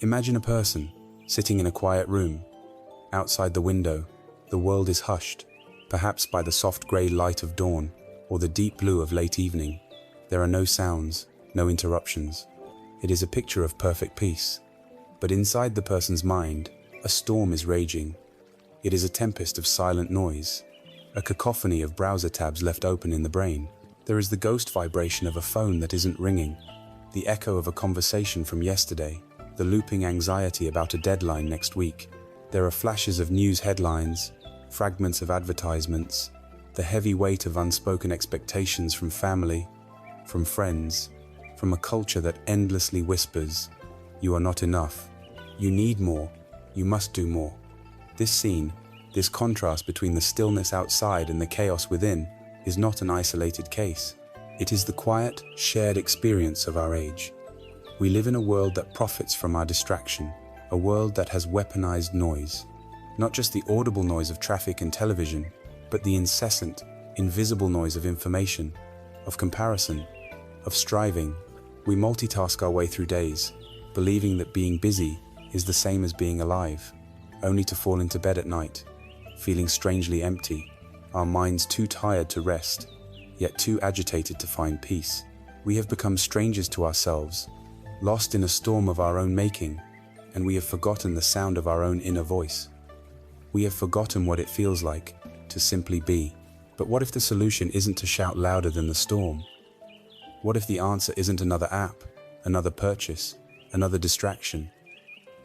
Imagine a person sitting in a quiet room. Outside the window, the world is hushed, perhaps by the soft grey light of dawn or the deep blue of late evening. There are no sounds, no interruptions. It is a picture of perfect peace. But inside the person's mind, a storm is raging. It is a tempest of silent noise, a cacophony of browser tabs left open in the brain. There is the ghost vibration of a phone that isn't ringing, the echo of a conversation from yesterday, the looping anxiety about a deadline next week. There are flashes of news headlines, fragments of advertisements, the heavy weight of unspoken expectations from family, from friends, from a culture that endlessly whispers, "You are not enough. You need more. You must do more." This scene, this contrast between the stillness outside and the chaos within, is not an isolated case. It is the quiet, shared experience of our age. We live in a world that profits from our distraction, a world that has weaponized noise. Not just the audible noise of traffic and television, but the incessant, invisible noise of information, of comparison, of striving. We multitask our way through days, believing that being busy is the same as being alive, only to fall into bed at night, feeling strangely empty, our minds too tired to rest, yet too agitated to find peace. We have become strangers to ourselves, lost in a storm of our own making, and we have forgotten the sound of our own inner voice. We have forgotten what it feels like to simply be. But what if the solution isn't to shout louder than the storm? What if the answer isn't another app, another purchase, another distraction?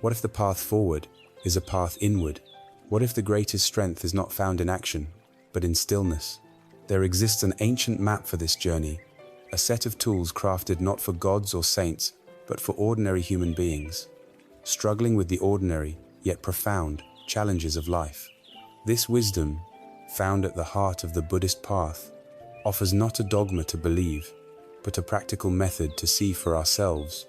What if the path forward is a path inward? What if the greatest strength is not found in action, but in stillness? There exists an ancient map for this journey, a set of tools crafted not for gods or saints, but for ordinary human beings, struggling with the ordinary, yet profound, challenges of life. This wisdom, found at the heart of the Buddhist path, offers not a dogma to believe, but a practical method to see for ourselves,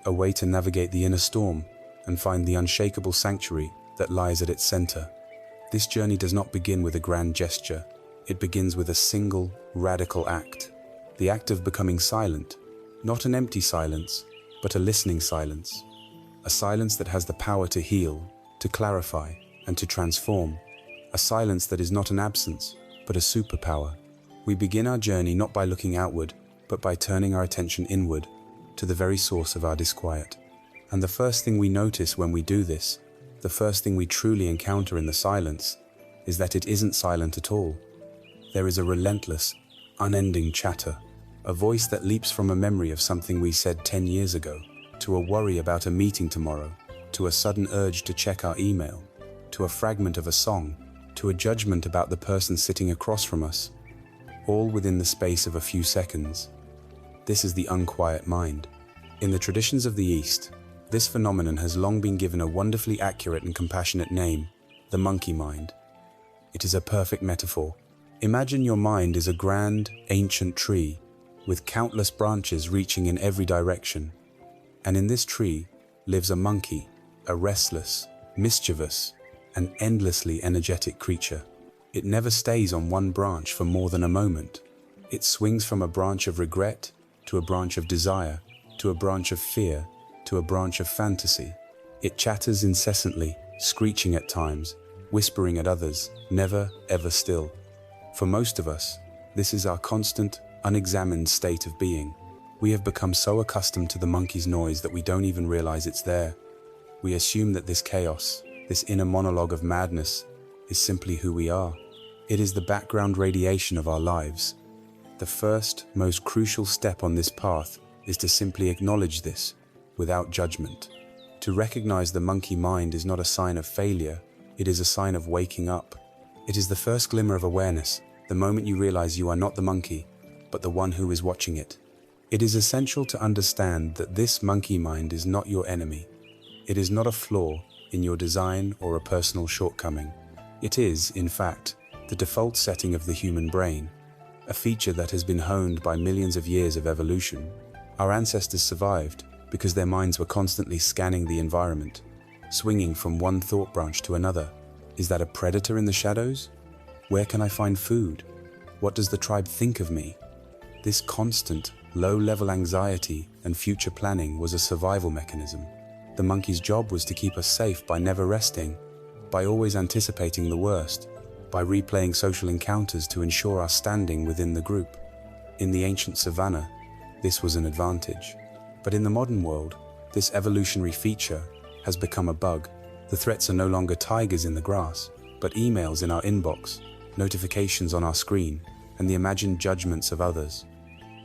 a way to navigate the inner storm and find the unshakable sanctuary that lies at its center. This journey does not begin with a grand gesture. It begins with a single, radical act. The act of becoming silent, not an empty silence, but a listening silence. A silence that has the power to heal, to clarify, and to transform. A silence that is not an absence, but a superpower. We begin our journey not by looking outward, but by turning our attention inward, to the very source of our disquiet. And the first thing we notice when we do this, the first thing we truly encounter in the silence, is that it isn't silent at all. There is a relentless, unending chatter, a voice that leaps from a memory of something we said 10 years ago, to a worry about a meeting tomorrow, to a sudden urge to check our email, to a fragment of a song, to a judgment about the person sitting across from us, all within the space of a few seconds. This is the unquiet mind. In the traditions of the East, this phenomenon has long been given a wonderfully accurate and compassionate name, the monkey mind. It is a perfect metaphor. Imagine your mind is a grand, ancient tree with countless branches reaching in every direction. And in this tree lives a monkey, a restless, mischievous, and endlessly energetic creature. It never stays on one branch for more than a moment. It swings from a branch of regret to a branch of desire, to a branch of fear, to a branch of fantasy. It chatters incessantly, screeching at times, whispering at others, never ever still. For most of us, this is our constant, unexamined state of being. We have become so accustomed to the monkey's noise that we don't even realize it's there. We assume that this chaos, this inner monologue of madness, is simply who we are. It is the background radiation of our lives. The first, most crucial step on this path is to simply acknowledge this, without judgment. To recognize the monkey mind is not a sign of failure, it is a sign of waking up. It is the first glimmer of awareness, the moment you realize you are not the monkey, but the one who is watching it. It is essential to understand that this monkey mind is not your enemy. It is not a flaw in your design or a personal shortcoming. It is, in fact, the default setting of the human brain, a feature that has been honed by millions of years of evolution. Our ancestors survived because their minds were constantly scanning the environment, swinging from one thought branch to another. Is that a predator in the shadows? Where can I find food? What does the tribe think of me? This constant, low-level anxiety and future planning was a survival mechanism. The monkey's job was to keep us safe by never resting, by always anticipating the worst, by replaying social encounters to ensure our standing within the group. In the ancient savannah, this was an advantage. But in the modern world, this evolutionary feature has become a bug. The threats are no longer tigers in the grass, but emails in our inbox, notifications on our screen, and the imagined judgments of others.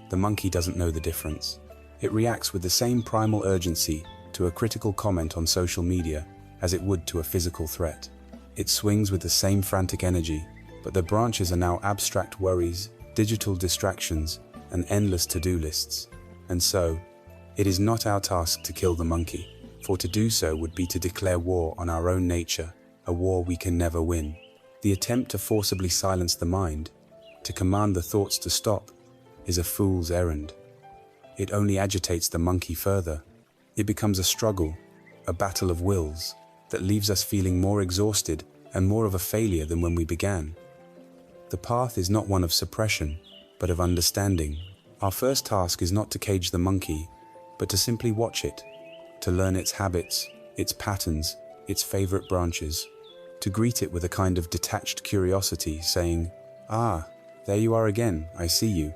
The monkey doesn't know the difference. It reacts with the same primal urgency to a critical comment on social media as it would to a physical threat. It swings with the same frantic energy, but the branches are now abstract worries, digital distractions, and endless to-do lists. And so, it is not our task to kill the monkey, for to do so would be to declare war on our own nature, a war we can never win. The attempt to forcibly silence the mind, to command the thoughts to stop, is a fool's errand. It only agitates the monkey further. It becomes a struggle, a battle of wills, that leaves us feeling more exhausted and more of a failure than when we began. The path is not one of suppression, but of understanding. Our first task is not to cage the monkey, but to simply watch it, to learn its habits, its patterns, its favorite branches, to greet it with a kind of detached curiosity, saying, "Ah, there you are again, I see you."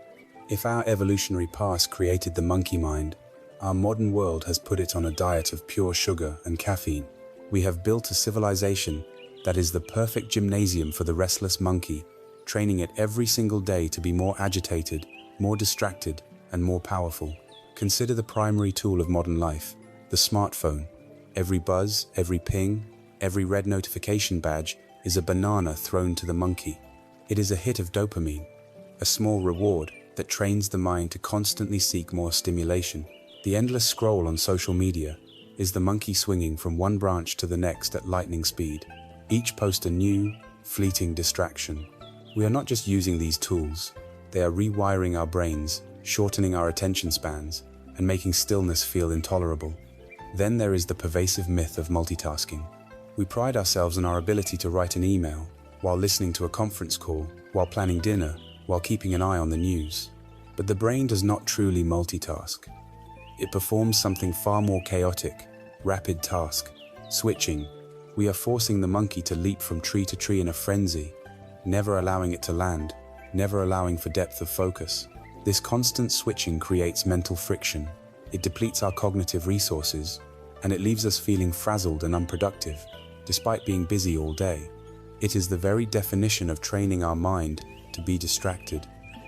If our evolutionary past created the monkey mind, our modern world has put it on a diet of pure sugar and caffeine. We have built a civilization that is the perfect gymnasium for the restless monkey, training it every single day to be more agitated, more distracted, and more powerful. Consider the primary tool of modern life, the smartphone. Every buzz, every ping, every red notification badge is a banana thrown to the monkey. It is a hit of dopamine, a small reward that trains the mind to constantly seek more stimulation. The endless scroll on social media is the monkey swinging from one branch to the next at lightning speed, each post a new, fleeting distraction. We are not just using these tools, they are rewiring our brains, shortening our attention spans, and making stillness feel intolerable. Then there is the pervasive myth of multitasking. We pride ourselves on our ability to write an email, while listening to a conference call, while planning dinner, while keeping an eye on the news. But the brain does not truly multitask. It performs something far more chaotic, rapid task, switching. We are forcing the monkey to leap from tree to tree in a frenzy, never allowing it to land, never allowing for depth of focus. This constant switching creates mental friction. It depletes our cognitive resources, and it leaves us feeling frazzled and unproductive, despite being busy all day. It is the very definition of training our mind to be distracted.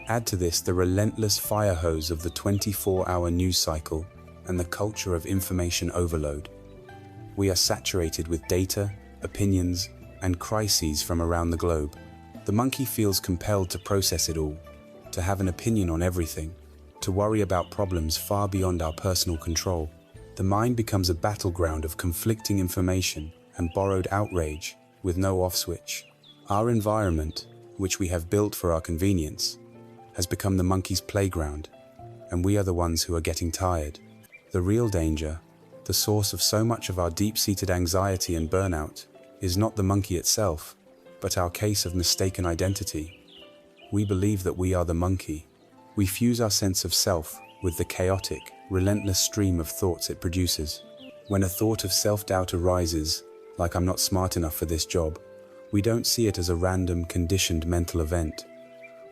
Add to this the relentless fire hose of the 24-hour news cycle and the culture of information overload. We are saturated with data, opinions, and crises from around the globe. The monkey feels compelled to process it all, to have an opinion on everything, to worry about problems far beyond our personal control. The mind becomes a battleground of conflicting information and borrowed outrage with no off switch. Our environment, which we have built for our convenience, has become the monkey's playground, and we are the ones who are getting tired. The real danger, the source of so much of our deep-seated anxiety and burnout, is not the monkey itself, but our case of mistaken identity. We believe that we are the monkey. We fuse our sense of self with the chaotic, relentless stream of thoughts it produces. When a thought of self-doubt arises, like "I'm not smart enough for this job," we don't see it as a random, conditioned mental event.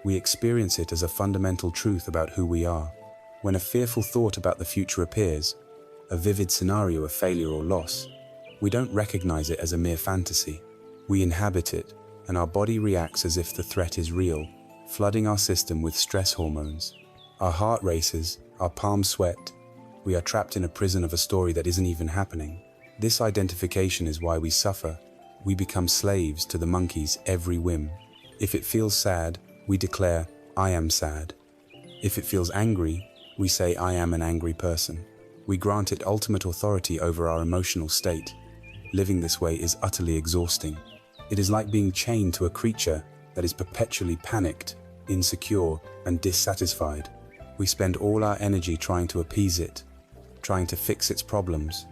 We experience it as a fundamental truth about who we are. When a fearful thought about the future appears, a vivid scenario of failure or loss, we don't recognize it as a mere fantasy. We inhabit it, and our body reacts as if the threat is real, flooding our system with stress hormones. Our heart races, our palms sweat. We are trapped in a prison of a story that isn't even happening. This identification is why we suffer. We become slaves to the monkey's every whim. If it feels sad, we declare, "I am sad." If it feels angry, we say, "I am an angry person." We grant it ultimate authority over our emotional state. Living this way is utterly exhausting. It is like being chained to a creature that is perpetually panicked, insecure, and dissatisfied. We spend all our energy trying to appease it, trying to fix its problems,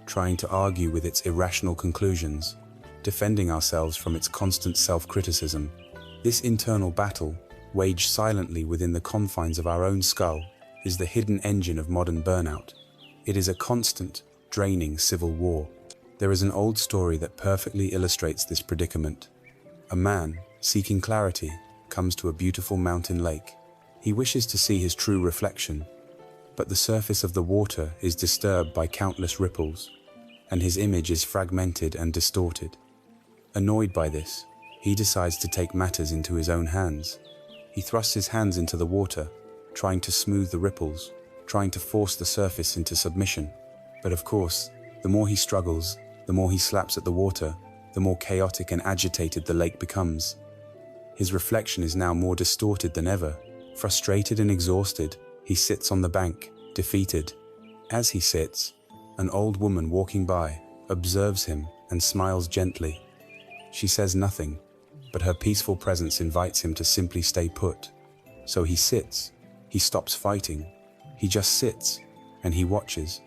trying to argue with its irrational conclusions, defending ourselves from its constant self-criticism. This internal battle, waged silently within the confines of our own skull, is the hidden engine of modern burnout. It is a constant, draining civil war. There is an old story that perfectly illustrates this predicament. A man, seeking clarity, comes to a beautiful mountain lake. He wishes to see his true reflection, but the surface of the water is disturbed by countless ripples, and his image is fragmented and distorted. Annoyed by this, he decides to take matters into his own hands. He thrusts his hands into the water, trying to smooth the ripples, trying to force the surface into submission. But of course, the more he struggles, the more he slaps at the water, the more chaotic and agitated the lake becomes. His reflection is now more distorted than ever. Frustrated and exhausted, he sits on the bank, defeated. As he sits, an old woman walking by observes him and smiles gently. She says nothing, but her peaceful presence invites him to simply stay put. So he sits, he stops fighting, he just sits, and he watches.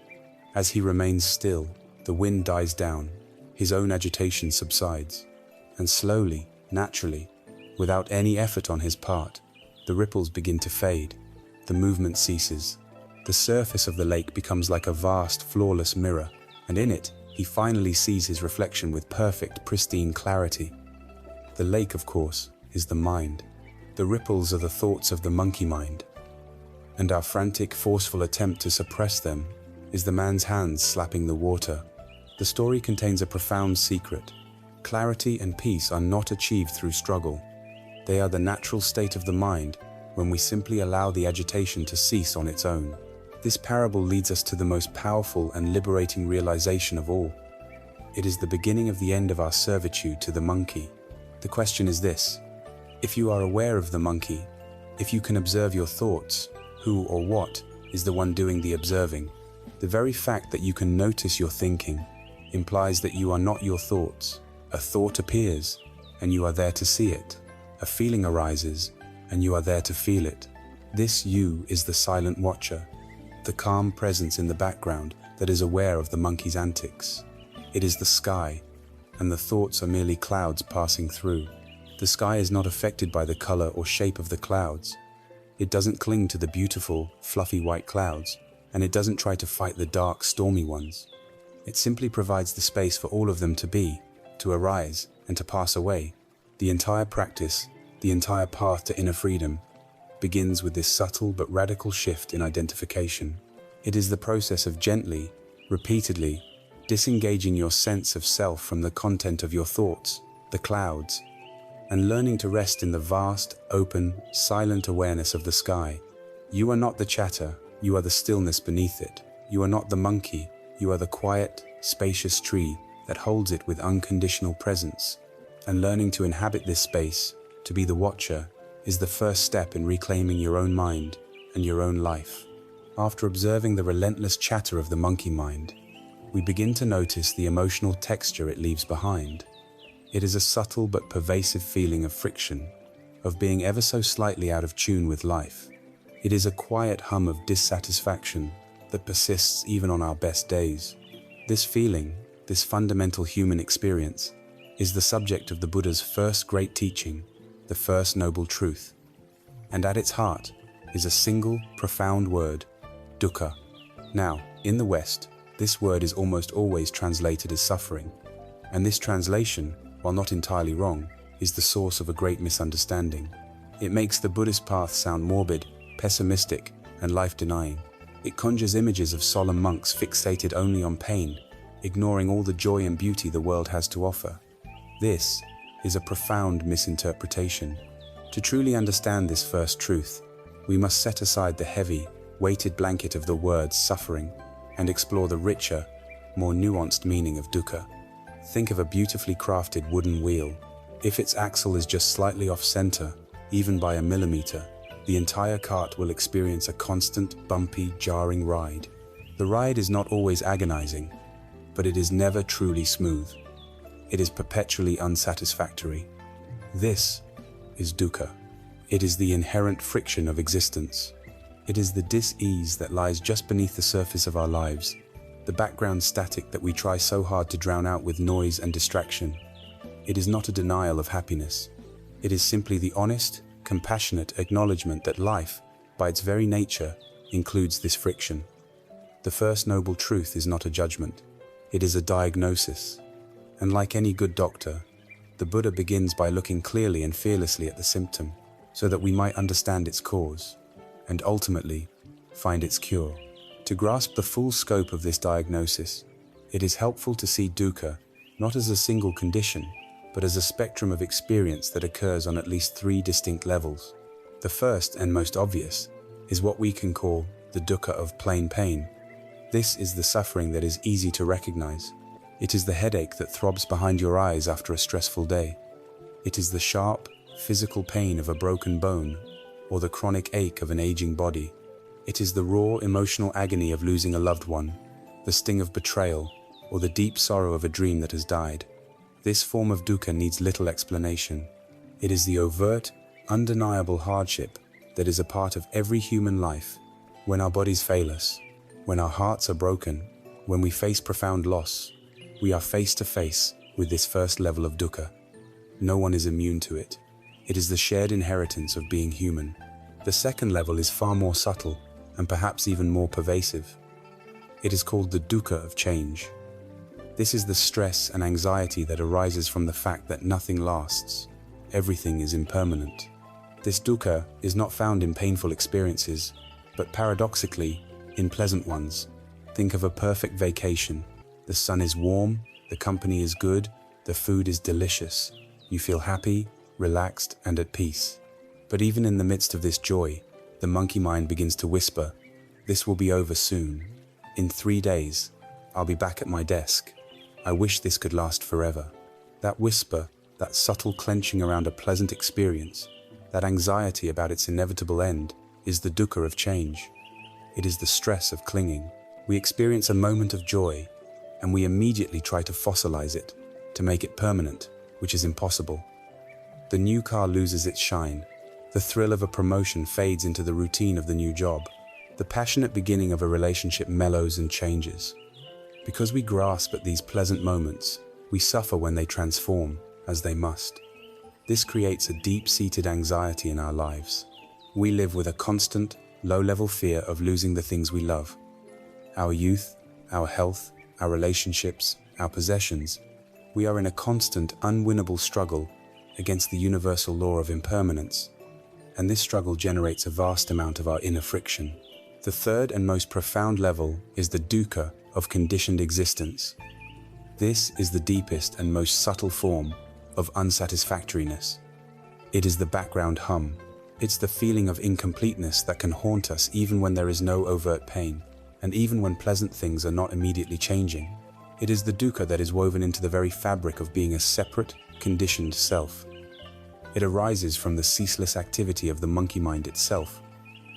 As he remains still, the wind dies down, his own agitation subsides, and slowly, naturally, without any effort on his part, the ripples begin to fade, the movement ceases. The surface of the lake becomes like a vast, flawless mirror, and in it, he finally sees his reflection with perfect, pristine clarity. The lake, of course, is the mind. The ripples are the thoughts of the monkey mind, and our frantic, forceful attempt to suppress them is the man's hands slapping the water. The story contains a profound secret. Clarity and peace are not achieved through struggle. They are the natural state of the mind when we simply allow the agitation to cease on its own. This parable leads us to the most powerful and liberating realization of all. It is the beginning of the end of our servitude to the monkey. The question is this: if you are aware of the monkey, if you can observe your thoughts, who or what is the one doing the observing? The very fact that you can notice your thinking implies that you are not your thoughts. A thought appears, and you are there to see it. A feeling arises, and you are there to feel it. This you is the silent watcher, the calm presence in the background that is aware of the monkey's antics. It is the sky, and the thoughts are merely clouds passing through. The sky is not affected by the color or shape of the clouds. It doesn't cling to the beautiful, fluffy white clouds, and it doesn't try to fight the dark, stormy ones. It simply provides the space for all of them to be, to arise, and to pass away. The entire practice, the entire path to inner freedom, begins with this subtle but radical shift in identification. It is the process of gently, repeatedly, disengaging your sense of self from the content of your thoughts, the clouds, and learning to rest in the vast, open, silent awareness of the sky. You are not the chatter, you are the stillness beneath it. You are not the monkey, you are the quiet, spacious tree that holds it with unconditional presence. And learning to inhabit this space, to be the watcher, is the first step in reclaiming your own mind and your own life. After observing the relentless chatter of the monkey mind, we begin to notice the emotional texture it leaves behind. It is a subtle but pervasive feeling of friction, of being ever so slightly out of tune with life. It is a quiet hum of dissatisfaction that persists even on our best days. This feeling, this fundamental human experience, is the subject of the Buddha's first great teaching, the first noble truth. And at its heart is a single, profound word, dukkha. Now, in the West, this word is almost always translated as suffering, and this translation, while not entirely wrong, is the source of a great misunderstanding. It makes the Buddhist path sound morbid, pessimistic, and life-denying. It conjures images of solemn monks fixated only on pain, ignoring all the joy and beauty the world has to offer. This is a profound misinterpretation. To truly understand this first truth, we must set aside the heavy, weighted blanket of the word suffering and explore the richer, more nuanced meaning of dukkha. Think of a beautifully crafted wooden wheel. If its axle is just slightly off-center, even by a millimeter, the entire cart will experience a constant, bumpy, jarring ride. The ride is not always agonizing, but it is never truly smooth. It is perpetually unsatisfactory. This is dukkha. It is the inherent friction of existence. It is the dis-ease that lies just beneath the surface of our lives, the background static that we try so hard to drown out with noise and distraction. It is not a denial of happiness. It is simply the honest, compassionate acknowledgement that life, by its very nature, includes this friction. The first noble truth is not a judgment. It is a diagnosis. And like any good doctor, the Buddha begins by looking clearly and fearlessly at the symptom, so that we might understand its cause, and ultimately find its cure. To grasp the full scope of this diagnosis, it is helpful to see dukkha not as a single condition, but as a spectrum of experience that occurs on at least 3 distinct levels. The first and most obvious is what we can call the dukkha of plain pain. This is the suffering that is easy to recognize. It is the headache that throbs behind your eyes after a stressful day. It is the sharp, physical pain of a broken bone, or the chronic ache of an aging body. It is the raw emotional agony of losing a loved one, the sting of betrayal, or the deep sorrow of a dream that has died. This form of dukkha needs little explanation. It is the overt, undeniable hardship that is a part of every human life. When our bodies fail us, when our hearts are broken, when we face profound loss, we are face to face with this first level of dukkha. No one is immune to it. It is the shared inheritance of being human. The second level is far more subtle and perhaps even more pervasive. It is called the dukkha of change. This is the stress and anxiety that arises from the fact that nothing lasts. Everything is impermanent. This dukkha is not found in painful experiences, but paradoxically, in pleasant ones. Think of a perfect vacation. The sun is warm, the company is good, the food is delicious. You feel happy, relaxed, and at peace. But even in the midst of this joy, the monkey mind begins to whisper, "This will be over soon. In 3 days, I'll be back at my desk. I wish this could last forever." That whisper, that subtle clenching around a pleasant experience, that anxiety about its inevitable end, is the dukkha of change. It is the stress of clinging. We experience a moment of joy, and we immediately try to fossilize it, to make it permanent, which is impossible. The new car loses its shine. The thrill of a promotion fades into the routine of the new job. The passionate beginning of a relationship mellows and changes. Because we grasp at these pleasant moments, we suffer when they transform, as they must. This creates a deep-seated anxiety in our lives. We live with a constant, low-level fear of losing the things we love. Our youth, our health, our relationships, our possessions. We are in a constant, unwinnable struggle against the universal law of impermanence. And this struggle generates a vast amount of our inner friction. The third and most profound level is the dukkha of conditioned existence. This is the deepest and most subtle form of unsatisfactoriness. It is the background hum. It's the feeling of incompleteness that can haunt us even when there is no overt pain, and even when pleasant things are not immediately changing. It is the dukkha that is woven into the very fabric of being a separate, conditioned self. It arises from the ceaseless activity of the monkey mind itself.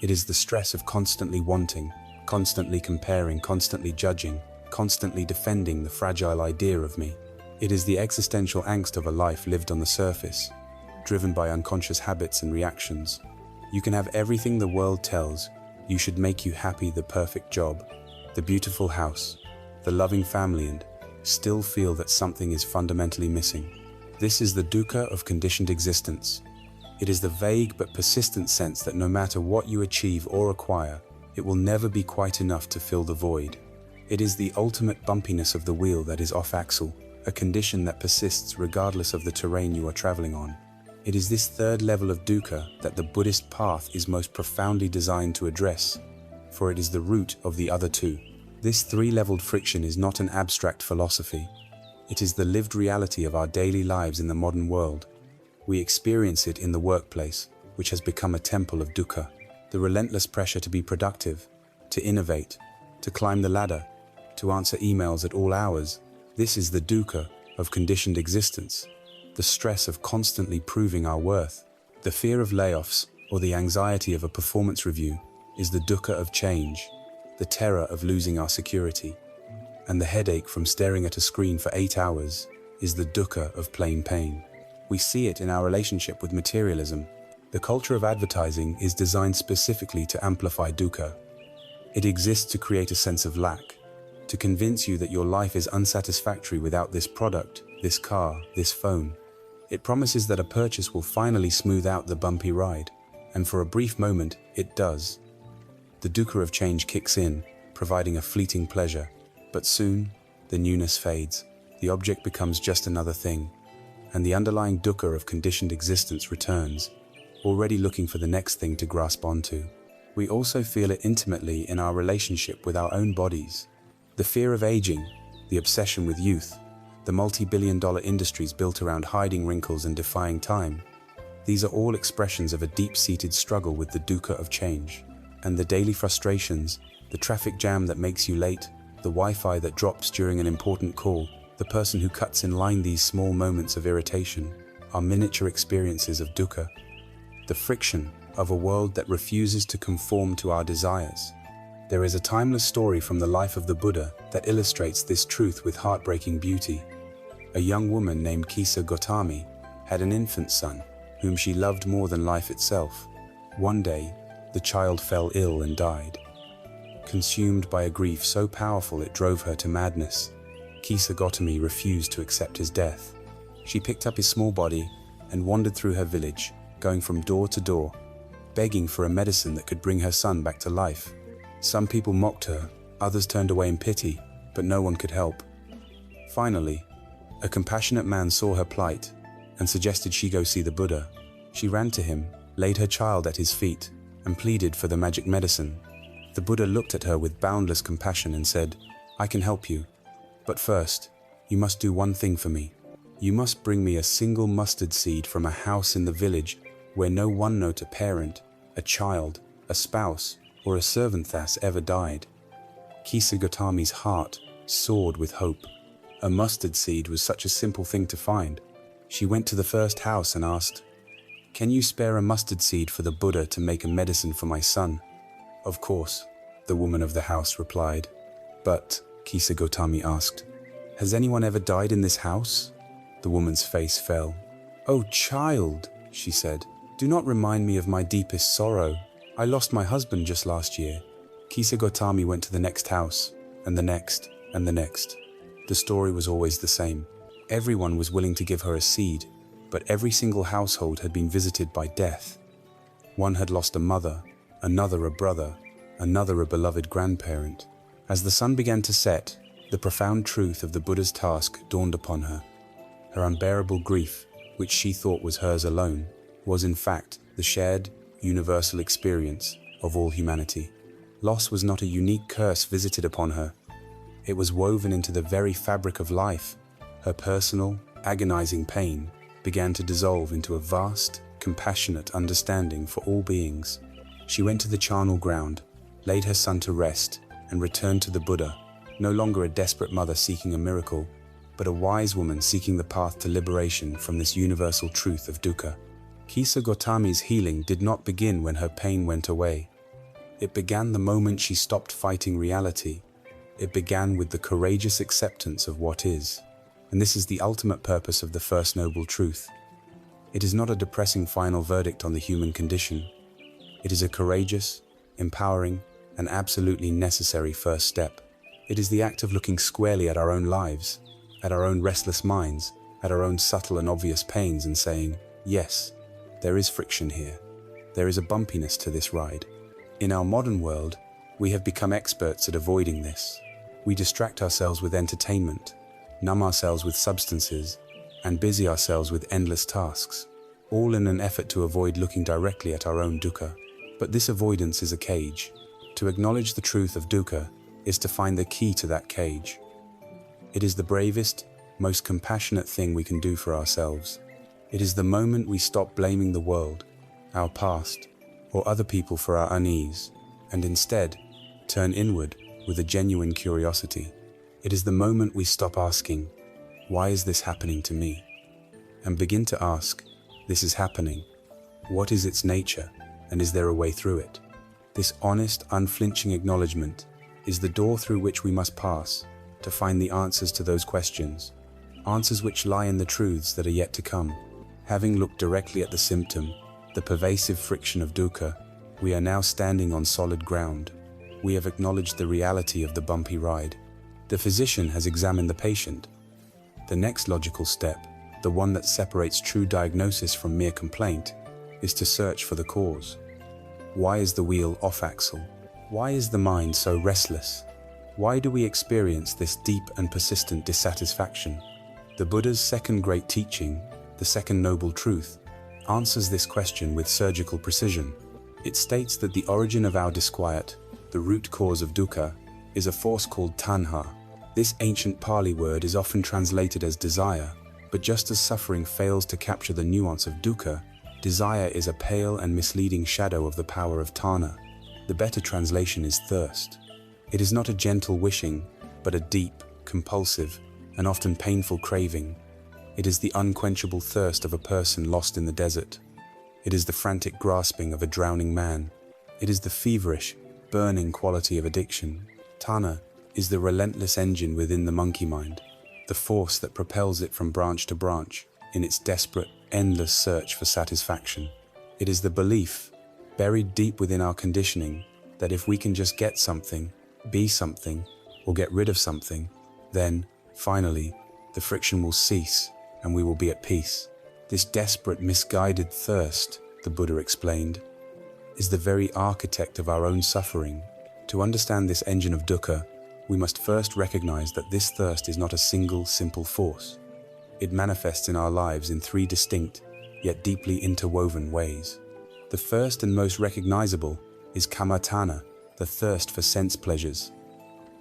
It is the stress of constantly wanting, constantly comparing, constantly judging, constantly defending the fragile idea of me. It is the existential angst of a life lived on the surface, driven by unconscious habits and reactions. You can have everything the world tells you should make you happy, the perfect job, the beautiful house, the loving family, and still feel that something is fundamentally missing. This is the dukkha of conditioned existence. It is the vague but persistent sense that no matter what you achieve or acquire, it will never be quite enough to fill the void. It is the ultimate bumpiness of the wheel that is off axle, a condition that persists regardless of the terrain you are traveling on. It is this third level of dukkha that the Buddhist path is most profoundly designed to address, for it is the root of the other two. This three-leveled friction is not an abstract philosophy. It is the lived reality of our daily lives in the modern world. We experience it in the workplace, which has become a temple of dukkha. The relentless pressure to be productive, to innovate, to climb the ladder, to answer emails at all hours. This is the dukkha of conditioned existence. The stress of constantly proving our worth. The fear of layoffs or the anxiety of a performance review is the dukkha of change, the terror of losing our security. And the headache from staring at a screen for 8 hours is the dukkha of plain pain. We see it in our relationship with materialism. The culture of advertising is designed specifically to amplify dukkha. It exists to create a sense of lack, to convince you that your life is unsatisfactory without this product, this car, this phone. It promises that a purchase will finally smooth out the bumpy ride, and for a brief moment, it does. The dukkha of change kicks in, providing a fleeting pleasure. But soon, the newness fades. The object becomes just another thing, and the underlying dukkha of conditioned existence returns, already looking for the next thing to grasp onto. We also feel it intimately in our relationship with our own bodies. The fear of aging, the obsession with youth, the multi-billion-dollar industries built around hiding wrinkles and defying time. These are all expressions of a deep-seated struggle with the dukkha of change. And the daily frustrations, the traffic jam that makes you late, the Wi-Fi that drops during an important call, the person who cuts in line, these small moments of irritation are miniature experiences of dukkha, the friction of a world that refuses to conform to our desires. There is a timeless story from the life of the Buddha that illustrates this truth with heartbreaking beauty. A young woman named Kisa Gotami had an infant son whom she loved more than life itself. One day, the child fell ill and died. Consumed by a grief so powerful it drove her to madness, Kisa Gotami refused to accept his death. She picked up his small body and wandered through her village, going from door to door, begging for a medicine that could bring her son back to life. Some people mocked her, others turned away in pity, but no one could help. Finally, a compassionate man saw her plight and suggested she go see the Buddha. She ran to him, laid her child at his feet, and pleaded for the magic medicine. The Buddha looked at her with boundless compassion and said, "I can help you. But first, you must do one thing for me. You must bring me a single mustard seed from a house in the village where no one note a parent, a child, a spouse, or a servant thus ever died." Kisa Gotami's heart soared with hope. A mustard seed was such a simple thing to find. She went to the first house and asked, "Can you spare a mustard seed for the Buddha to make a medicine for my son?" "Of course," the woman of the house replied. "But," Kisa Gotami asked, "has anyone ever died in this house?" The woman's face fell. "Oh, child," she said, "do not remind me of my deepest sorrow. I lost my husband just last year." Kisa Gotami went to the next house, and the next, and the next. The story was always the same. Everyone was willing to give her a seed, but every single household had been visited by death. One had lost a mother, another a brother, another a beloved grandparent. As the sun began to set, the profound truth of the Buddha's task dawned upon her. Her unbearable grief, which she thought was hers alone, was in fact the shared, universal experience of all humanity. Loss was not a unique curse visited upon her. It was woven into the very fabric of life. Her personal, agonizing pain began to dissolve into a vast, compassionate understanding for all beings. She went to the charnel ground, laid her son to rest, and returned to the Buddha, no longer a desperate mother seeking a miracle, but a wise woman seeking the path to liberation from this universal truth of dukkha. Kisa Gotami's healing did not begin when her pain went away. It began the moment she stopped fighting reality. It began with the courageous acceptance of what is. And this is the ultimate purpose of the First Noble Truth. It is not a depressing final verdict on the human condition. It is a courageous, empowering, and absolutely necessary first step. It is the act of looking squarely at our own lives, at our own restless minds, at our own subtle and obvious pains and saying, yes, there is friction here. There is a bumpiness to this ride. In our modern world, we have become experts at avoiding this. We distract ourselves with entertainment, numb ourselves with substances, and busy ourselves with endless tasks, all in an effort to avoid looking directly at our own dukkha. But this avoidance is a cage. To acknowledge the truth of dukkha is to find the key to that cage. It is the bravest, most compassionate thing we can do for ourselves. It is the moment we stop blaming the world, our past, or other people for our unease, and instead turn inward with a genuine curiosity. It is the moment we stop asking, why is this happening to me? And begin to ask, this is happening. What is its nature, and is there a way through it? This honest, unflinching acknowledgement is the door through which we must pass to find the answers to those questions, answers which lie in the truths that are yet to come. Having looked directly at the symptom, the pervasive friction of dukkha, we are now standing on solid ground. We have acknowledged the reality of the bumpy ride. The physician has examined the patient. The next logical step, the one that separates true diagnosis from mere complaint, is to search for the cause. Why is the wheel off axle? Why is the mind so restless? Why do we experience this deep and persistent dissatisfaction? The Buddha's second great teaching, the second noble truth, answers this question with surgical precision. It states that the origin of our disquiet, the root cause of dukkha, is a force called tanha. This ancient Pali word is often translated as desire, but just as suffering fails to capture the nuance of dukkha, desire is a pale and misleading shadow of the power of tanha. The better translation is thirst. It is not a gentle wishing, but a deep, compulsive, and often painful craving. It is the unquenchable thirst of a person lost in the desert. It is the frantic grasping of a drowning man. It is the feverish, burning quality of addiction. Tanha is the relentless engine within the monkey mind, the force that propels it from branch to branch in its desperate, endless search for satisfaction. It is the belief, buried deep within our conditioning, that if we can just get something, be something, or get rid of something, then, finally, the friction will cease and we will be at peace. This desperate, misguided thirst, the Buddha explained, is the very architect of our own suffering. To understand this engine of dukkha, we must first recognize that this thirst is not a single, simple force. It manifests in our lives in three distinct, yet deeply interwoven ways. The first and most recognizable is kama-tanha, the thirst for sense pleasures.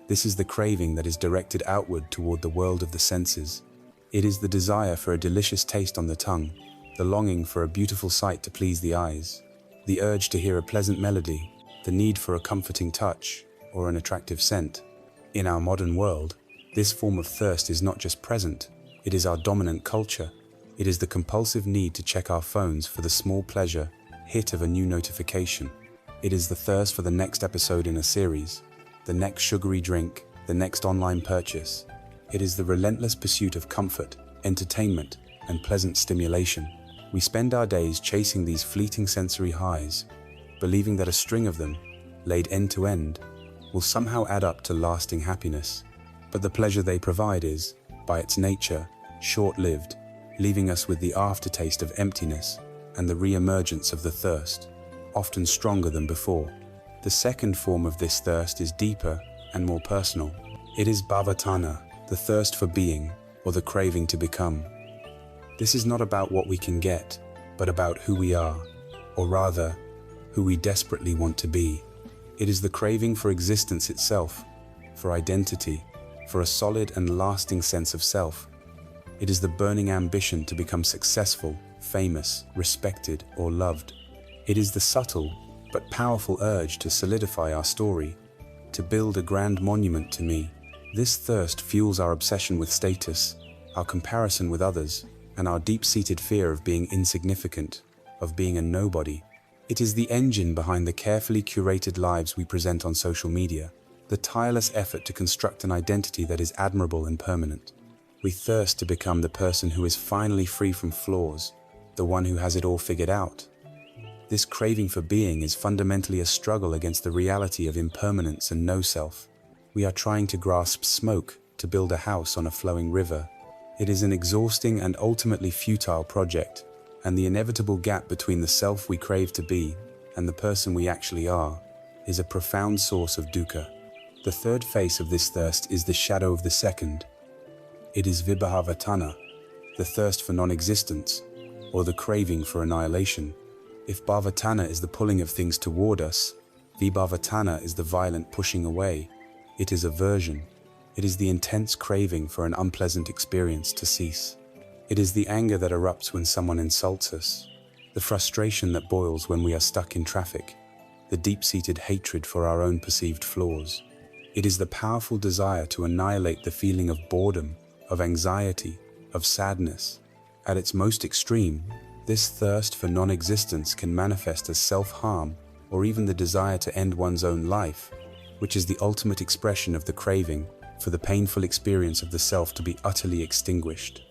This is the craving that is directed outward toward the world of the senses. It is the desire for a delicious taste on the tongue, the longing for a beautiful sight to please the eyes, the urge to hear a pleasant melody, the need for a comforting touch or an attractive scent. In our modern world, this form of thirst is not just present, it is our dominant culture. It is the compulsive need to check our phones for the small pleasure hit of a new notification. It is the thirst for the next episode in a series, the next sugary drink, the next online purchase. It is the relentless pursuit of comfort, entertainment, and pleasant stimulation. We spend our days chasing these fleeting sensory highs, believing that a string of them, laid end to end, will somehow add up to lasting happiness. But the pleasure they provide is, by its nature, short-lived, leaving us with the aftertaste of emptiness and the re-emergence of the thirst, often stronger than before. The second form of this thirst is deeper and more personal. It is bhavatanha, the thirst for being, or the craving to become. This is not about what we can get, but about who we are, or rather, who we desperately want to be. It is the craving for existence itself, for identity, for a solid and lasting sense of self. It is the burning ambition to become successful, famous, respected, or loved. It is the subtle but powerful urge to solidify our story, to build a grand monument to me. This thirst fuels our obsession with status, our comparison with others, and our deep-seated fear of being insignificant, of being a nobody. It is the engine behind the carefully curated lives we present on social media, the tireless effort to construct an identity that is admirable and permanent. We thirst to become the person who is finally free from flaws, the one who has it all figured out. This craving for being is fundamentally a struggle against the reality of impermanence and no-self. We are trying to grasp smoke to build a house on a flowing river. It is an exhausting and ultimately futile project, and the inevitable gap between the self we crave to be and the person we actually are is a profound source of dukkha. The third face of this thirst is the shadow of the second. It is vibhavatanha, the thirst for non-existence, or the craving for annihilation. If bhavatanha is the pulling of things toward us, vibhavatanha is the violent pushing away. It is aversion. It is the intense craving for an unpleasant experience to cease. It is the anger that erupts when someone insults us, the frustration that boils when we are stuck in traffic, the deep-seated hatred for our own perceived flaws. It is the powerful desire to annihilate the feeling of boredom, of anxiety, of sadness. At its most extreme, this thirst for non-existence can manifest as self-harm or even the desire to end one's own life, which is the ultimate expression of the craving for the painful experience of the self to be utterly extinguished.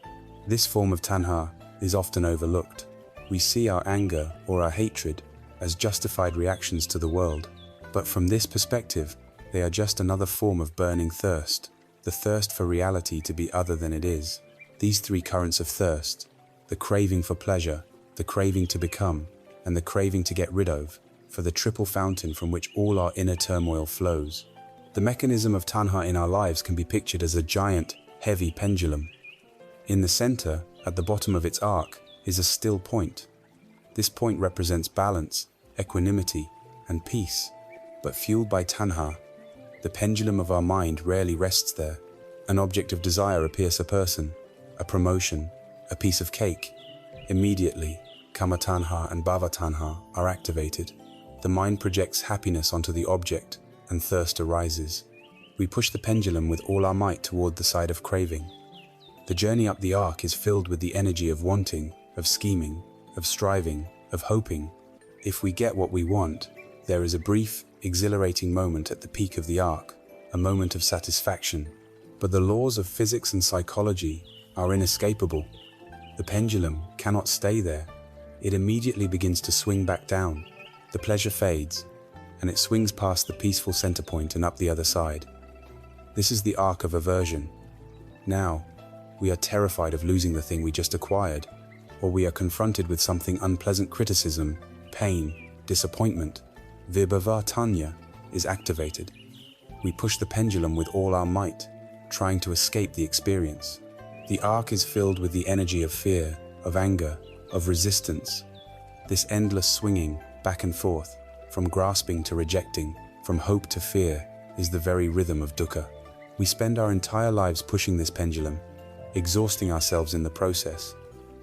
This form of tanha is often overlooked. We see our anger or our hatred as justified reactions to the world, but from this perspective, they are just another form of burning thirst, the thirst for reality to be other than it is. These three currents of thirst, the craving for pleasure, the craving to become, and the craving to get rid of, for the triple fountain from which all our inner turmoil flows. The mechanism of tanha in our lives can be pictured as a giant, heavy pendulum. In the center, at the bottom of its arc, is a still point. This point represents balance, equanimity, and peace. But fueled by tanha, the pendulum of our mind rarely rests there. An object of desire appears a person, a promotion, a piece of cake. Immediately, kama tanha and bhava tanha are activated. The mind projects happiness onto the object, and thirst arises. We push the pendulum with all our might toward the side of craving. The journey up the arc is filled with the energy of wanting, of scheming, of striving, of hoping. If we get what we want, there is a brief, exhilarating moment at the peak of the arc, a moment of satisfaction. But the laws of physics and psychology are inescapable. The pendulum cannot stay there. It immediately begins to swing back down. The pleasure fades, and it swings past the peaceful center point and up the other side. This is the arc of aversion. Now, we are terrified of losing the thing we just acquired, or we are confronted with something unpleasant: criticism, pain, disappointment. Vibhava tanya is activated. We push the pendulum with all our might, trying to escape the experience. The arc is filled with the energy of fear, of anger, of resistance. This endless swinging back and forth, from grasping to rejecting, from hope to fear, is the very rhythm of dukkha. We spend our entire lives pushing this pendulum, exhausting ourselves in the process,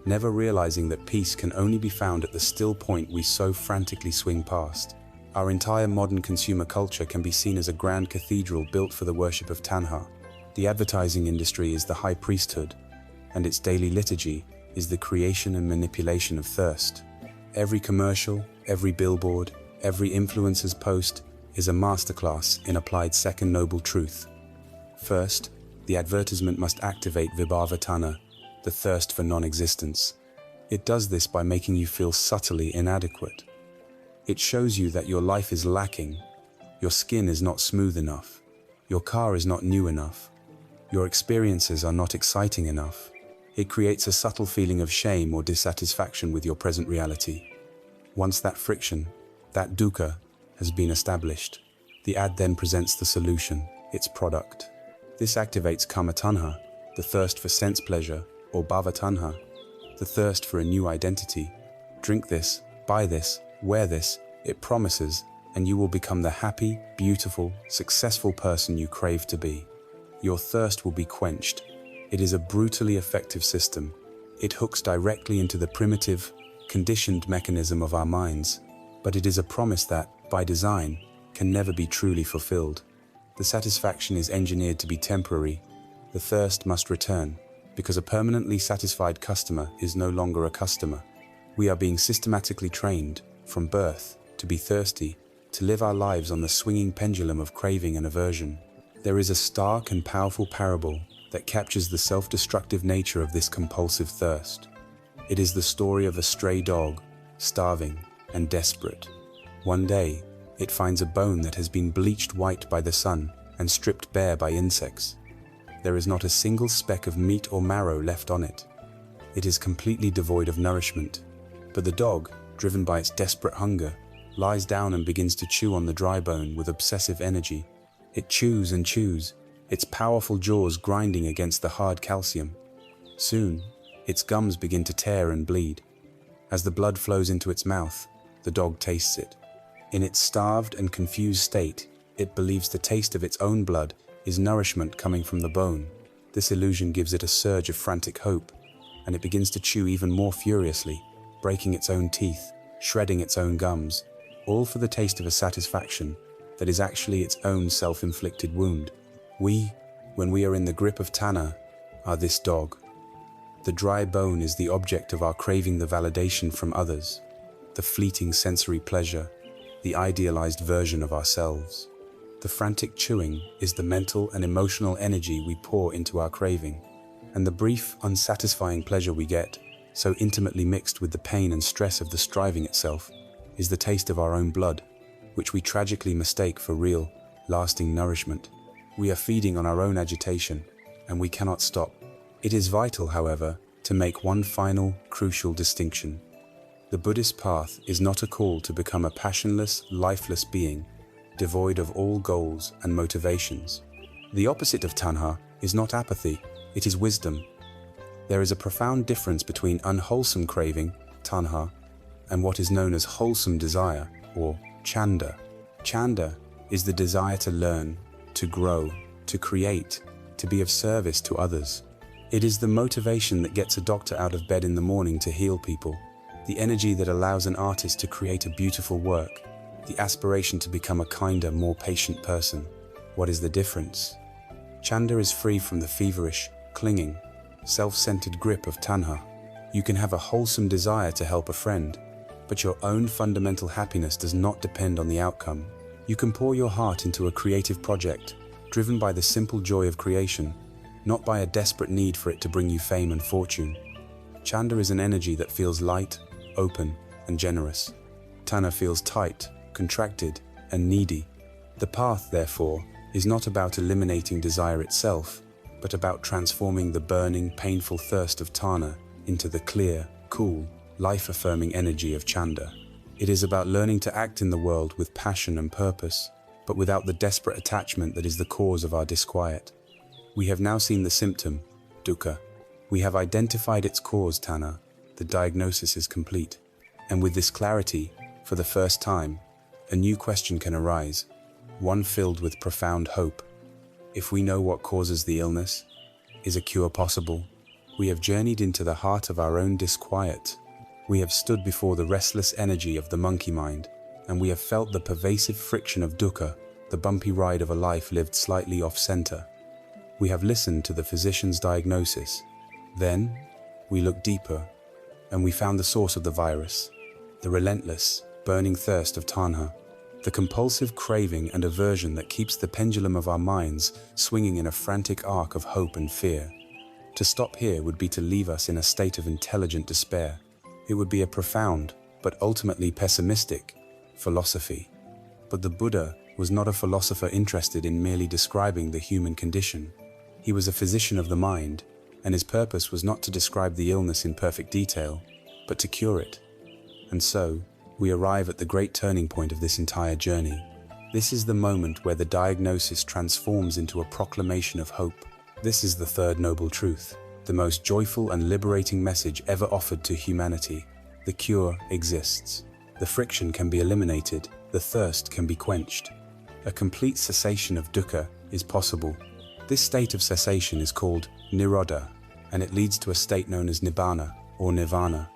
never realizing that peace can only be found at the still point we so frantically swing past. Our entire modern consumer culture can be seen as a grand cathedral built for the worship of tanha. The advertising industry is the high priesthood, and its daily liturgy is the creation and manipulation of thirst. Every commercial, every billboard, every influencer's post is a masterclass in applied second noble truth. First, the advertisement must activate vibhavatana, the thirst for non-existence. It does this by making you feel subtly inadequate. It shows you that your life is lacking, your skin is not smooth enough, your car is not new enough, your experiences are not exciting enough. It creates a subtle feeling of shame or dissatisfaction with your present reality. Once that friction, that dukkha, has been established, the ad then presents the solution, its product. This activates kama tanha, the thirst for sense pleasure, or bhava tanha, the thirst for a new identity. Drink this, buy this, wear this, it promises, and you will become the happy, beautiful, successful person you crave to be. Your thirst will be quenched. It is a brutally effective system. It hooks directly into the primitive, conditioned mechanism of our minds, but it is a promise that, by design, can never be truly fulfilled. The satisfaction is engineered to be temporary. The thirst must return, because a permanently satisfied customer is no longer a customer. We are being systematically trained, from birth, to be thirsty, to live our lives on the swinging pendulum of craving and aversion. There is a stark and powerful parable that captures the self-destructive nature of this compulsive thirst. It is the story of a stray dog, starving and desperate. One day, it finds a bone that has been bleached white by the sun and stripped bare by insects. There is not a single speck of meat or marrow left on it. It is completely devoid of nourishment. But the dog, driven by its desperate hunger, lies down and begins to chew on the dry bone with obsessive energy. It chews and chews, its powerful jaws grinding against the hard calcium. Soon, its gums begin to tear and bleed. As the blood flows into its mouth, the dog tastes it. In its starved and confused state, it believes the taste of its own blood is nourishment coming from the bone. This illusion gives it a surge of frantic hope, and it begins to chew even more furiously, breaking its own teeth, shredding its own gums, all for the taste of a satisfaction that is actually its own self-inflicted wound. We, when we are in the grip of tanha, are this dog. The dry bone is the object of our craving, the validation from others, the fleeting sensory pleasure, the idealized version of ourselves. The frantic chewing is the mental and emotional energy we pour into our craving, and the brief, unsatisfying pleasure we get, so intimately mixed with the pain and stress of the striving itself, is the taste of our own blood, which we tragically mistake for real, lasting nourishment. We are feeding on our own agitation, and we cannot stop. It is vital, however, to make one final, crucial distinction. The Buddhist path is not a call to become a passionless, lifeless being, devoid of all goals and motivations. The opposite of tanha is not apathy, it is wisdom. There is a profound difference between unwholesome craving, tanha, and what is known as wholesome desire, or chanda. Chanda is the desire to learn, to grow, to create, to be of service to others. It is the motivation that gets a doctor out of bed in the morning to heal people, the energy that allows an artist to create a beautiful work, the aspiration to become a kinder, more patient person. What is the difference? Chanda is free from the feverish, clinging, self-centered grip of tanha. You can have a wholesome desire to help a friend, but your own fundamental happiness does not depend on the outcome. You can pour your heart into a creative project, driven by the simple joy of creation, not by a desperate need for it to bring you fame and fortune. Chanda is an energy that feels light, open, and generous. Tanha feels tight, contracted, and needy. The path, therefore, is not about eliminating desire itself, but about transforming the burning, painful thirst of tanha into the clear, cool, life-affirming energy of chanda. It is about learning to act in the world with passion and purpose, but without the desperate attachment that is the cause of our disquiet. We have now seen the symptom, dukkha. We have identified its cause, tanha. The diagnosis is complete. And with this clarity, for the first time, a new question can arise, one filled with profound hope. If we know what causes the illness, is a cure possible? We have journeyed into the heart of our own disquiet. We have stood before the restless energy of the monkey mind, and we have felt the pervasive friction of dukkha, the bumpy ride of a life lived slightly off-center. We have listened to the physician's diagnosis. Then, we looked deeper, and we found the source of the virus, the relentless, burning thirst of tanha, the compulsive craving and aversion that keeps the pendulum of our minds swinging in a frantic arc of hope and fear. To stop here would be to leave us in a state of intelligent despair. It would be a profound, but ultimately pessimistic, philosophy. But the Buddha was not a philosopher interested in merely describing the human condition. He was a physician of the mind, and his purpose was not to describe the illness in perfect detail, but to cure it. And so, we arrive at the great turning point of this entire journey. This is the moment where the diagnosis transforms into a proclamation of hope. This is the third noble truth, the most joyful and liberating message ever offered to humanity. The cure exists. The friction can be eliminated. The thirst can be quenched. A complete cessation of dukkha is possible. This state of cessation is called nirodha, and it leads to a state known as nibbana or nirvana.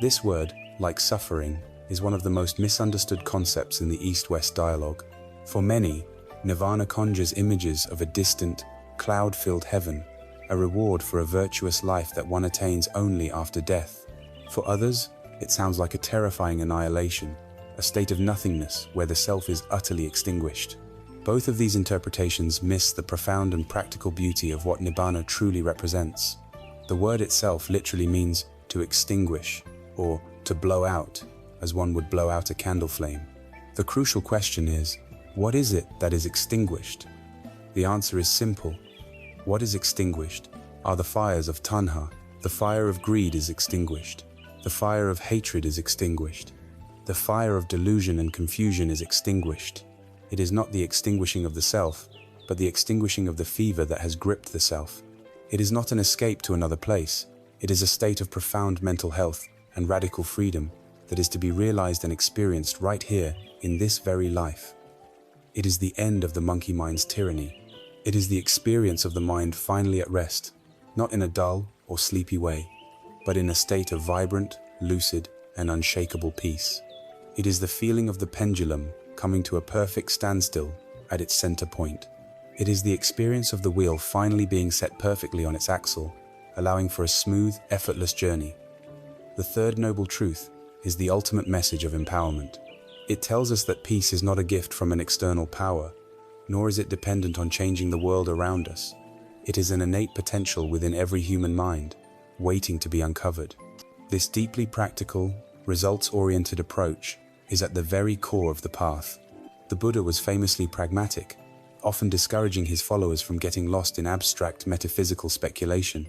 This word, like suffering, is one of the most misunderstood concepts in the East-West dialogue. For many, nirvana conjures images of a distant, cloud-filled heaven, a reward for a virtuous life that one attains only after death. For others, it sounds like a terrifying annihilation, a state of nothingness where the self is utterly extinguished. Both of these interpretations miss the profound and practical beauty of what nibbana truly represents. The word itself literally means to extinguish, or to blow out, as one would blow out a candle flame. The crucial question is, what is it that is extinguished? The answer is simple. What is extinguished are the fires of tanha. The fire of greed is extinguished. The fire of hatred is extinguished. The fire of delusion and confusion is extinguished. It is not the extinguishing of the self, but the extinguishing of the fever that has gripped the self. It is not an escape to another place. It is a state of profound mental health and radical freedom that is to be realized and experienced right here in this very life. It is the end of the monkey mind's tyranny. It is the experience of the mind finally at rest, not in a dull or sleepy way, but in a state of vibrant, lucid, and unshakable peace. It is the feeling of the pendulum coming to a perfect standstill at its center point. It is the experience of the wheel finally being set perfectly on its axle, allowing for a smooth, effortless journey. The third noble truth is the ultimate message of empowerment. It tells us that peace is not a gift from an external power, nor is it dependent on changing the world around us. It is an innate potential within every human mind, waiting to be uncovered. This deeply practical, results-oriented approach is at the very core of the path. The Buddha was famously pragmatic, often discouraging his followers from getting lost in abstract metaphysical speculation.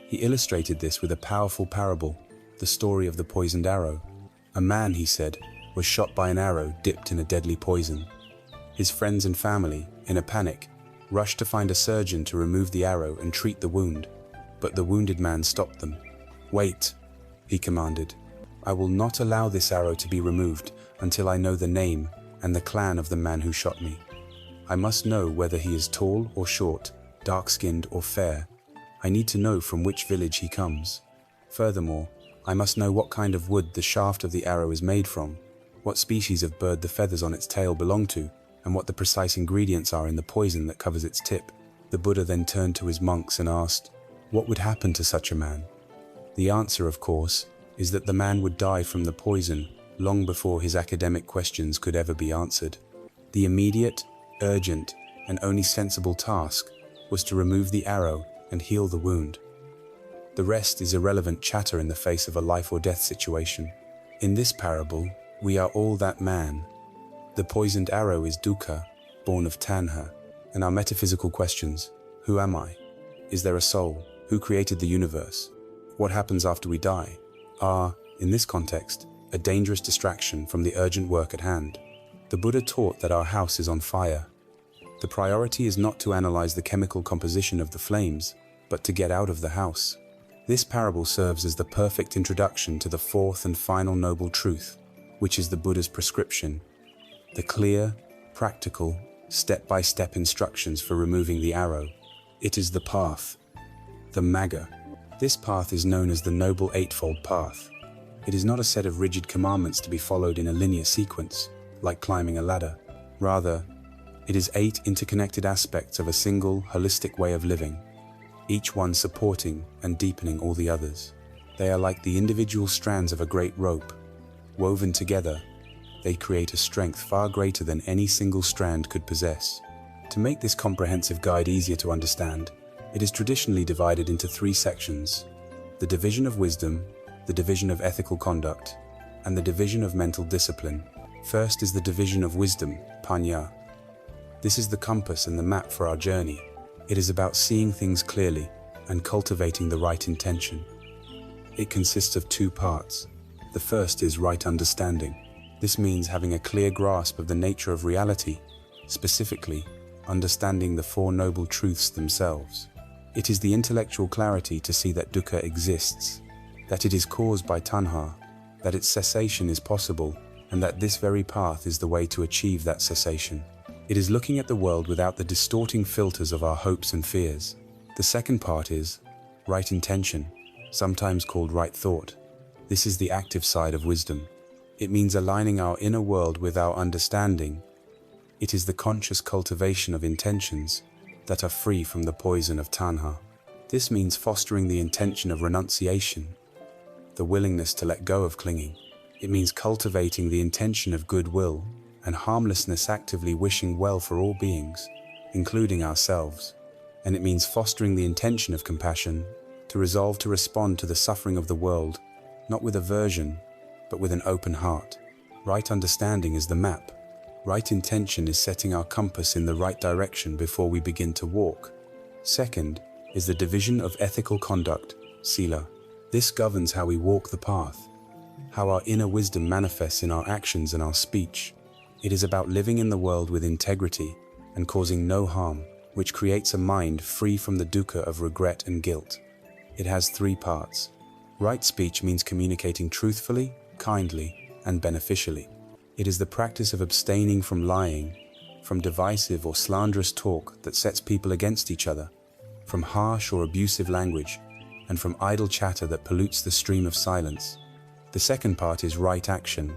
He illustrated this with a powerful parable, the story of the poisoned arrow. A man, he said, was shot by an arrow dipped in a deadly poison. His friends and family, in a panic, rushed to find a surgeon to remove the arrow and treat the wound, but the wounded man stopped them. "Wait," he commanded. "I will not allow this arrow to be removed until I know the name and the clan of the man who shot me. I must know whether he is tall or short, dark-skinned or fair. I need to know from which village he comes. Furthermore, I must know what kind of wood the shaft of the arrow is made from, what species of bird the feathers on its tail belong to, and what the precise ingredients are in the poison that covers its tip." The Buddha then turned to his monks and asked, what would happen to such a man? The answer, of course, is that the man would die from the poison long before his academic questions could ever be answered. The immediate, urgent, and only sensible task was to remove the arrow and heal the wound. The rest is irrelevant chatter in the face of a life or death situation. In this parable, we are all that man. The poisoned arrow is dukkha, born of tanha, and our metaphysical questions: who am I? Is there a soul? Who created the universe? What happens after we die? Are, in this context, a dangerous distraction from the urgent work at hand. The Buddha taught that our house is on fire. The priority is not to analyze the chemical composition of the flames, but to get out of the house. This parable serves as the perfect introduction to the fourth and final noble truth, which is the Buddha's prescription: the clear, practical, step-by-step instructions for removing the arrow. It is the path, the Magga. This path is known as the Noble Eightfold Path. It is not a set of rigid commandments to be followed in a linear sequence, like climbing a ladder. Rather, it is 8 interconnected aspects of a single, holistic way of living, each one supporting and deepening all the others. They are like the individual strands of a great rope. Woven together, they create a strength far greater than any single strand could possess. To make this comprehensive guide easier to understand, it is traditionally divided into 3 sections: the division of wisdom, the division of ethical conduct, and the division of mental discipline. First is the division of wisdom, panya. This is the compass and the map for our journey. It is about seeing things clearly and cultivating the right intention. It consists of 2 parts. The first is right understanding. This means having a clear grasp of the nature of reality, specifically, understanding the 4 noble truths themselves. It is the intellectual clarity to see that dukkha exists, that it is caused by tanha, that its cessation is possible, and that this very path is the way to achieve that cessation. It is looking at the world without the distorting filters of our hopes and fears. The second part is right intention, sometimes called right thought. This is the active side of wisdom. It means aligning our inner world with our understanding. It is the conscious cultivation of intentions that are free from the poison of tanha. This means fostering the intention of renunciation, the willingness to let go of clinging. It means cultivating the intention of goodwill and harmlessness, actively wishing well for all beings, including ourselves. And it means fostering the intention of compassion, to resolve to respond to the suffering of the world, not with aversion, but with an open heart. Right understanding is the map. Right intention is setting our compass in the right direction before we begin to walk. Second is the division of ethical conduct, sila. This governs how we walk the path, how our inner wisdom manifests in our actions and our speech. It is about living in the world with integrity and causing no harm, which creates a mind free from the dukkha of regret and guilt. It has 3 parts. Right speech means communicating truthfully, kindly, and beneficially. It is the practice of abstaining from lying, from divisive or slanderous talk that sets people against each other, from harsh or abusive language, and from idle chatter that pollutes the stream of silence. The second part is right action.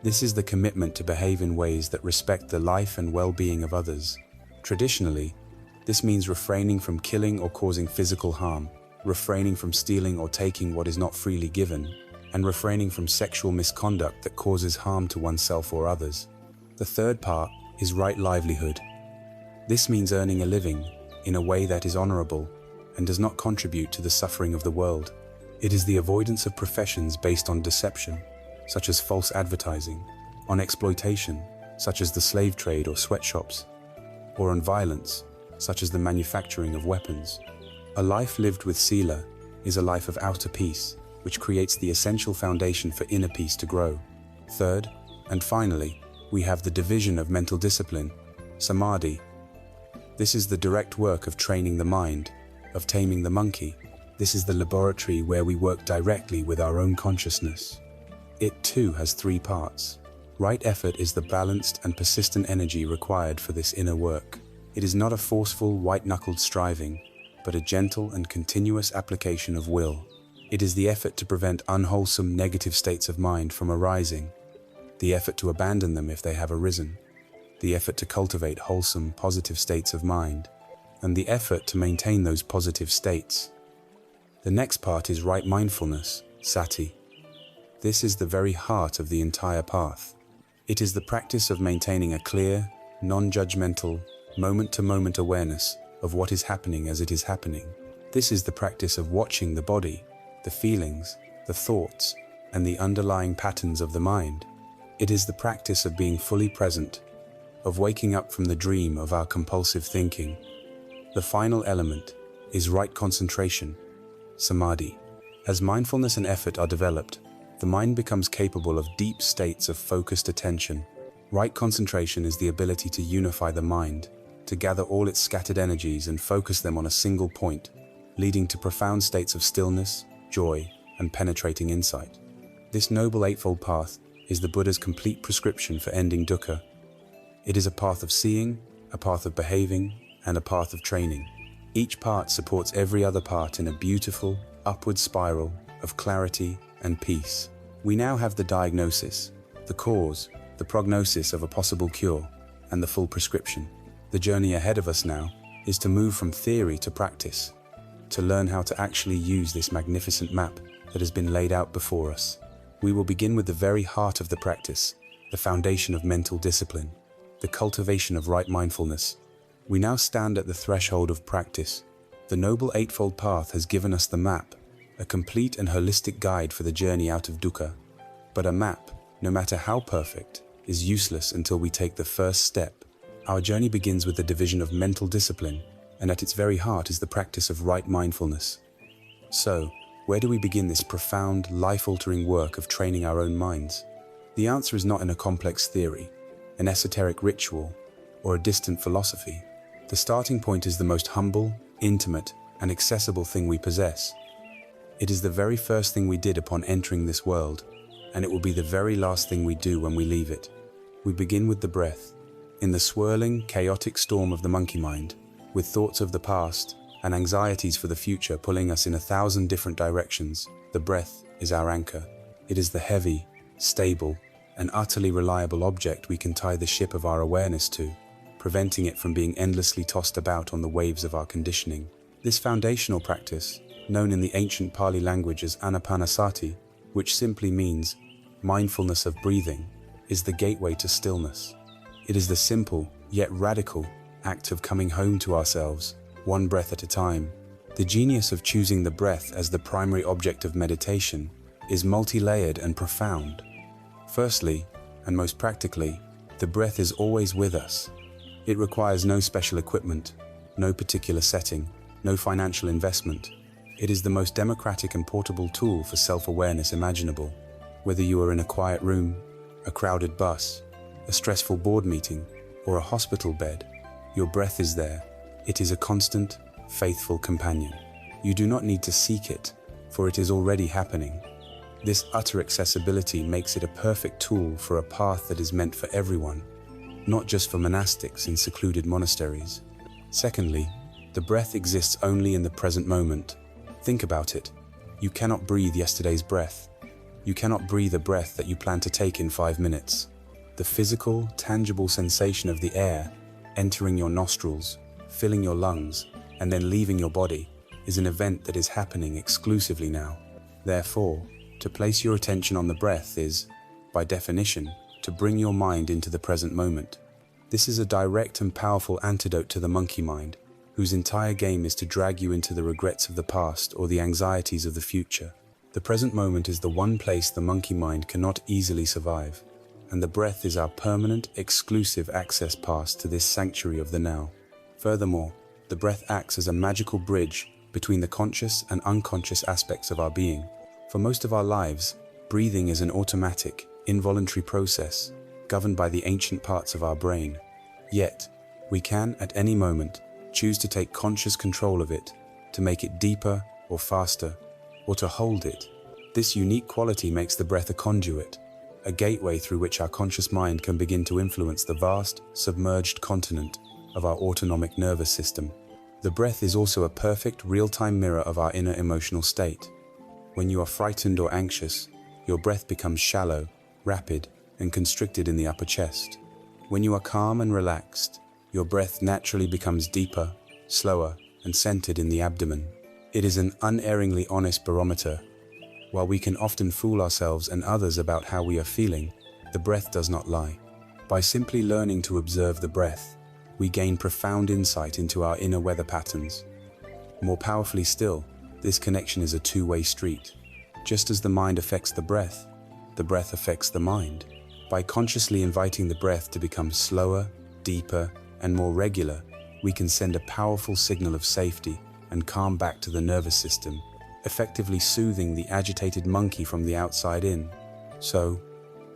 This is the commitment to behave in ways that respect the life and well-being of others. Traditionally, this means refraining from killing or causing physical harm, refraining from stealing or taking what is not freely given, and refraining from sexual misconduct that causes harm to oneself or others. The third part is right livelihood. This means earning a living in a way that is honorable and does not contribute to the suffering of the world. It is the avoidance of professions based on deception, such as false advertising, on exploitation, such as the slave trade or sweatshops, or on violence, such as the manufacturing of weapons. A life lived with sila is a life of outer peace. which creates the essential foundation for inner peace to grow. Third, and finally, we have the division of mental discipline, samadhi. This is the direct work of training the mind, of taming the monkey. This is the laboratory where we work directly with our own consciousness. It too has three parts. Right effort is the balanced and persistent energy required for this inner work. It is not a forceful, white-knuckled striving, but a gentle and continuous application of will. It is the effort to prevent unwholesome, negative states of mind from arising, the effort to abandon them if they have arisen, the effort to cultivate wholesome, positive states of mind, and the effort to maintain those positive states. The next part is right mindfulness, sati. This is the very heart of the entire path. It is the practice of maintaining a clear, non-judgmental, moment-to-moment awareness of what is happening as it is happening. This is the practice of watching the body, the feelings, the thoughts, and the underlying patterns of the mind. It is the practice of being fully present, of waking up from the dream of our compulsive thinking. The final element is right concentration, samadhi. As mindfulness and effort are developed, the mind becomes capable of deep states of focused attention. Right concentration is the ability to unify the mind, to gather all its scattered energies and focus them on a single point, leading to profound states of stillness, joy, and penetrating insight. This noble eightfold path is the Buddha's complete prescription for ending dukkha. It is a path of seeing, a path of behaving, and a path of training. Each part supports every other part in a beautiful, upward spiral of clarity and peace. We now have the diagnosis, the cause, the prognosis of a possible cure, and the full prescription. The journey ahead of us now is to move from theory to practice, to learn how to actually use this magnificent map that has been laid out before us. We will begin with the very heart of the practice, the foundation of mental discipline, the cultivation of right mindfulness. We now stand at the threshold of practice. The Noble Eightfold Path has given us the map, a complete and holistic guide for the journey out of dukkha. But a map, no matter how perfect, is useless until we take the first step. Our journey begins with the division of mental discipline, and at its very heart is the practice of right mindfulness. So, where do we begin this profound, life-altering work of training our own minds? The answer is not in a complex theory, an esoteric ritual, or a distant philosophy. The starting point is the most humble, intimate, and accessible thing we possess. It is the very first thing we did upon entering this world, and it will be the very last thing we do when we leave it. We begin with the breath. In the swirling, chaotic storm of the monkey mind, with thoughts of the past and anxieties for the future pulling us in 1,000 different directions, the breath is our anchor. It is the heavy, stable, and utterly reliable object we can tie the ship of our awareness to, preventing it from being endlessly tossed about on the waves of our conditioning. This foundational practice, known in the ancient Pali language as anapanasati, which simply means mindfulness of breathing, is the gateway to stillness. It is the simple, yet radical, act of coming home to ourselves, one breath at a time. The genius of choosing the breath as the primary object of meditation is multi-layered and profound. Firstly, and most practically, the breath is always with us. It requires no special equipment, no particular setting, no financial investment. It is the most democratic and portable tool for self-awareness imaginable. Whether you are in a quiet room, a crowded bus, a stressful board meeting, or a hospital bed, your breath is there. It is a constant, faithful companion. You do not need to seek it, for it is already happening. This utter accessibility makes it a perfect tool for a path that is meant for everyone, not just for monastics in secluded monasteries. Secondly, the breath exists only in the present moment. Think about it. You cannot breathe yesterday's breath. You cannot breathe a breath that you plan to take in 5 minutes. The physical, tangible sensation of the air entering your nostrils, filling your lungs, and then leaving your body is an event that is happening exclusively now. Therefore, to place your attention on the breath is, by definition, to bring your mind into the present moment. This is a direct and powerful antidote to the monkey mind, whose entire game is to drag you into the regrets of the past or the anxieties of the future. The present moment is the one place the monkey mind cannot easily survive, and the breath is our permanent, exclusive access pass to this sanctuary of the now. Furthermore, the breath acts as a magical bridge between the conscious and unconscious aspects of our being. For most of our lives, breathing is an automatic, involuntary process governed by the ancient parts of our brain. Yet, we can, at any moment, choose to take conscious control of it, to make it deeper or faster, or to hold it. This unique quality makes the breath a conduit, a gateway through which our conscious mind can begin to influence the vast, submerged continent of our autonomic nervous system. The breath is also a perfect, real-time mirror of our inner emotional state. When you are frightened or anxious, your breath becomes shallow, rapid, and constricted in the upper chest. When you are calm and relaxed, your breath naturally becomes deeper, slower, and centered in the abdomen. It is an unerringly honest barometer. While we can often fool ourselves and others about how we are feeling, the breath does not lie. By simply learning to observe the breath, we gain profound insight into our inner weather patterns. More powerfully still, this connection is a two-way street. Just as the mind affects the breath affects the mind. By consciously inviting the breath to become slower, deeper, and more regular, we can send a powerful signal of safety and calm back to the nervous system, effectively soothing the agitated monkey from the outside in. So,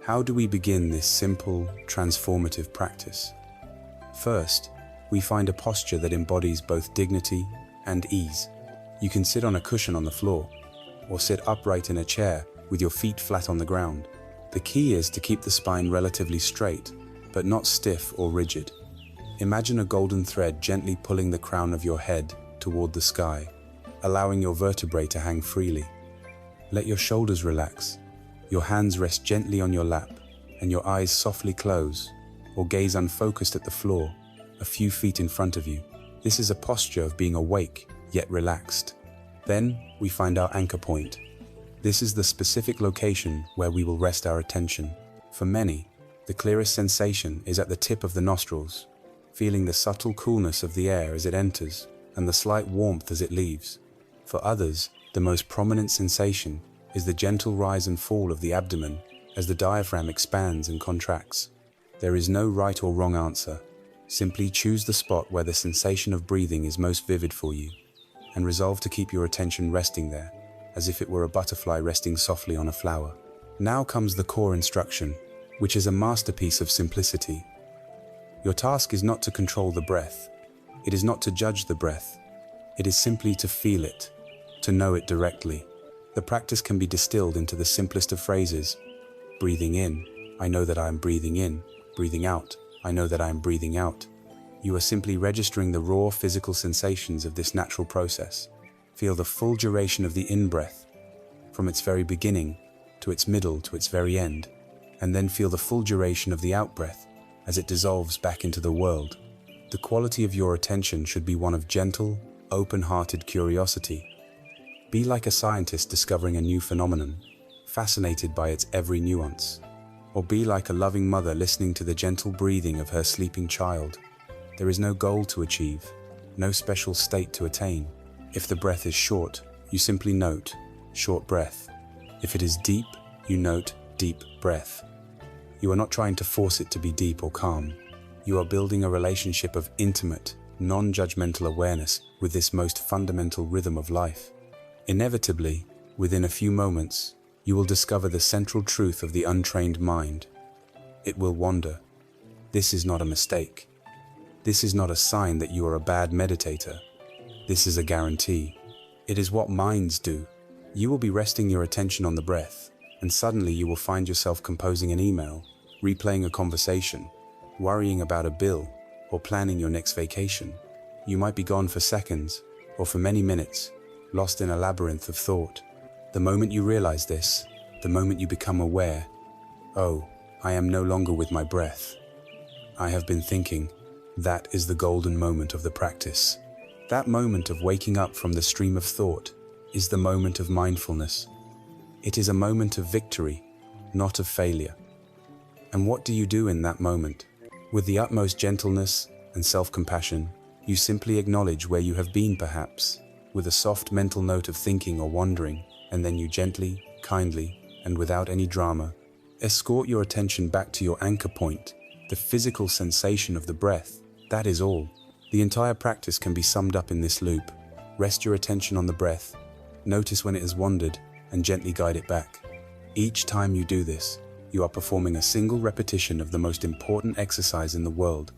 how do we begin this simple, transformative practice? First, we find a posture that embodies both dignity and ease. You can sit on a cushion on the floor, or sit upright in a chair with your feet flat on the ground. The key is to keep the spine relatively straight, but not stiff or rigid. Imagine a golden thread gently pulling the crown of your head toward the sky, allowing your vertebrae to hang freely. Let your shoulders relax, your hands rest gently on your lap, and your eyes softly close, or gaze unfocused at the floor, a few feet in front of you. This is a posture of being awake, yet relaxed. Then, we find our anchor point. This is the specific location where we will rest our attention. For many, the clearest sensation is at the tip of the nostrils, feeling the subtle coolness of the air as it enters and the slight warmth as it leaves. For others, the most prominent sensation is the gentle rise and fall of the abdomen as the diaphragm expands and contracts. There is no right or wrong answer. Simply choose the spot where the sensation of breathing is most vivid for you, and resolve to keep your attention resting there, as if it were a butterfly resting softly on a flower. Now comes the core instruction, which is a masterpiece of simplicity. Your task is not to control the breath. It is not to judge the breath. It is simply to feel it, to know it directly. The practice can be distilled into the simplest of phrases. Breathing in, I know that I am breathing in. Breathing out, I know that I am breathing out. You are simply registering the raw physical sensations of this natural process. Feel the full duration of the in-breath, from its very beginning to its middle to its very end, and then feel the full duration of the out-breath as it dissolves back into the world. The quality of your attention should be one of gentle, open-hearted curiosity. Be like a scientist discovering a new phenomenon, fascinated by its every nuance. Or be like a loving mother listening to the gentle breathing of her sleeping child. There is no goal to achieve, no special state to attain. If the breath is short, you simply note, short breath. If it is deep, you note, deep breath. You are not trying to force it to be deep or calm. You are building a relationship of intimate, non-judgmental awareness with this most fundamental rhythm of life. Inevitably, within a few moments, you will discover the central truth of the untrained mind. It will wander. This is not a mistake. This is not a sign that you are a bad meditator. This is a guarantee. It is what minds do. You will be resting your attention on the breath, and suddenly you will find yourself composing an email, replaying a conversation, worrying about a bill, or planning your next vacation. You might be gone for seconds, or for many minutes, lost in a labyrinth of thought. The moment you realize this, the moment you become aware, oh, I am no longer with my breath. I have been thinking. That is the golden moment of the practice. That moment of waking up from the stream of thought is the moment of mindfulness. It is a moment of victory, not of failure. And what do you do in that moment? With the utmost gentleness and self-compassion, you simply acknowledge where you have been perhaps, with a soft mental note of thinking or wandering, and then you gently, kindly, and without any drama, escort your attention back to your anchor point, the physical sensation of the breath. That is all. The entire practice can be summed up in this loop. Rest your attention on the breath. Notice when it has wandered, and gently guide it back. Each time you do this, you are performing a single repetition of the most important exercise in the world.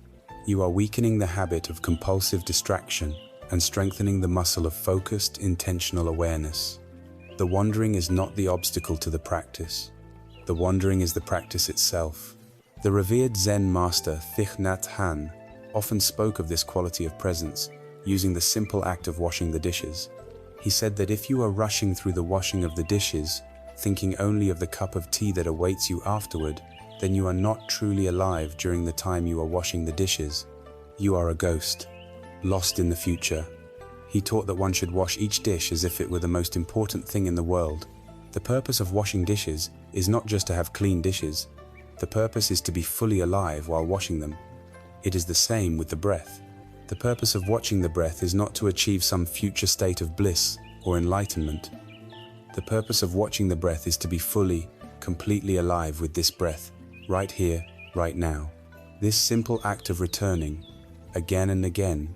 You are weakening the habit of compulsive distraction and strengthening the muscle of focused, intentional awareness. The wandering is not the obstacle to the practice. The wandering is the practice itself. The revered Zen master Thich Nhat Hanh often spoke of this quality of presence, using the simple act of washing the dishes. He said that if you are rushing through the washing of the dishes, thinking only of the cup of tea that awaits you afterward, then you are not truly alive during the time you are washing the dishes. You are a ghost, lost in the future. He taught that one should wash each dish as if it were the most important thing in the world. The purpose of washing dishes is not just to have clean dishes. The purpose is to be fully alive while washing them. It is the same with the breath. The purpose of watching the breath is not to achieve some future state of bliss or enlightenment. The purpose of watching the breath is to be fully, completely alive with this breath, right here, right now. This simple act of returning, again and again,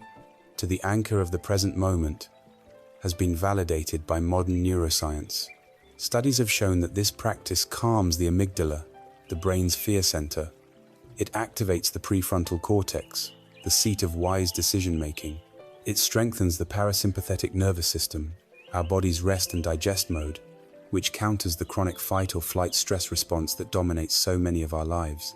to the anchor of the present moment has been validated by modern neuroscience. Studies have shown that this practice calms the amygdala, the brain's fear center. It activates the prefrontal cortex, the seat of wise decision-making. It strengthens the parasympathetic nervous system, our body's rest and digest mode, which counters the chronic fight or flight stress response that dominates so many of our lives.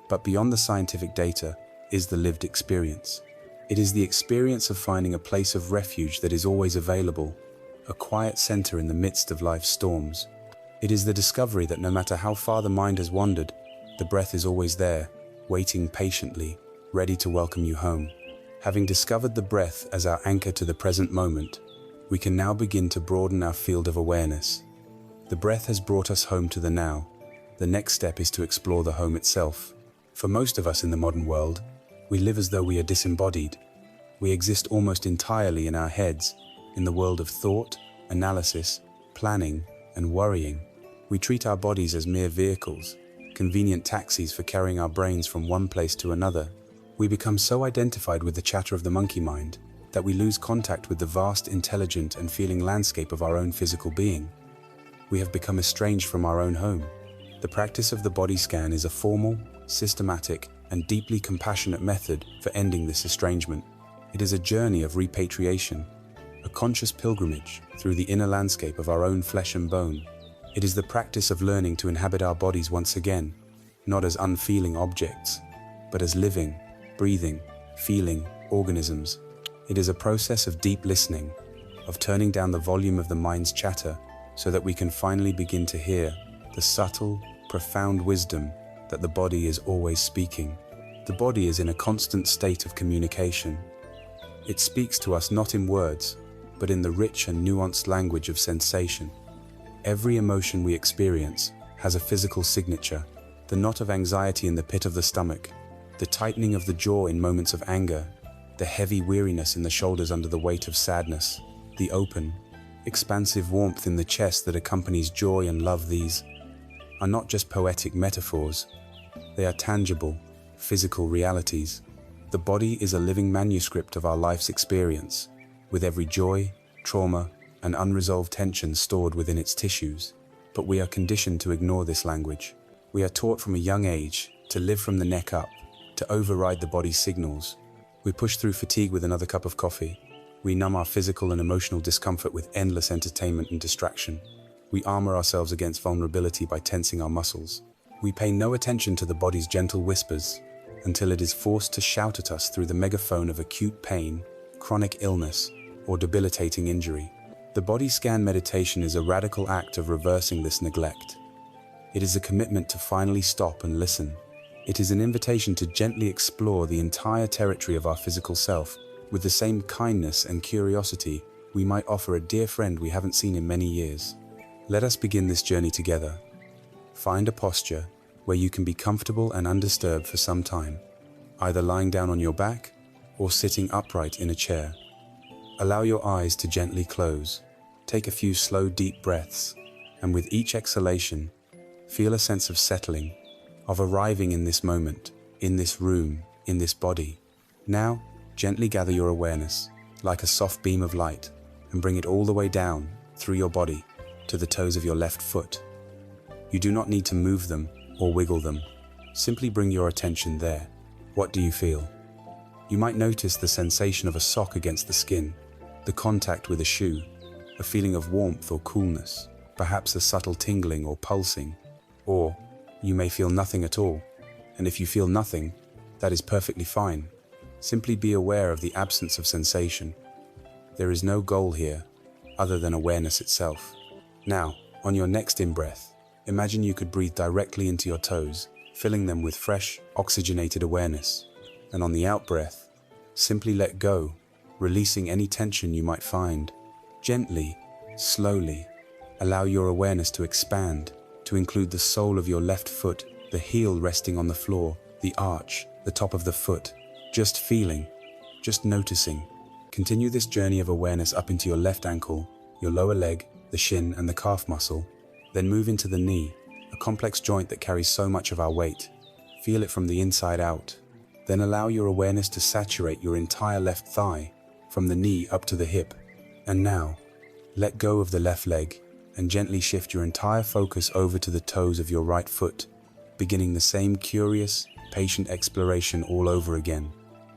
But beyond the scientific data is the lived experience. It is the experience of finding a place of refuge that is always available, a quiet center in the midst of life's storms. It is the discovery that no matter how far the mind has wandered, the breath is always there, waiting patiently, ready to welcome you home. Having discovered the breath as our anchor to the present moment, we can now begin to broaden our field of awareness. The breath has brought us home to the now. The next step is to explore the home itself. For most of us in the modern world, we live as though we are disembodied. We exist almost entirely in our heads, in the world of thought, analysis, planning, and worrying. We treat our bodies as mere vehicles, convenient taxis for carrying our brains from one place to another. We become so identified with the chatter of the monkey mind that we lose contact with the vast, intelligent, and feeling landscape of our own physical being. We have become estranged from our own home. The practice of the body scan is a formal, systematic, and deeply compassionate method for ending this estrangement. It is a journey of repatriation, a conscious pilgrimage through the inner landscape of our own flesh and bone. It is the practice of learning to inhabit our bodies once again, not as unfeeling objects, but as living, breathing, feeling organisms. It is a process of deep listening, of turning down the volume of the mind's chatter so that we can finally begin to hear the subtle, profound wisdom that the body is always speaking. The body is in a constant state of communication. It speaks to us not in words, but in the rich and nuanced language of sensation. Every emotion we experience has a physical signature: the knot of anxiety in the pit of the stomach, the tightening of the jaw in moments of anger, the heavy weariness in the shoulders under the weight of sadness, the open, expansive warmth in the chest that accompanies joy and love. These are not just poetic metaphors. They are tangible, physical realities. The body is a living manuscript of our life's experience, with every joy, trauma, and unresolved tension stored within its tissues. But we are conditioned to ignore this language. We are taught from a young age to live from the neck up, to override the body's signals. We push through fatigue with another cup of coffee. We numb our physical and emotional discomfort with endless entertainment and distraction. We armor ourselves against vulnerability by tensing our muscles. We pay no attention to the body's gentle whispers until it is forced to shout at us through the megaphone of acute pain, chronic illness, or debilitating injury. The body scan meditation is a radical act of reversing this neglect. It is a commitment to finally stop and listen. It is an invitation to gently explore the entire territory of our physical self with the same kindness and curiosity we might offer a dear friend we haven't seen in many years. Let us begin this journey together. Find a posture where you can be comfortable and undisturbed for some time, either lying down on your back or sitting upright in a chair. Allow your eyes to gently close. Take a few slow, deep breaths, and with each exhalation, feel a sense of settling, of arriving in this moment, in this room, in this body. Now, gently gather your awareness, like a soft beam of light, and bring it all the way down, through your body, to the toes of your left foot. You do not need to move them or wiggle them. Simply bring your attention there. What do you feel? You might notice the sensation of a sock against the skin, the contact with a shoe, a feeling of warmth or coolness, perhaps a subtle tingling or pulsing. Or you may feel nothing at all. And if you feel nothing, that is perfectly fine. Simply be aware of the absence of sensation. There is no goal here other than awareness itself. Now, on your next in-breath, imagine you could breathe directly into your toes, filling them with fresh, oxygenated awareness. And on the out-breath, simply let go, releasing any tension you might find. Gently, slowly, allow your awareness to expand, to include the sole of your left foot, the heel resting on the floor, the arch, the top of the foot. Just feeling, just noticing. Continue this journey of awareness up into your left ankle, your lower leg, the shin and the calf muscle. Then move into the knee, a complex joint that carries so much of our weight. Feel it from the inside out. Then allow your awareness to saturate your entire left thigh, from the knee up to the hip. And now, let go of the left leg and gently shift your entire focus over to the toes of your right foot, beginning the same curious, patient exploration all over again,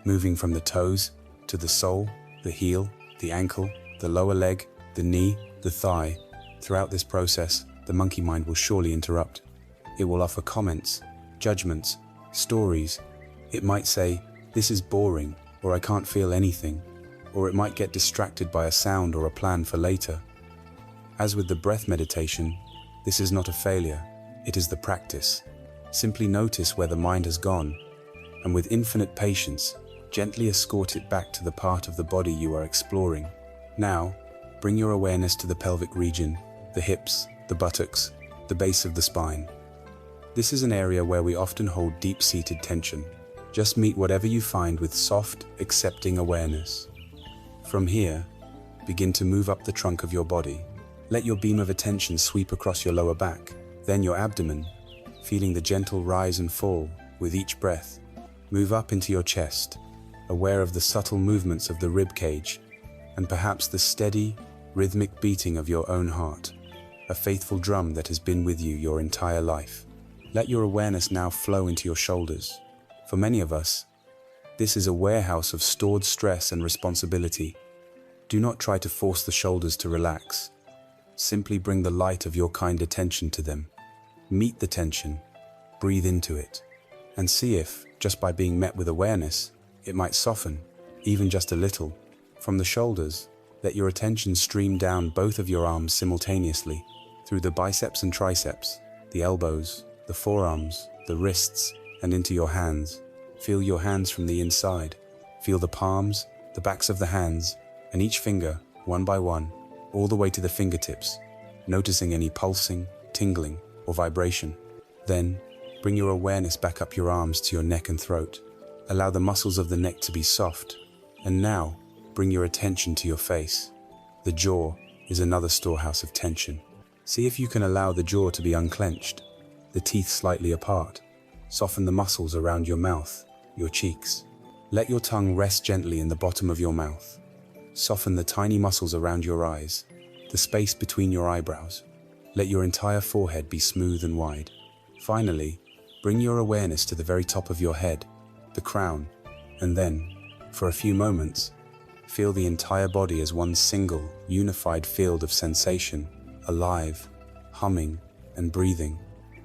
moving from the toes to the sole, the heel, the ankle, the lower leg, the knee, the thigh. Throughout this process, the monkey mind will surely interrupt. It will offer comments, judgments, stories. It might say, "This is boring," or "I can't feel anything," or it might get distracted by a sound or a plan for later. As with the breath meditation, this is not a failure, it is the practice. Simply notice where the mind has gone, and with infinite patience, gently escort it back to the part of the body you are exploring. Now, bring your awareness to the pelvic region, the hips, the buttocks, the base of the spine. This is an area where we often hold deep-seated tension. Just meet whatever you find with soft, accepting awareness. From here, begin to move up the trunk of your body. Let your beam of attention sweep across your lower back, then your abdomen, feeling the gentle rise and fall with each breath. Move up into your chest, aware of the subtle movements of the rib cage, and perhaps the steady, rhythmic beating of your own heart, a faithful drum that has been with you your entire life. Let your awareness now flow into your shoulders. For many of us, this is a warehouse of stored stress and responsibility. Do not try to force the shoulders to relax. Simply bring the light of your kind attention to them. Meet the tension, breathe into it, and see if, just by being met with awareness, it might soften, even just a little. From the shoulders, let your attention stream down both of your arms simultaneously, through the biceps and triceps, the elbows, the forearms, the wrists, and into your hands. Feel your hands from the inside. Feel the palms, the backs of the hands, and each finger, one by one, all the way to the fingertips, noticing any pulsing, tingling, or vibration. Then, bring your awareness back up your arms to your neck and throat. Allow the muscles of the neck to be soft. And now, bring your attention to your face. The jaw is another storehouse of tension. See if you can allow the jaw to be unclenched, the teeth slightly apart. Soften the muscles around your mouth, your cheeks. Let your tongue rest gently in the bottom of your mouth. Soften the tiny muscles around your eyes, the space between your eyebrows. Let your entire forehead be smooth and wide. Finally, bring your awareness to the very top of your head, the crown, and then, for a few moments, feel the entire body as one single, unified field of sensation, alive, humming, and breathing.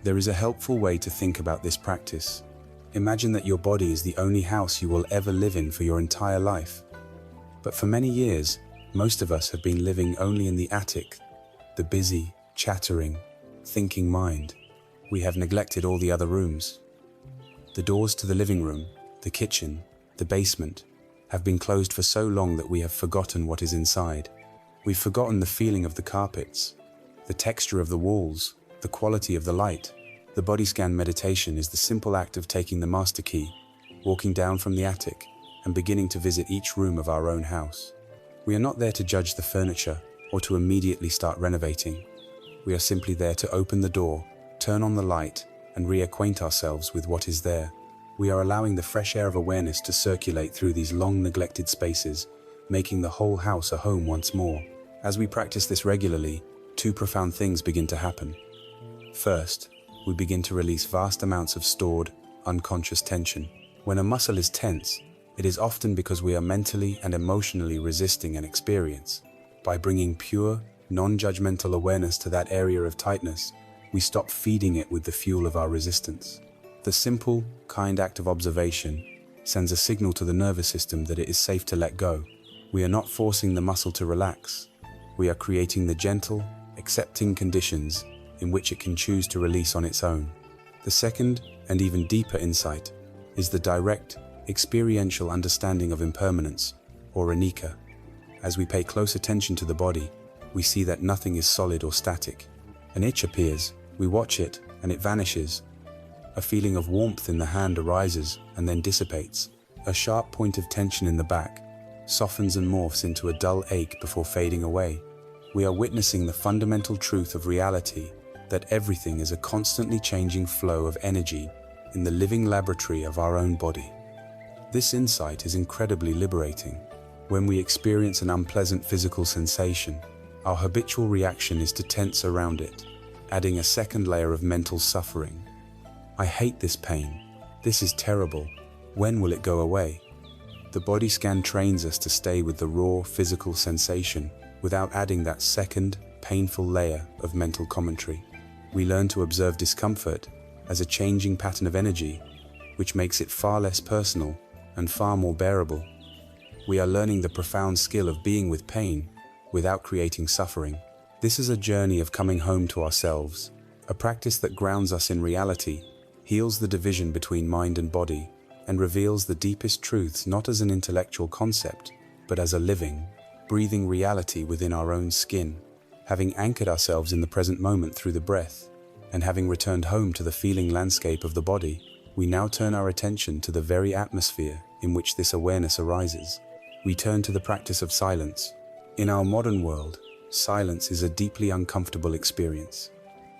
There is a helpful way to think about this practice. Imagine that your body is the only house you will ever live in for your entire life. But for many years, most of us have been living only in the attic, the busy, chattering, thinking mind. We have neglected all the other rooms. The doors to the living room, the kitchen, the basement, have been closed for so long that we have forgotten what is inside. We've forgotten the feeling of the carpets, the texture of the walls, the quality of the light. The body scan meditation is the simple act of taking the master key, walking down from the attic, and beginning to visit each room of our own house. We are not there to judge the furniture or to immediately start renovating. We are simply there to open the door, turn on the light, and reacquaint ourselves with what is there. We are allowing the fresh air of awareness to circulate through these long neglected spaces, making the whole house a home once more. As we practice this regularly, two profound things begin to happen. First, we begin to release vast amounts of stored, unconscious tension. When a muscle is tense, it is often because we are mentally and emotionally resisting an experience. By bringing pure, non-judgmental awareness to that area of tightness, we stop feeding it with the fuel of our resistance. The simple, kind act of observation sends a signal to the nervous system that it is safe to let go. We are not forcing the muscle to relax. We are creating the gentle, accepting conditions in which it can choose to release on its own. The second, and even deeper insight, is the direct, experiential understanding of impermanence, or anicca. As we pay close attention to the body, we see that nothing is solid or static. An itch appears, we watch it, and it vanishes. A feeling of warmth in the hand arises and then dissipates. A sharp point of tension in the back softens and morphs into a dull ache before fading away. We are witnessing the fundamental truth of reality, that everything is a constantly changing flow of energy in the living laboratory of our own body. This insight is incredibly liberating. When we experience an unpleasant physical sensation, our habitual reaction is to tense around it, adding a second layer of mental suffering. I hate this pain. This is terrible. When will it go away? The body scan trains us to stay with the raw physical sensation without adding that second, painful layer of mental commentary. We learn to observe discomfort as a changing pattern of energy, which makes it far less personal and far more bearable. We are learning the profound skill of being with pain without creating suffering. This is a journey of coming home to ourselves, a practice that grounds us in reality, heals the division between mind and body, and reveals the deepest truths not as an intellectual concept, but as a living, breathing reality within our own skin. Having anchored ourselves in the present moment through the breath, and having returned home to the feeling landscape of the body, we now turn our attention to the very atmosphere in which this awareness arises. We turn to the practice of silence. In our modern world, silence is a deeply uncomfortable experience.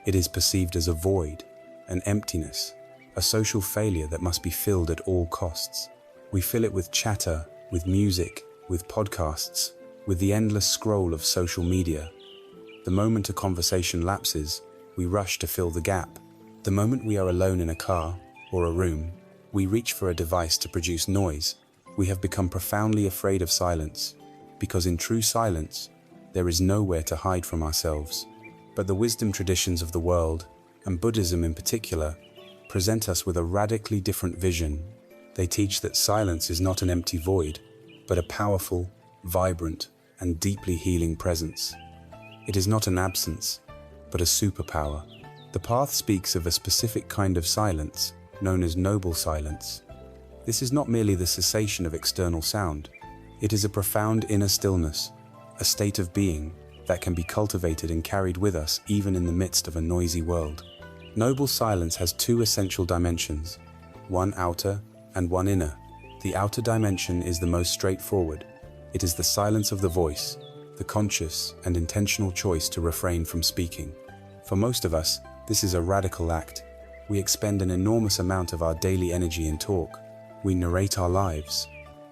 It is perceived as a void, an emptiness, a social failure that must be filled at all costs. We fill it with chatter, with music, with podcasts, with the endless scroll of social media. The moment a conversation lapses, we rush to fill the gap. The moment we are alone in a car or a room, we reach for a device to produce noise. We have become profoundly afraid of silence, because in true silence, there is nowhere to hide from ourselves. But the wisdom traditions of the world, and Buddhism in particular, present us with a radically different vision. They teach that silence is not an empty void, but a powerful, vibrant, and deeply healing presence. It is not an absence, but a superpower. The path speaks of a specific kind of silence, known as noble silence. This is not merely the cessation of external sound. It is a profound inner stillness, a state of being that can be cultivated and carried with us even in the midst of a noisy world. Noble silence has two essential dimensions, one outer and one inner. The outer dimension is the most straightforward. It is the silence of the voice, the conscious and intentional choice to refrain from speaking. For most of us, this is a radical act. We expend an enormous amount of our daily energy in talk. We narrate our lives.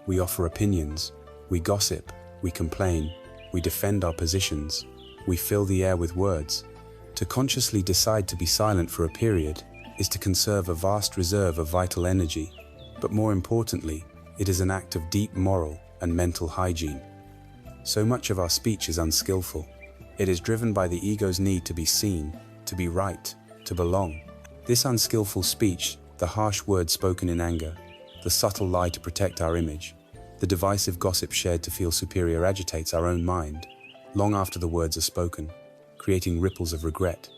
We offer opinions. We gossip. We complain. We defend our positions. We fill the air with words. To consciously decide to be silent for a period is to conserve a vast reserve of vital energy. But more importantly, it is an act of deep moral and mental hygiene. So much of our speech is unskillful. It is driven by the ego's need to be seen, to be right, to belong. This unskillful speech, the harsh words spoken in anger, the subtle lie to protect our image, the divisive gossip shared to feel superior agitates our own mind, long after the words are spoken, creating ripples of regret,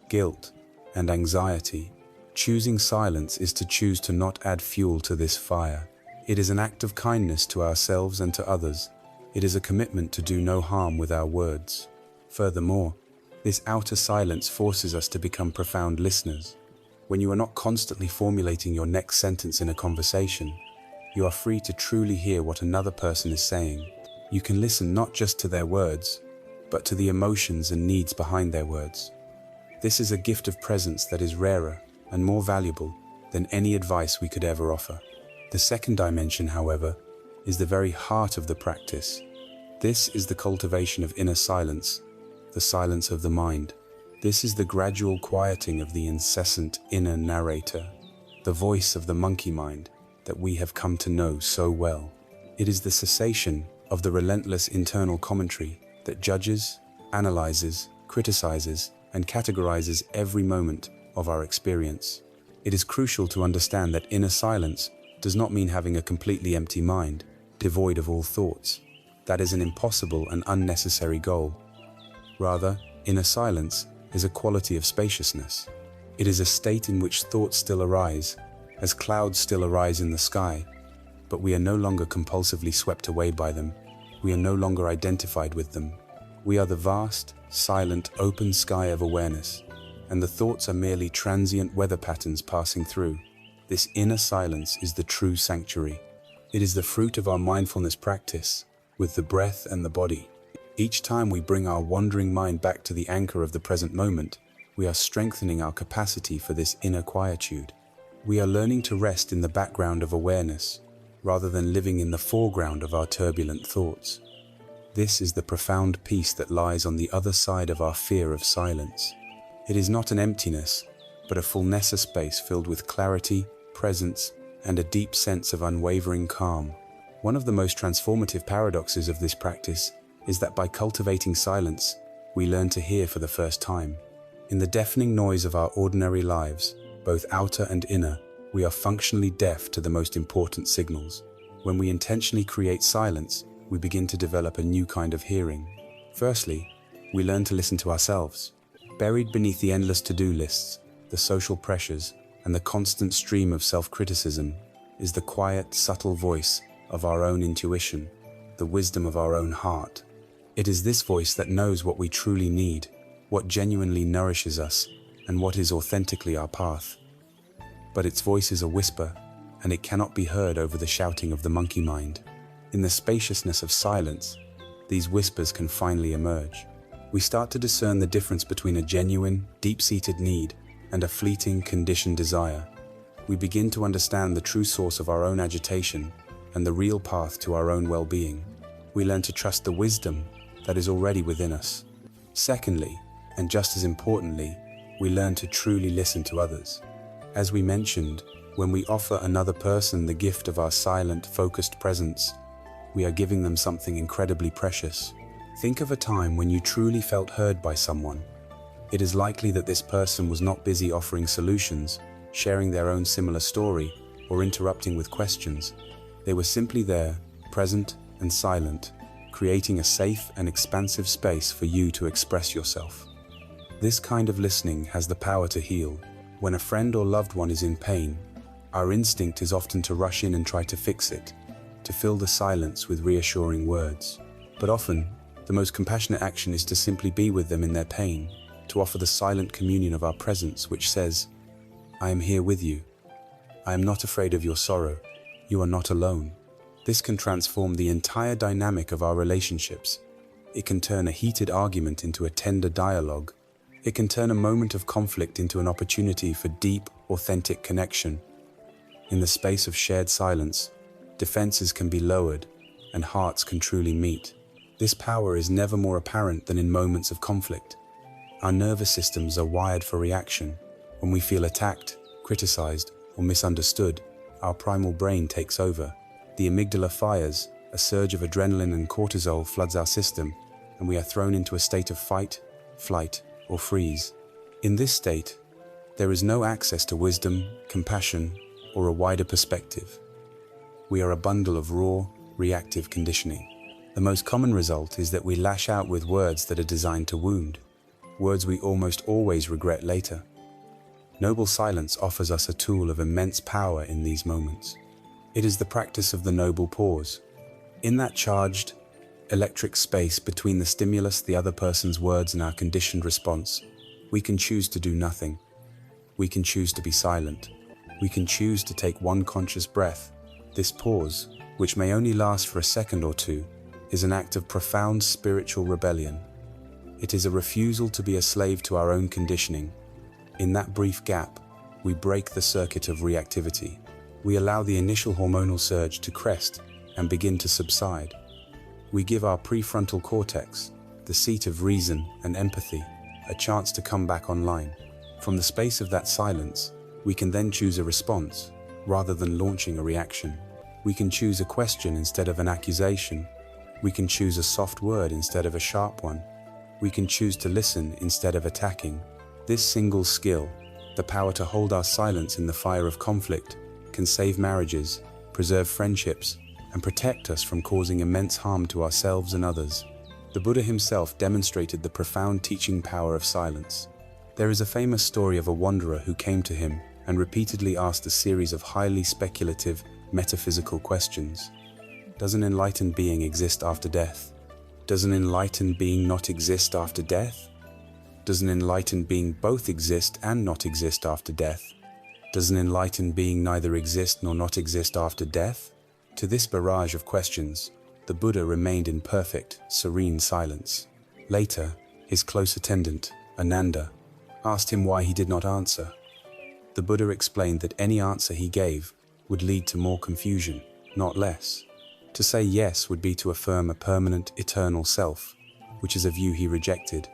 guilt, and anxiety. Choosing silence is to choose to not add fuel to this fire. It is an act of kindness to ourselves and to others. It is a commitment to do no harm with our words. Furthermore, this outer silence forces us to become profound listeners. When you are not constantly formulating your next sentence in a conversation, you are free to truly hear what another person is saying. You can listen not just to their words, but to the emotions and needs behind their words. This is a gift of presence that is rarer and more valuable than any advice we could ever offer. The second dimension, however, is the very heart of the practice. This is the cultivation of inner silence, the silence of the mind. This is the gradual quieting of the incessant inner narrator, the voice of the monkey mind that we have come to know so well. It is the cessation of the relentless internal commentary that judges, analyzes, criticizes, and categorizes every moment of our experience. It is crucial to understand that inner silence does not mean having a completely empty mind, devoid of all thoughts. That is an impossible and unnecessary goal. Rather, inner silence is a quality of spaciousness. It is a state in which thoughts still arise, as clouds still arise in the sky, but we are no longer compulsively swept away by them. We are no longer identified with them. We are the vast, silent, open sky of awareness, and the thoughts are merely transient weather patterns passing through. This inner silence is the true sanctuary. It is the fruit of our mindfulness practice with the breath and the body. Each time we bring our wandering mind back to the anchor of the present moment, we are strengthening our capacity for this inner quietude. We are learning to rest in the background of awareness, rather than living in the foreground of our turbulent thoughts. This is the profound peace that lies on the other side of our fear of silence. It is not an emptiness, but a fullness of space filled with clarity, presence, and a deep sense of unwavering calm. One of the most transformative paradoxes of this practice is that by cultivating silence, we learn to hear for the first time. In the deafening noise of our ordinary lives, both outer and inner, we are functionally deaf to the most important signals. When we intentionally create silence, we begin to develop a new kind of hearing. Firstly, we learn to listen to ourselves. Buried beneath the endless to-do lists, the social pressures, and the constant stream of self-criticism is the quiet, subtle voice of our own intuition, the wisdom of our own heart. It is this voice that knows what we truly need, what genuinely nourishes us, and what is authentically our path. But its voice is a whisper, and it cannot be heard over the shouting of the monkey mind. In the spaciousness of silence, these whispers can finally emerge. We start to discern the difference between a genuine, deep-seated need and a fleeting, conditioned desire. We begin to understand the true source of our own agitation and the real path to our own well-being. We learn to trust the wisdom that is already within us. Secondly, and just as importantly, we learn to truly listen to others. As we mentioned, when we offer another person the gift of our silent, focused presence, we are giving them something incredibly precious. Think of a time when you truly felt heard by someone. It is likely that this person was not busy offering solutions, sharing their own similar story, or interrupting with questions. They were simply there, present and silent, creating a safe and expansive space for you to express yourself. This kind of listening has the power to heal. When a friend or loved one is in pain, our instinct is often to rush in and try to fix it, to fill the silence with reassuring words. But often, the most compassionate action is to simply be with them in their pain, to offer the silent communion of our presence which says, "I am here with you. I am not afraid of your sorrow. You are not alone." This can transform the entire dynamic of our relationships. It can turn a heated argument into a tender dialogue. It can turn a moment of conflict into an opportunity for deep, authentic connection. In the space of shared silence, defenses can be lowered and hearts can truly meet. This power is never more apparent than in moments of conflict. Our nervous systems are wired for reaction. When we feel attacked, criticized, or misunderstood, our primal brain takes over. The amygdala fires, a surge of adrenaline and cortisol floods our system, and we are thrown into a state of fight, flight, or freeze. In this state, there is no access to wisdom, compassion, or a wider perspective. We are a bundle of raw, reactive conditioning. The most common result is that we lash out with words that are designed to wound, words we almost always regret later. Noble silence offers us a tool of immense power in these moments. It is the practice of the noble pause. In that charged, electric space between the stimulus, the other person's words, and our conditioned response, we can choose to do nothing. We can choose to be silent. We can choose to take one conscious breath. This pause, which may only last for a second or two, is an act of profound spiritual rebellion. It is a refusal to be a slave to our own conditioning. In that brief gap, we break the circuit of reactivity. We allow the initial hormonal surge to crest and begin to subside. We give our prefrontal cortex, the seat of reason and empathy, a chance to come back online. From the space of that silence, we can then choose a response, rather than launching a reaction. We can choose a question instead of an accusation. We can choose a soft word instead of a sharp one. We can choose to listen instead of attacking. This single skill, the power to hold our silence in the fire of conflict, can save marriages, preserve friendships, and protect us from causing immense harm to ourselves and others. The Buddha himself demonstrated the profound teaching power of silence. There is a famous story of a wanderer who came to him and repeatedly asked a series of highly speculative, metaphysical questions. Does an enlightened being exist after death? Does an enlightened being not exist after death? Does an enlightened being both exist and not exist after death? Does an enlightened being neither exist nor not exist after death? To this barrage of questions, the Buddha remained in perfect, serene silence. Later, his close attendant, Ananda, asked him why he did not answer. The Buddha explained that any answer he gave would lead to more confusion, not less. To say yes would be to affirm a permanent, eternal self, which is a view he rejected.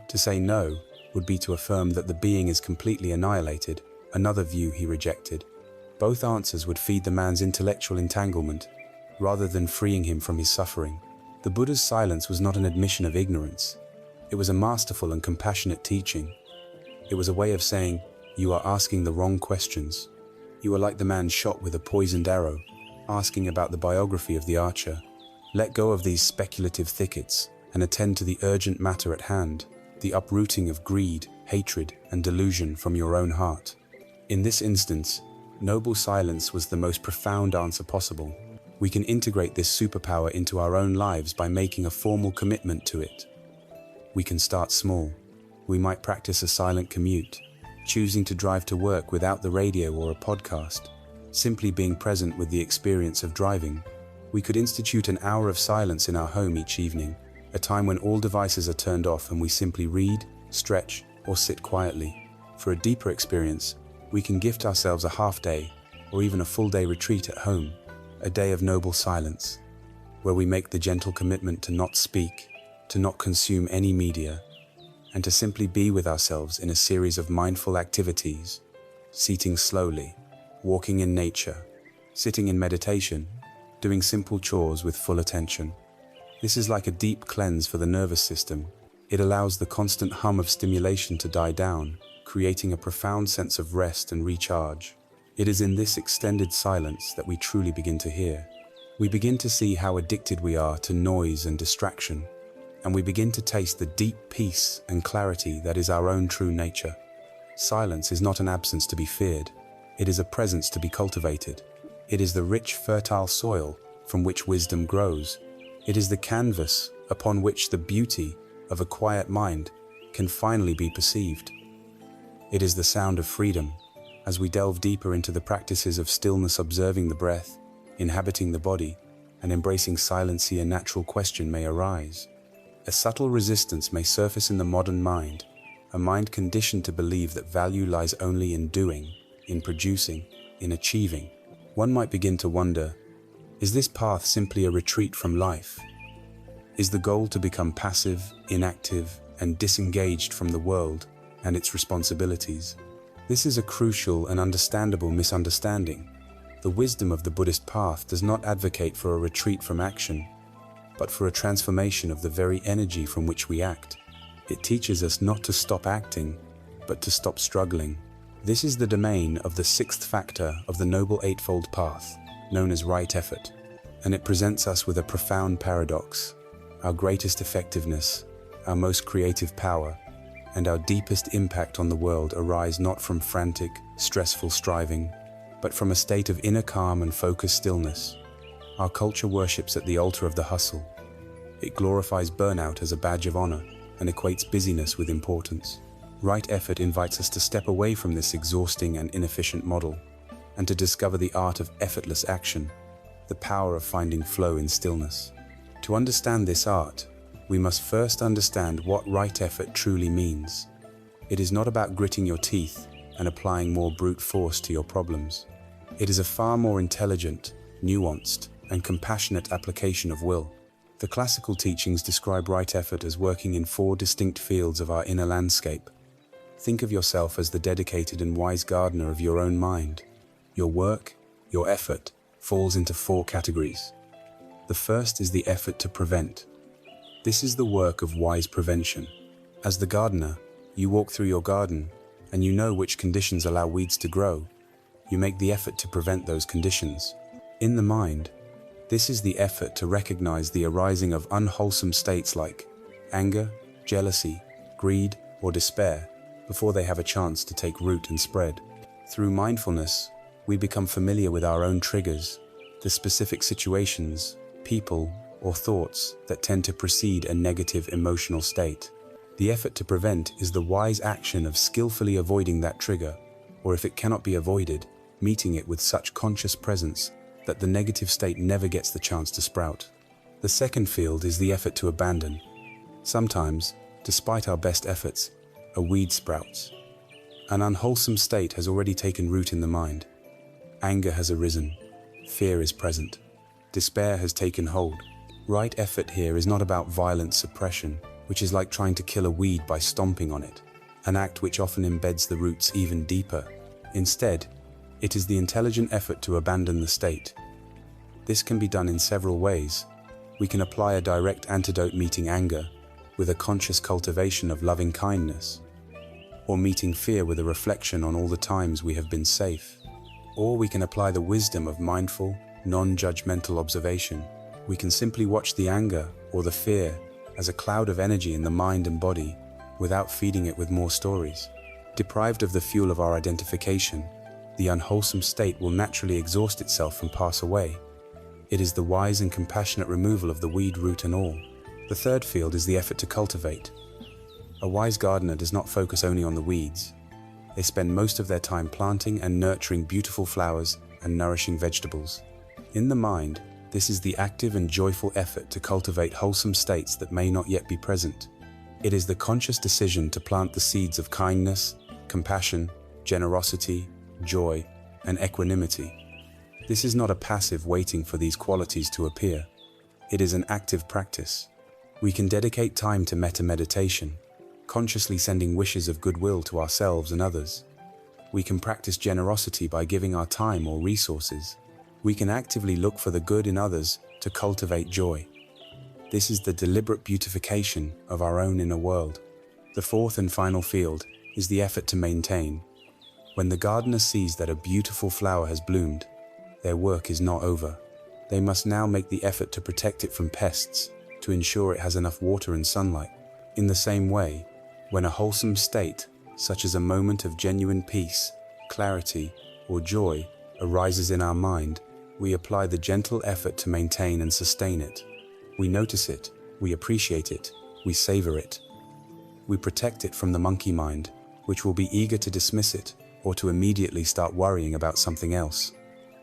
To say no would be to affirm that the being is completely annihilated, another view he rejected. Both answers would feed the man's intellectual entanglement, rather than freeing him from his suffering. The Buddha's silence was not an admission of ignorance. It was a masterful and compassionate teaching. It was a way of saying, you are asking the wrong questions. You are like the man shot with a poisoned arrow, asking about the biography of the archer. Let go of these speculative thickets and attend to the urgent matter at hand, the uprooting of greed, hatred, and delusion from your own heart. In this instance, noble silence was the most profound answer possible. We can integrate this superpower into our own lives by making a formal commitment to it. We can start small. We might practice a silent commute, choosing to drive to work without the radio or a podcast, simply being present with the experience of driving. We could institute an hour of silence in our home each evening, a time when all devices are turned off and we simply read, stretch, or sit quietly. For a deeper experience, we can gift ourselves a half-day or even a full-day retreat at home, a day of noble silence, where we make the gentle commitment to not speak, to not consume any media, and to simply be with ourselves in a series of mindful activities, seating slowly, walking in nature, sitting in meditation, doing simple chores with full attention. This is like a deep cleanse for the nervous system. It allows the constant hum of stimulation to die down, creating a profound sense of rest and recharge. It is in this extended silence that we truly begin to hear. We begin to see how addicted we are to noise and distraction, and we begin to taste the deep peace and clarity that is our own true nature. Silence is not an absence to be feared. It is a presence to be cultivated. It is the rich, fertile soil from which wisdom grows. It is the canvas upon which the beauty of a quiet mind can finally be perceived. It is the sound of freedom. As we delve deeper into the practices of stillness, observing the breath, inhabiting the body, and embracing silence, a natural question may arise. A subtle resistance may surface in the modern mind, a mind conditioned to believe that value lies only in doing, in producing, in achieving. One might begin to wonder, is this path simply a retreat from life? Is the goal to become passive, inactive, and disengaged from the world and its responsibilities? This is a crucial and understandable misunderstanding. The wisdom of the Buddhist path does not advocate for a retreat from action, but for a transformation of the very energy from which we act. It teaches us not to stop acting, but to stop struggling. This is the domain of the sixth factor of the Noble Eightfold Path, known as right effort, and it presents us with a profound paradox. Our greatest effectiveness, our most creative power, and our deepest impact on the world arise not from frantic, stressful striving, but from a state of inner calm and focused stillness. Our culture worships at the altar of the hustle. It glorifies burnout as a badge of honor and equates busyness with importance. Right effort invites us to step away from this exhausting and inefficient model and to discover the art of effortless action, the power of finding flow in stillness. To understand this art, we must first understand what right effort truly means. It is not about gritting your teeth and applying more brute force to your problems. It is a far more intelligent, nuanced, and compassionate application of will. The classical teachings describe right effort as working in 4 distinct fields of our inner landscape. Think of yourself as the dedicated and wise gardener of your own mind. Your work, your effort, falls into 4 categories. The first is the effort to prevent. This is the work of wise prevention. As the gardener, you walk through your garden, and you know which conditions allow weeds to grow. You make the effort to prevent those conditions. In the mind, this is the effort to recognize the arising of unwholesome states like anger, jealousy, greed, or despair before they have a chance to take root and spread. Through mindfulness, we become familiar with our own triggers, the specific situations, people, or thoughts that tend to precede a negative emotional state. The effort to prevent is the wise action of skillfully avoiding that trigger, or if it cannot be avoided, meeting it with such conscious presence that the negative state never gets the chance to sprout. The second field is the effort to abandon. Sometimes, despite our best efforts, a weed sprouts. An unwholesome state has already taken root in the mind. Anger has arisen. Fear is present. Despair has taken hold. Right effort here is not about violent suppression, which is like trying to kill a weed by stomping on it, an act which often embeds the roots even deeper. Instead, it is the intelligent effort to abandon the state. This can be done in several ways. We can apply a direct antidote meeting anger with a conscious cultivation of loving kindness, or meeting fear with a reflection on all the times we have been safe. Or we can apply the wisdom of mindful, non-judgmental observation. We can simply watch the anger or the fear as a cloud of energy in the mind and body without feeding it with more stories. Deprived of the fuel of our identification, the unwholesome state will naturally exhaust itself and pass away. It is the wise and compassionate removal of the weed, root and all. The third field is the effort to cultivate. A wise gardener does not focus only on the weeds. They spend most of their time planting and nurturing beautiful flowers and nourishing vegetables. In the mind, this is the active and joyful effort to cultivate wholesome states that may not yet be present. It is the conscious decision to plant the seeds of kindness, compassion, generosity, joy, and equanimity. This is not a passive waiting for these qualities to appear. It is an active practice. We can dedicate time to metta meditation, consciously sending wishes of goodwill to ourselves and others. We can practice generosity by giving our time or resources. We can actively look for the good in others to cultivate joy. This is the deliberate beautification of our own inner world. The fourth and final field is the effort to maintain. When the gardener sees that a beautiful flower has bloomed, their work is not over. They must now make the effort to protect it from pests, to ensure it has enough water and sunlight. In the same way, when a wholesome state, such as a moment of genuine peace, clarity, or joy, arises in our mind, we apply the gentle effort to maintain and sustain it. We notice it, we appreciate it, we savor it. We protect it from the monkey mind, which will be eager to dismiss it or to immediately start worrying about something else.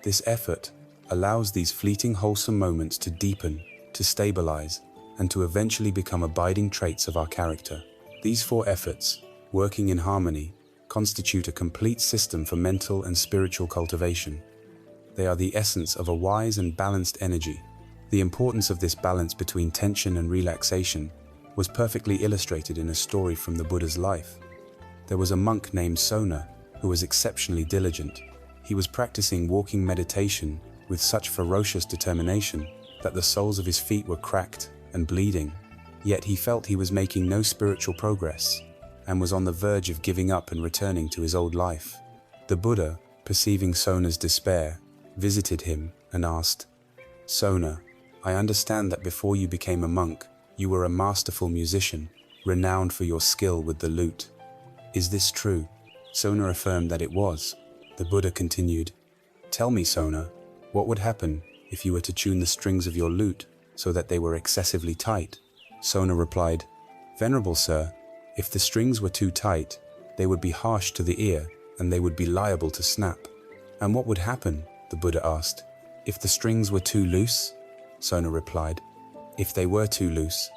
This effort allows these fleeting wholesome moments to deepen, to stabilize, and to eventually become abiding traits of our character. These 4 efforts, working in harmony, constitute a complete system for mental and spiritual cultivation. They are the essence of a wise and balanced energy. The importance of this balance between tension and relaxation was perfectly illustrated in a story from the Buddha's life. There was a monk named Sona who was exceptionally diligent. He was practicing walking meditation with such ferocious determination that the soles of his feet were cracked and bleeding. Yet he felt he was making no spiritual progress and was on the verge of giving up and returning to his old life. The Buddha, perceiving Sona's despair, visited him and asked, "Sona, I understand that before you became a monk, you were a masterful musician, renowned for your skill with the lute. Is this true?" Sona affirmed that it was. The Buddha continued, "Tell me, Sona, what would happen if you were to tune the strings of your lute so that they were excessively tight?" Sona replied, "Venerable sir, if the strings were too tight, they would be harsh to the ear and they would be liable to snap." "And what would happen?" the Buddha asked. "If the strings were too loose?" Sona replied, "If they were too loose,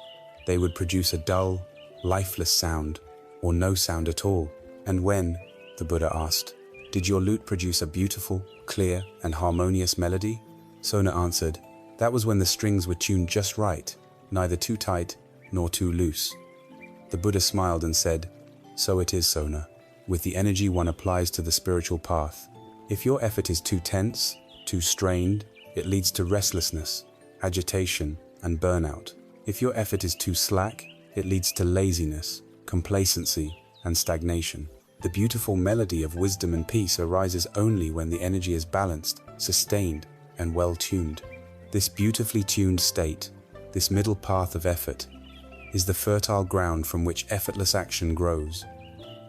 they would produce a dull, lifeless sound, or no sound at all." "And when," the Buddha asked, "did your lute produce a beautiful, clear, and harmonious melody?" Sona answered, "That was when the strings were tuned just right, neither too tight nor too loose. The Buddha smiled and said, "So it is, Sona, with the energy one applies to the spiritual path. If your effort is too tense, too strained, it leads to restlessness, agitation, and burnout. If your effort is too slack, it leads to laziness, complacency, and stagnation. The beautiful melody of wisdom and peace arises only when the energy is balanced, sustained, and well-tuned. This beautifully tuned state, this middle path of effort, is the fertile ground from which effortless action grows.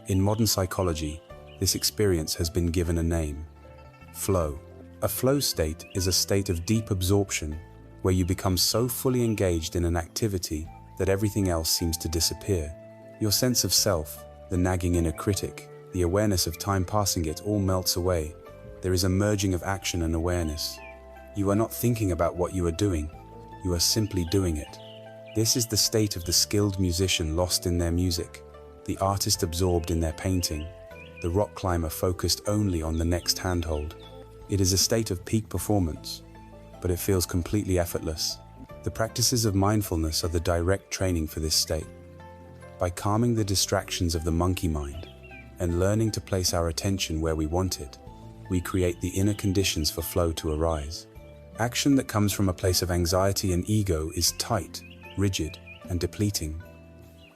In modern psychology, this experience has been given a name: flow. A flow state is a state of deep absorption where you become so fully engaged in an activity that everything else seems to disappear. Your sense of self, the nagging inner critic, the awareness of time passing, it all melts away. There is a merging of action and awareness. You are not thinking about what you are doing, you are simply doing it. This is the state of the skilled musician lost in their music, the artist absorbed in their painting, the rock climber focused only on the next handhold. It is a state of peak performance, but it feels completely effortless. The practices of mindfulness are the direct training for this state. By calming the distractions of the monkey mind and learning to place our attention where we want it, we create the inner conditions for flow to arise. Action that comes from a place of anxiety and ego is tight, rigid, and depleting.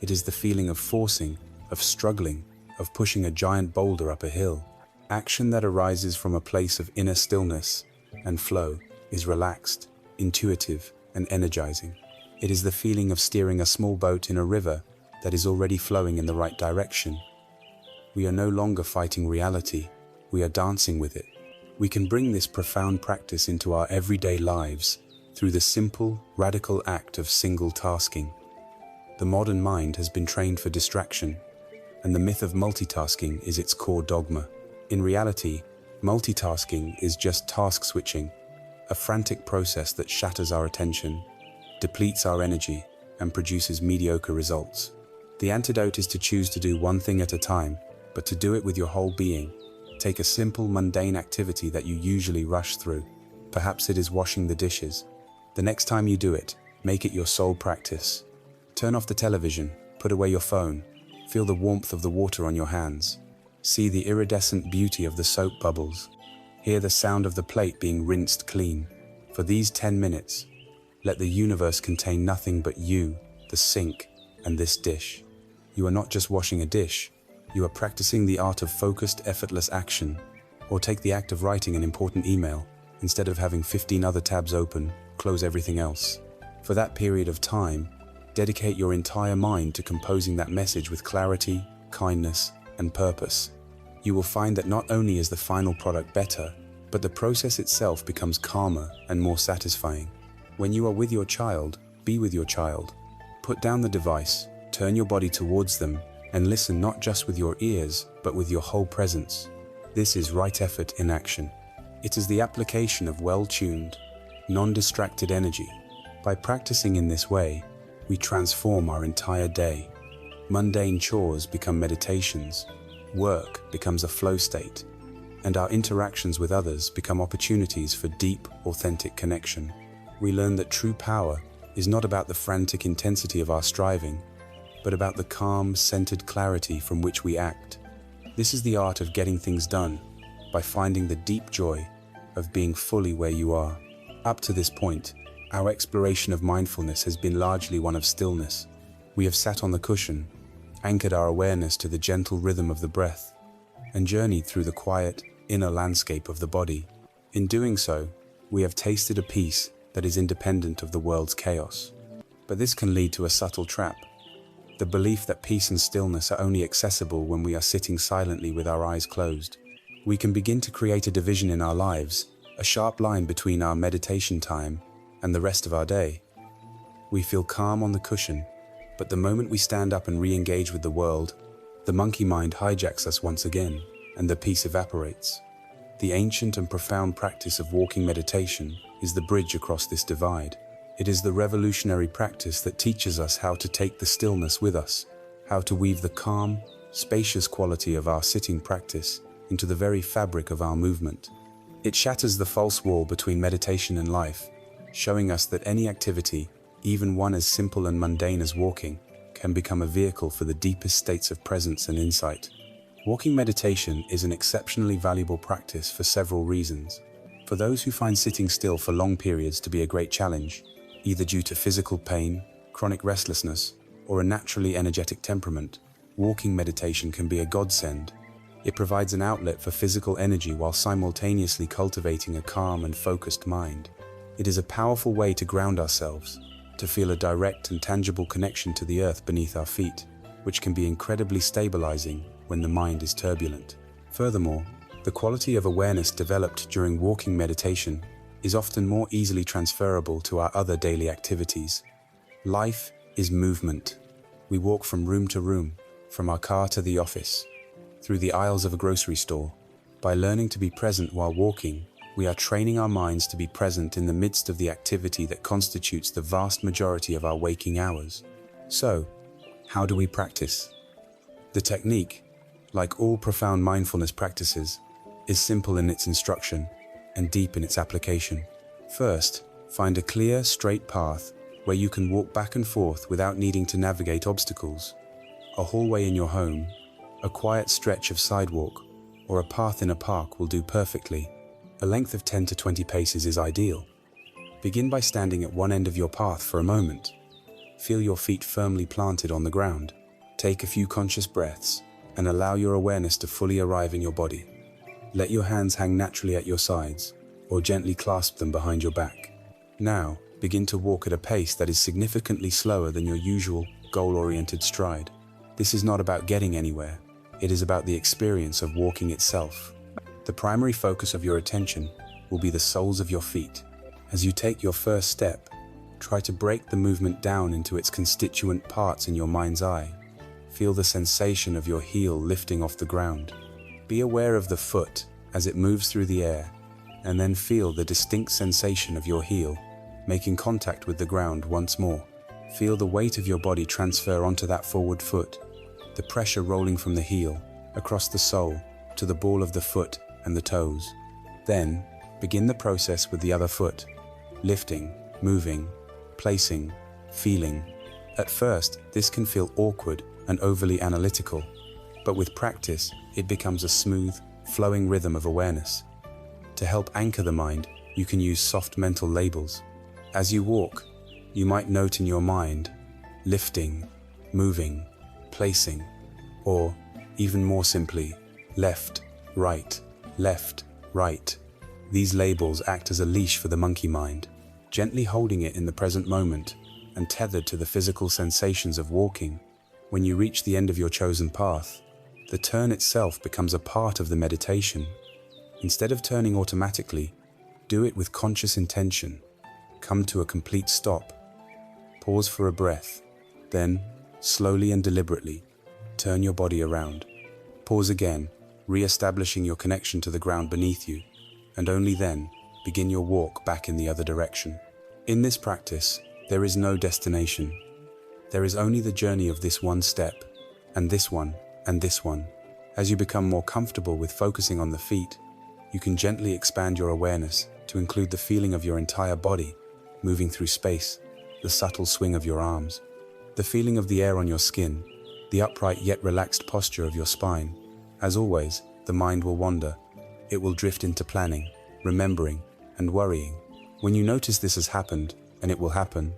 It is the feeling of forcing, of struggling, of pushing a giant boulder up a hill. Action that arises from a place of inner stillness and flow is relaxed, intuitive, and energizing. It is the feeling of steering a small boat in a river that is already flowing in the right direction. We are no longer fighting reality, we are dancing with it. We can bring this profound practice into our everyday lives through the simple, radical act of single tasking. The modern mind has been trained for distraction, and the myth of multitasking is its core dogma. In reality, multitasking is just task switching, a frantic process that shatters our attention, depletes our energy, and produces mediocre results. The antidote is to choose to do one thing at a time, but to do it with your whole being. Take a simple, mundane activity that you usually rush through. Perhaps it is washing the dishes. The next time you do it, make it your sole practice. Turn off the television, put away your phone, feel the warmth of the water on your hands. See the iridescent beauty of the soap bubbles. Hear the sound of the plate being rinsed clean. For these 10 minutes, let the universe contain nothing but you, the sink, and this dish. You are not just washing a dish, you are practicing the art of focused, effortless action. Or take the act of writing an important email. Instead of having 15 other tabs open, close everything else. For that period of time, dedicate your entire mind to composing that message with clarity, kindness, and purpose. You will find that not only is the final product better, but the process itself becomes calmer and more satisfying. When you are with your child, be with your child. Put down the device, turn your body towards them, and listen not just with your ears, but with your whole presence. This is right effort in action. It is the application of well-tuned, non-distracted energy. By practicing in this way, we transform our entire day. Mundane chores become meditations, work becomes a flow state, and our interactions with others become opportunities for deep, authentic connection. We learn that true power is not about the frantic intensity of our striving, but about the calm, centered clarity from which we act. This is the art of getting things done, by finding the deep joy of being fully where you are. Up to this point, our exploration of mindfulness has been largely one of stillness. We have sat on the cushion, anchored our awareness to the gentle rhythm of the breath, and journeyed through the quiet, inner landscape of the body. In doing so, we have tasted a peace that is independent of the world's chaos. But this can lead to a subtle trap: the belief that peace and stillness are only accessible when we are sitting silently with our eyes closed. We can begin to create a division in our lives, a sharp line between our meditation time and the rest of our day. We feel calm on the cushion, but the moment we stand up and re-engage with the world, the monkey mind hijacks us once again, and the peace evaporates. The ancient and profound practice of walking meditation is the bridge across this divide. It is the revolutionary practice that teaches us how to take the stillness with us, how to weave the calm, spacious quality of our sitting practice into the very fabric of our movement. It shatters the false wall between meditation and life, showing us that any activity, Even one as simple and mundane as walking can become a vehicle for the deepest states of presence and insight. Walking meditation is an exceptionally valuable practice for several reasons. For those who find sitting still for long periods to be a great challenge, either due to physical pain, chronic restlessness, or a naturally energetic temperament, walking meditation can be a godsend. It provides an outlet for physical energy while simultaneously cultivating a calm and focused mind. It is a powerful way to ground ourselves, to feel a direct and tangible connection to the earth beneath our feet, which can be incredibly stabilizing when the mind is turbulent. Furthermore, the quality of awareness developed during walking meditation is often more easily transferable to our other daily activities. Life is movement. We walk from room to room, from our car to the office, through the aisles of a grocery store. By learning to be present while walking, we are training our minds to be present in the midst of the activity that constitutes the vast majority of our waking hours. So, how do we practice? The technique, like all profound mindfulness practices, is simple in its instruction and deep in its application. First, find a clear, straight path where you can walk back and forth without needing to navigate obstacles. A hallway in your home, a quiet stretch of sidewalk, or a path in a park will do perfectly. A length of 10 to 20 paces is ideal. Begin by standing at one end of your path for a moment. Feel your feet firmly planted on the ground. Take a few conscious breaths and allow your awareness to fully arrive in your body. Let your hands hang naturally at your sides or gently clasp them behind your back. Now, begin to walk at a pace that is significantly slower than your usual goal-oriented stride. This is not about getting anywhere. It is about the experience of walking itself. The primary focus of your attention will be the soles of your feet. As you take your first step, try to break the movement down into its constituent parts in your mind's eye. Feel the sensation of your heel lifting off the ground. Be aware of the foot as it moves through the air, and then feel the distinct sensation of your heel making contact with the ground once more. Feel the weight of your body transfer onto that forward foot, the pressure rolling from the heel, across the sole, to the ball of the foot and the toes. Then, begin the process with the other foot, lifting, moving, placing, feeling. At first, this can feel awkward and overly analytical, but with practice, it becomes a smooth, flowing rhythm of awareness. To help anchor the mind, you can use soft mental labels. As you walk, you might note in your mind, lifting, moving, placing, or, even more simply, left, right, left, right. These labels act as a leash for the monkey mind, gently holding it in the present moment and tethered to the physical sensations of walking. When you reach the end of your chosen path, the turn itself becomes a part of the meditation. Instead of turning automatically, do it with conscious intention. Come to a complete stop. Pause for a breath. Then, slowly and deliberately, turn your body around. Pause again, re-establishing your connection to the ground beneath you, and only then begin your walk back in the other direction. In this practice, there is no destination. There is only the journey of this one step, and this one, and this one. As you become more comfortable with focusing on the feet, you can gently expand your awareness to include the feeling of your entire body, moving through space, the subtle swing of your arms, the feeling of the air on your skin, the upright yet relaxed posture of your spine. As always, the mind will wander. It will drift into planning, remembering, and worrying. When you notice this has happened, and it will happen,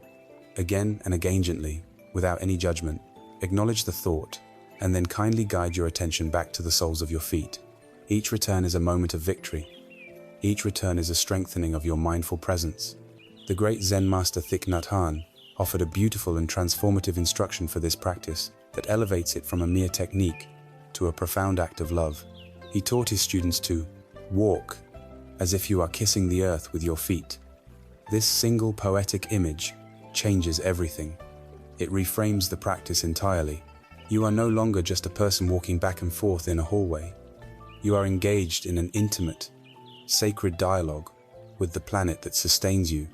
again and again gently, without any judgment, acknowledge the thought, and then kindly guide your attention back to the soles of your feet. Each return is a moment of victory. Each return is a strengthening of your mindful presence. The great Zen master Thich Nhat Hanh offered a beautiful and transformative instruction for this practice that elevates it from a mere technique to a profound act of love. He taught his students to walk as if you are kissing the earth with your feet. This single poetic image changes everything. It reframes the practice entirely. You are no longer just a person walking back and forth in a hallway. You are engaged in an intimate, sacred dialogue with the planet that sustains you.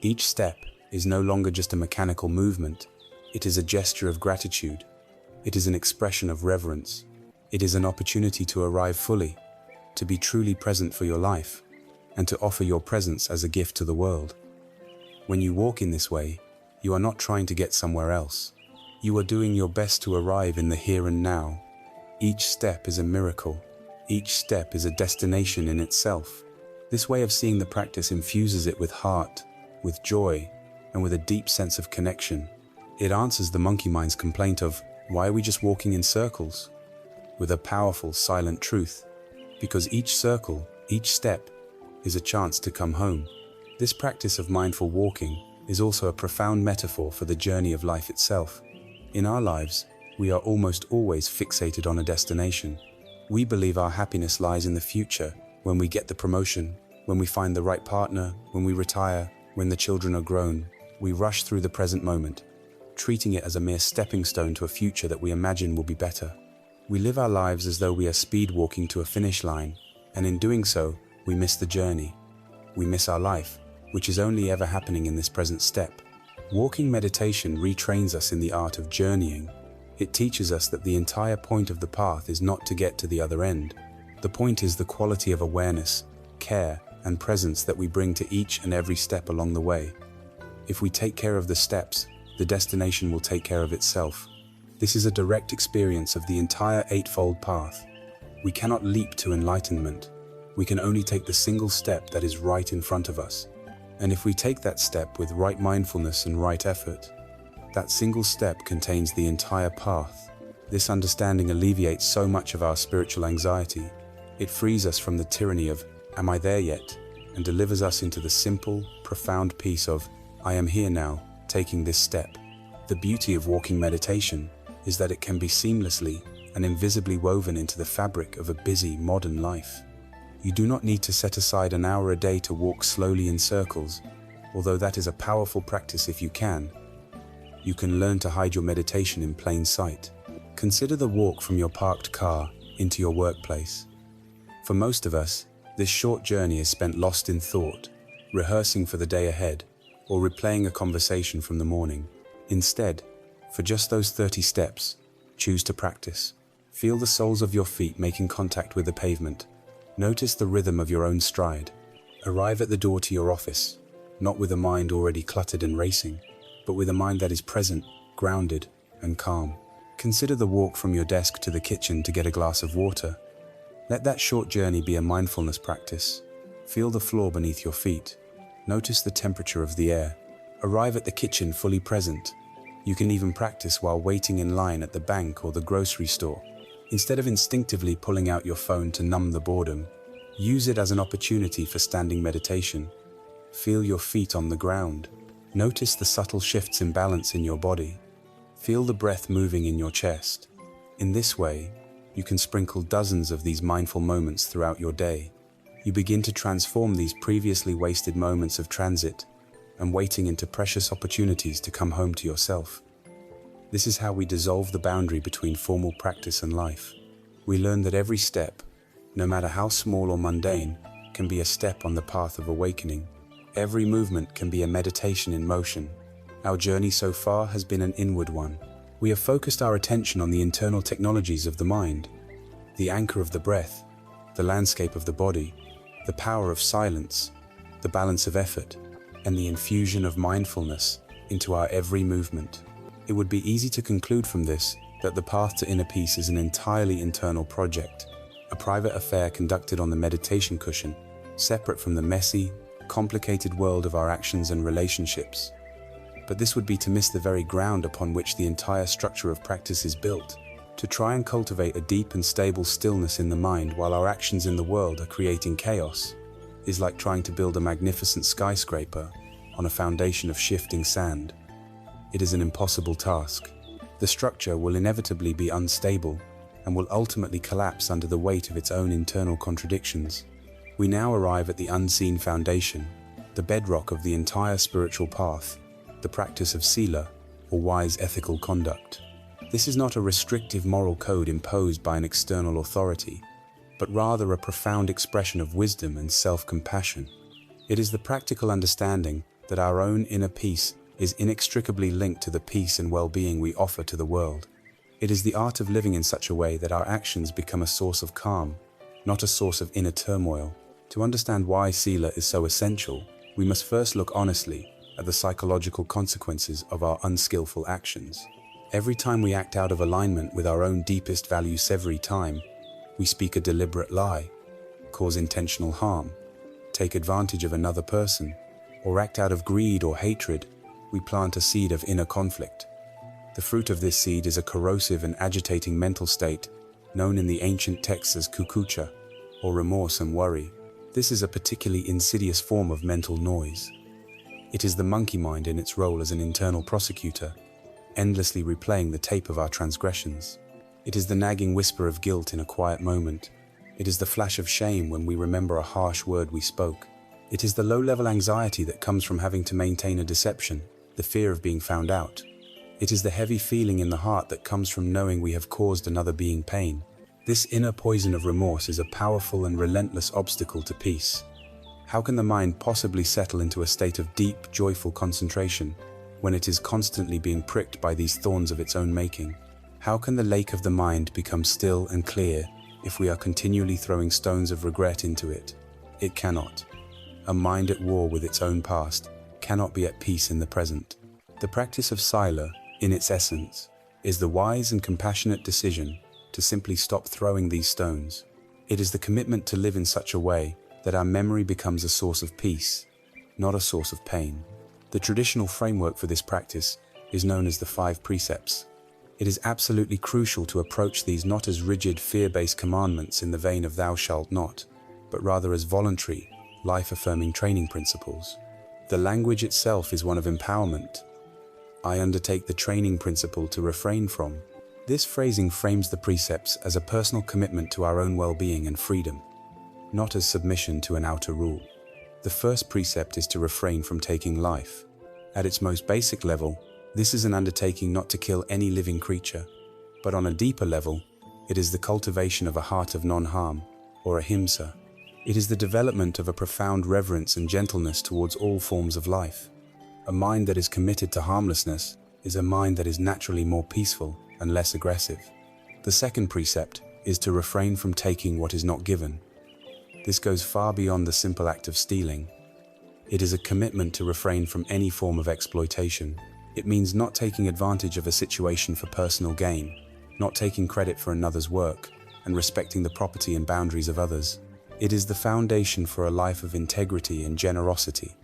Each step is no longer just a mechanical movement. It is a gesture of gratitude. It is an expression of reverence. It is an opportunity to arrive fully, to be truly present for your life, and to offer your presence as a gift to the world. When you walk in this way, You are not trying to get somewhere else. You are doing your best to arrive in the here and now. Each step is a miracle. Each step is a destination in itself. This way of seeing the practice infuses it with heart, with joy, and with a deep sense of connection. It answers the monkey mind's complaint of, why are we just walking in circles? With a powerful, silent truth. Because each circle, each step, is a chance to come home. This practice of mindful walking is also a profound metaphor for the journey of life itself. In our lives, we are almost always fixated on a destination. We believe our happiness lies in the future, when we get the promotion, when we find the right partner, when we retire, when the children are grown. We rush through the present moment, treating it as a mere stepping stone to a future that we imagine will be better. We live our lives as though we are speed walking to a finish line, and in doing so, we miss the journey. We miss our life, which is only ever happening in this present step. Walking meditation retrains us in the art of journeying. It teaches us that the entire point of the path is not to get to the other end. The point is the quality of awareness, care, and presence that we bring to each and every step along the way. If we take care of the steps, the destination will take care of itself. This is a direct experience of the entire eightfold path. We cannot leap to enlightenment. We can only take the single step that is right in front of us. And if we take that step with right mindfulness and right effort, that single step contains the entire path. This understanding alleviates so much of our spiritual anxiety. It frees us from the tyranny of, am I there yet? And delivers us into the simple, profound peace of, I am here now, taking this step. The beauty of walking meditation is that it can be seamlessly and invisibly woven into the fabric of a busy, modern life. You do not need to set aside an hour a day to walk slowly in circles, although that is a powerful practice if you can. You can learn to hide your meditation in plain sight. Consider the walk from your parked car into your workplace. For most of us, this short journey is spent lost in thought, rehearsing for the day ahead, or replaying a conversation from the morning. Instead, for just those 30 steps, choose to practice. Feel the soles of your feet making contact with the pavement. Notice the rhythm of your own stride. Arrive at the door to your office, not with a mind already cluttered and racing, but with a mind that is present, grounded, and calm. Consider the walk from your desk to the kitchen to get a glass of water. Let that short journey be a mindfulness practice. Feel the floor beneath your feet. Notice the temperature of the air. Arrive at the kitchen fully present. You can even practice while waiting in line at the bank or the grocery store. Instead of instinctively pulling out your phone to numb the boredom, use it as an opportunity for standing meditation. Feel your feet on the ground. Notice the subtle shifts in balance in your body. Feel the breath moving in your chest. In this way, you can sprinkle dozens of these mindful moments throughout your day. You begin to transform these previously wasted moments of transit and waiting into precious opportunities to come home to yourself. This is how we dissolve the boundary between formal practice and life. We learn that every step, no matter how small or mundane, can be a step on the path of awakening. Every movement can be a meditation in motion. Our journey so far has been an inward one. We have focused our attention on the internal technologies of the mind, the anchor of the breath, the landscape of the body, the power of silence, the balance of effort, and the infusion of mindfulness into our every movement. It would be easy to conclude from this that the path to inner peace is an entirely internal project, a private affair conducted on the meditation cushion, separate from the messy, complicated world of our actions and relationships. But this would be to miss the very ground upon which the entire structure of practice is built. To try and cultivate a deep and stable stillness in the mind while our actions in the world are creating chaos is like trying to build a magnificent skyscraper on a foundation of shifting sand. It is an impossible task. The structure will inevitably be unstable and will ultimately collapse under the weight of its own internal contradictions. We now arrive at the unseen foundation, the bedrock of the entire spiritual path, the practice of sila, or wise ethical conduct. This is not a restrictive moral code imposed by an external authority, but rather a profound expression of wisdom and self-compassion. It is the practical understanding that our own inner peace is inextricably linked to the peace and well-being we offer to the world. It is the art of living in such a way that our actions become a source of calm, not a source of inner turmoil. To understand why sila is so essential, we must first look honestly at the psychological consequences of our unskillful actions. Every time we act out of alignment with our own deepest values, every time we speak a deliberate lie, cause intentional harm, take advantage of another person, or act out of greed or hatred, we plant a seed of inner conflict. The fruit of this seed is a corrosive and agitating mental state known in the ancient texts as kukucha, or remorse and worry. This is a particularly insidious form of mental noise. It is the monkey mind in its role as an internal prosecutor, endlessly replaying the tape of our transgressions. It is the nagging whisper of guilt in a quiet moment. It is the flash of shame when we remember a harsh word we spoke. It is the low-level anxiety that comes from having to maintain a deception, the fear of being found out. It is the heavy feeling in the heart that comes from knowing we have caused another being pain. This inner poison of remorse is a powerful and relentless obstacle to peace. How can the mind possibly settle into a state of deep, joyful concentration when it is constantly being pricked by these thorns of its own making? How can the lake of the mind become still and clear if we are continually throwing stones of regret into it? It cannot. A mind at war with its own past cannot be at peace in the present. The practice of sila, in its essence, is the wise and compassionate decision to simply stop throwing these stones. It is the commitment to live in such a way that our memory becomes a source of peace, not a source of pain. The traditional framework for this practice is known as the 5 precepts. It is absolutely crucial to approach these not as rigid, fear-based commandments in the vein of thou shalt not, but rather as voluntary, life-affirming training principles. The language itself is one of empowerment. I undertake the training principle to refrain from. This phrasing frames the precepts as a personal commitment to our own well-being and freedom, not as submission to an outer rule. The first precept is to refrain from taking life. At its most basic level, this is an undertaking not to kill any living creature, but on a deeper level, it is the cultivation of a heart of non-harm, or ahimsa. It is the development of a profound reverence and gentleness towards all forms of life. A mind that is committed to harmlessness is a mind that is naturally more peaceful and less aggressive. The second precept is to refrain from taking what is not given. This goes far beyond the simple act of stealing. It is a commitment to refrain from any form of exploitation. It means not taking advantage of a situation for personal gain, not taking credit for another's work, and respecting the property and boundaries of others. It is the foundation for a life of integrity and generosity,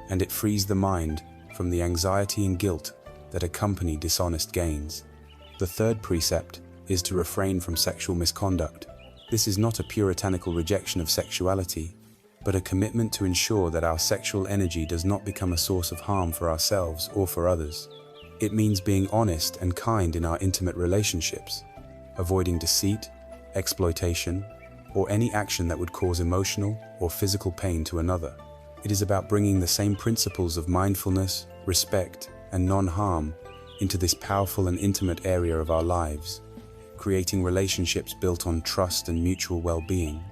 and it frees the mind from the anxiety and guilt that accompany dishonest gains. The third precept is to refrain from sexual misconduct. This is not a puritanical rejection of sexuality, but a commitment to ensure that our sexual energy does not become a source of harm for ourselves or for others. It means being honest and kind in our intimate relationships, avoiding deceit, exploitation, or any action that would cause emotional or physical pain to another. It is about bringing the same principles of mindfulness, respect, and non-harm into this powerful and intimate area of our lives, creating relationships built on trust and mutual well-being,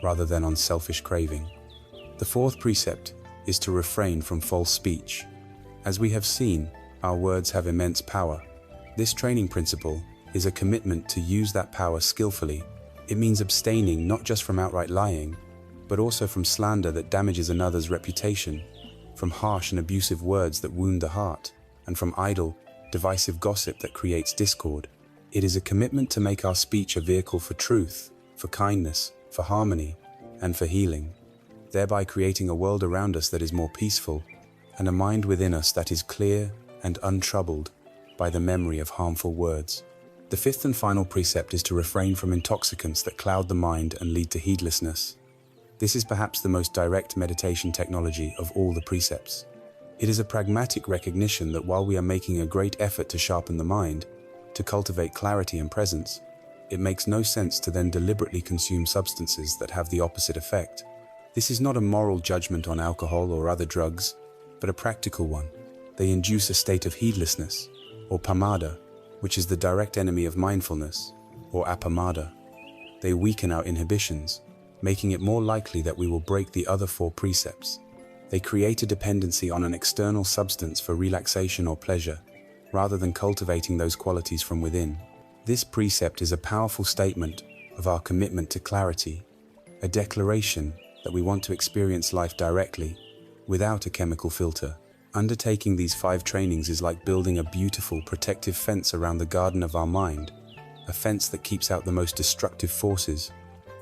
rather than on selfish craving. The fourth precept is to refrain from false speech. As we have seen, our words have immense power. This training principle is a commitment to use that power skillfully. It means abstaining not just from outright lying, but also from slander that damages another's reputation, from harsh and abusive words that wound the heart, and from idle, divisive gossip that creates discord. It is a commitment to make our speech a vehicle for truth, for kindness, for harmony, and for healing, thereby creating a world around us that is more peaceful, and a mind within us that is clear and untroubled by the memory of harmful words. The fifth and final precept is to refrain from intoxicants that cloud the mind and lead to heedlessness. This is perhaps the most direct meditation technology of all the precepts. It is a pragmatic recognition that while we are making a great effort to sharpen the mind, to cultivate clarity and presence, it makes no sense to then deliberately consume substances that have the opposite effect. This is not a moral judgment on alcohol or other drugs, but a practical one. They induce a state of heedlessness, or pamada, which is the direct enemy of mindfulness, or appamada. They weaken our inhibitions, making it more likely that we will break the other four precepts. They create a dependency on an external substance for relaxation or pleasure, rather than cultivating those qualities from within. This precept is a powerful statement of our commitment to clarity, a declaration that we want to experience life directly, without a chemical filter. Undertaking these 5 trainings is like building a beautiful, protective fence around the garden of our mind, a fence that keeps out the most destructive forces,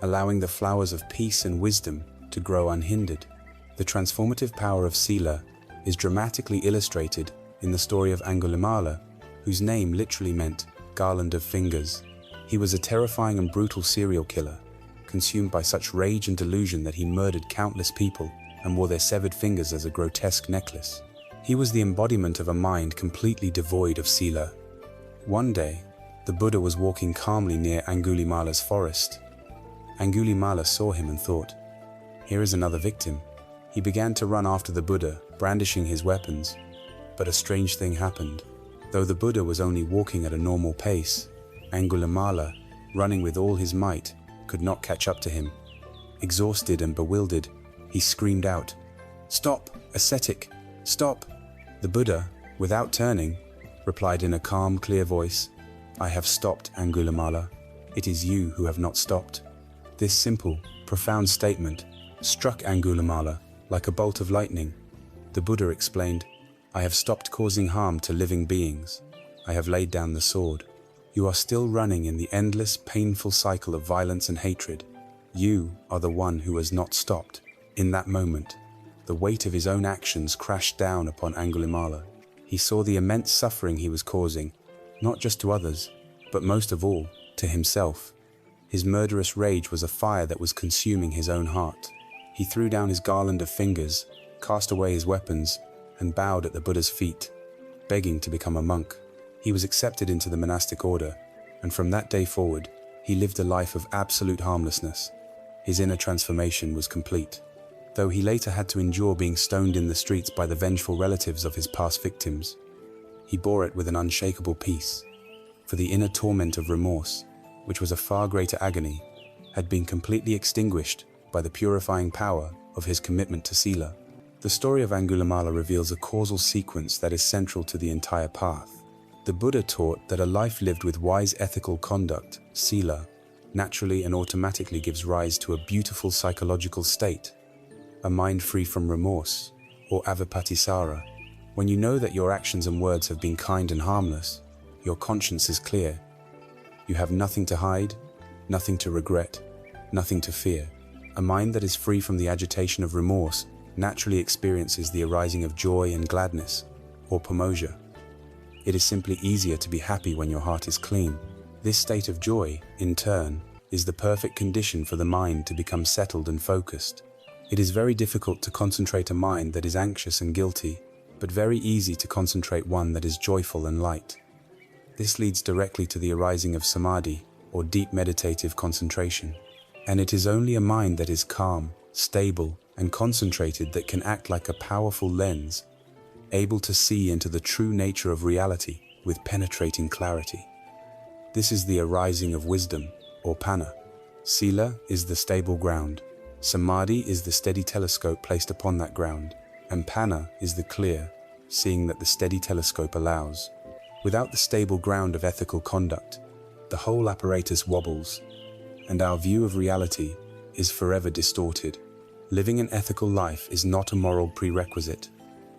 allowing the flowers of peace and wisdom to grow unhindered. The transformative power of Sila is dramatically illustrated in the story of Angulimala, whose name literally meant garland of fingers. He was a terrifying and brutal serial killer, consumed by such rage and delusion that he murdered countless people and wore their severed fingers as a grotesque necklace. He was the embodiment of a mind completely devoid of Sila. One day, the Buddha was walking calmly near Angulimala's forest. Angulimala saw him and thought, "Here is another victim." He began to run after the Buddha, brandishing his weapons. But a strange thing happened. Though the Buddha was only walking at a normal pace, Angulimala, running with all his might, could not catch up to him. Exhausted and bewildered, he screamed out, "Stop, ascetic, stop!" The Buddha, without turning, replied in a calm, clear voice, "I have stopped, Angulimala. It is you who have not stopped." This simple, profound statement struck Angulimala like a bolt of lightning. The Buddha explained, "I have stopped causing harm to living beings. I have laid down the sword. You are still running in the endless, painful cycle of violence and hatred. You are the one who has not stopped." In that moment, the weight of his own actions crashed down upon Angulimala. He saw the immense suffering he was causing, not just to others, but most of all, to himself. His murderous rage was a fire that was consuming his own heart. He threw down his garland of fingers, cast away his weapons, and bowed at the Buddha's feet, begging to become a monk. He was accepted into the monastic order, and from that day forward, he lived a life of absolute harmlessness. His inner transformation was complete. Though he later had to endure being stoned in the streets by the vengeful relatives of his past victims, he bore it with an unshakable peace, for the inner torment of remorse, which was a far greater agony, had been completely extinguished by the purifying power of his commitment to Sila. The story of Angulimala reveals a causal sequence that is central to the entire path. The Buddha taught that a life lived with wise ethical conduct, Sila, naturally and automatically gives rise to a beautiful psychological state, a mind free from remorse, or avapatisara. When you know that your actions and words have been kind and harmless, your conscience is clear. You have nothing to hide, nothing to regret, nothing to fear. A mind that is free from the agitation of remorse naturally experiences the arising of joy and gladness, or pamoja. It is simply easier to be happy when your heart is clean. This state of joy, in turn, is the perfect condition for the mind to become settled and focused. It is very difficult to concentrate a mind that is anxious and guilty, but very easy to concentrate one that is joyful and light. This leads directly to the arising of samadhi, or deep meditative concentration. And it is only a mind that is calm, stable, and concentrated that can act like a powerful lens, able to see into the true nature of reality with penetrating clarity. This is the arising of wisdom, or panna. Sila is the stable ground. Samadhi is the steady telescope placed upon that ground, and panna is the clear, seeing that the steady telescope allows. Without the stable ground of ethical conduct, the whole apparatus wobbles, and our view of reality is forever distorted. Living an ethical life is not a moral prerequisite.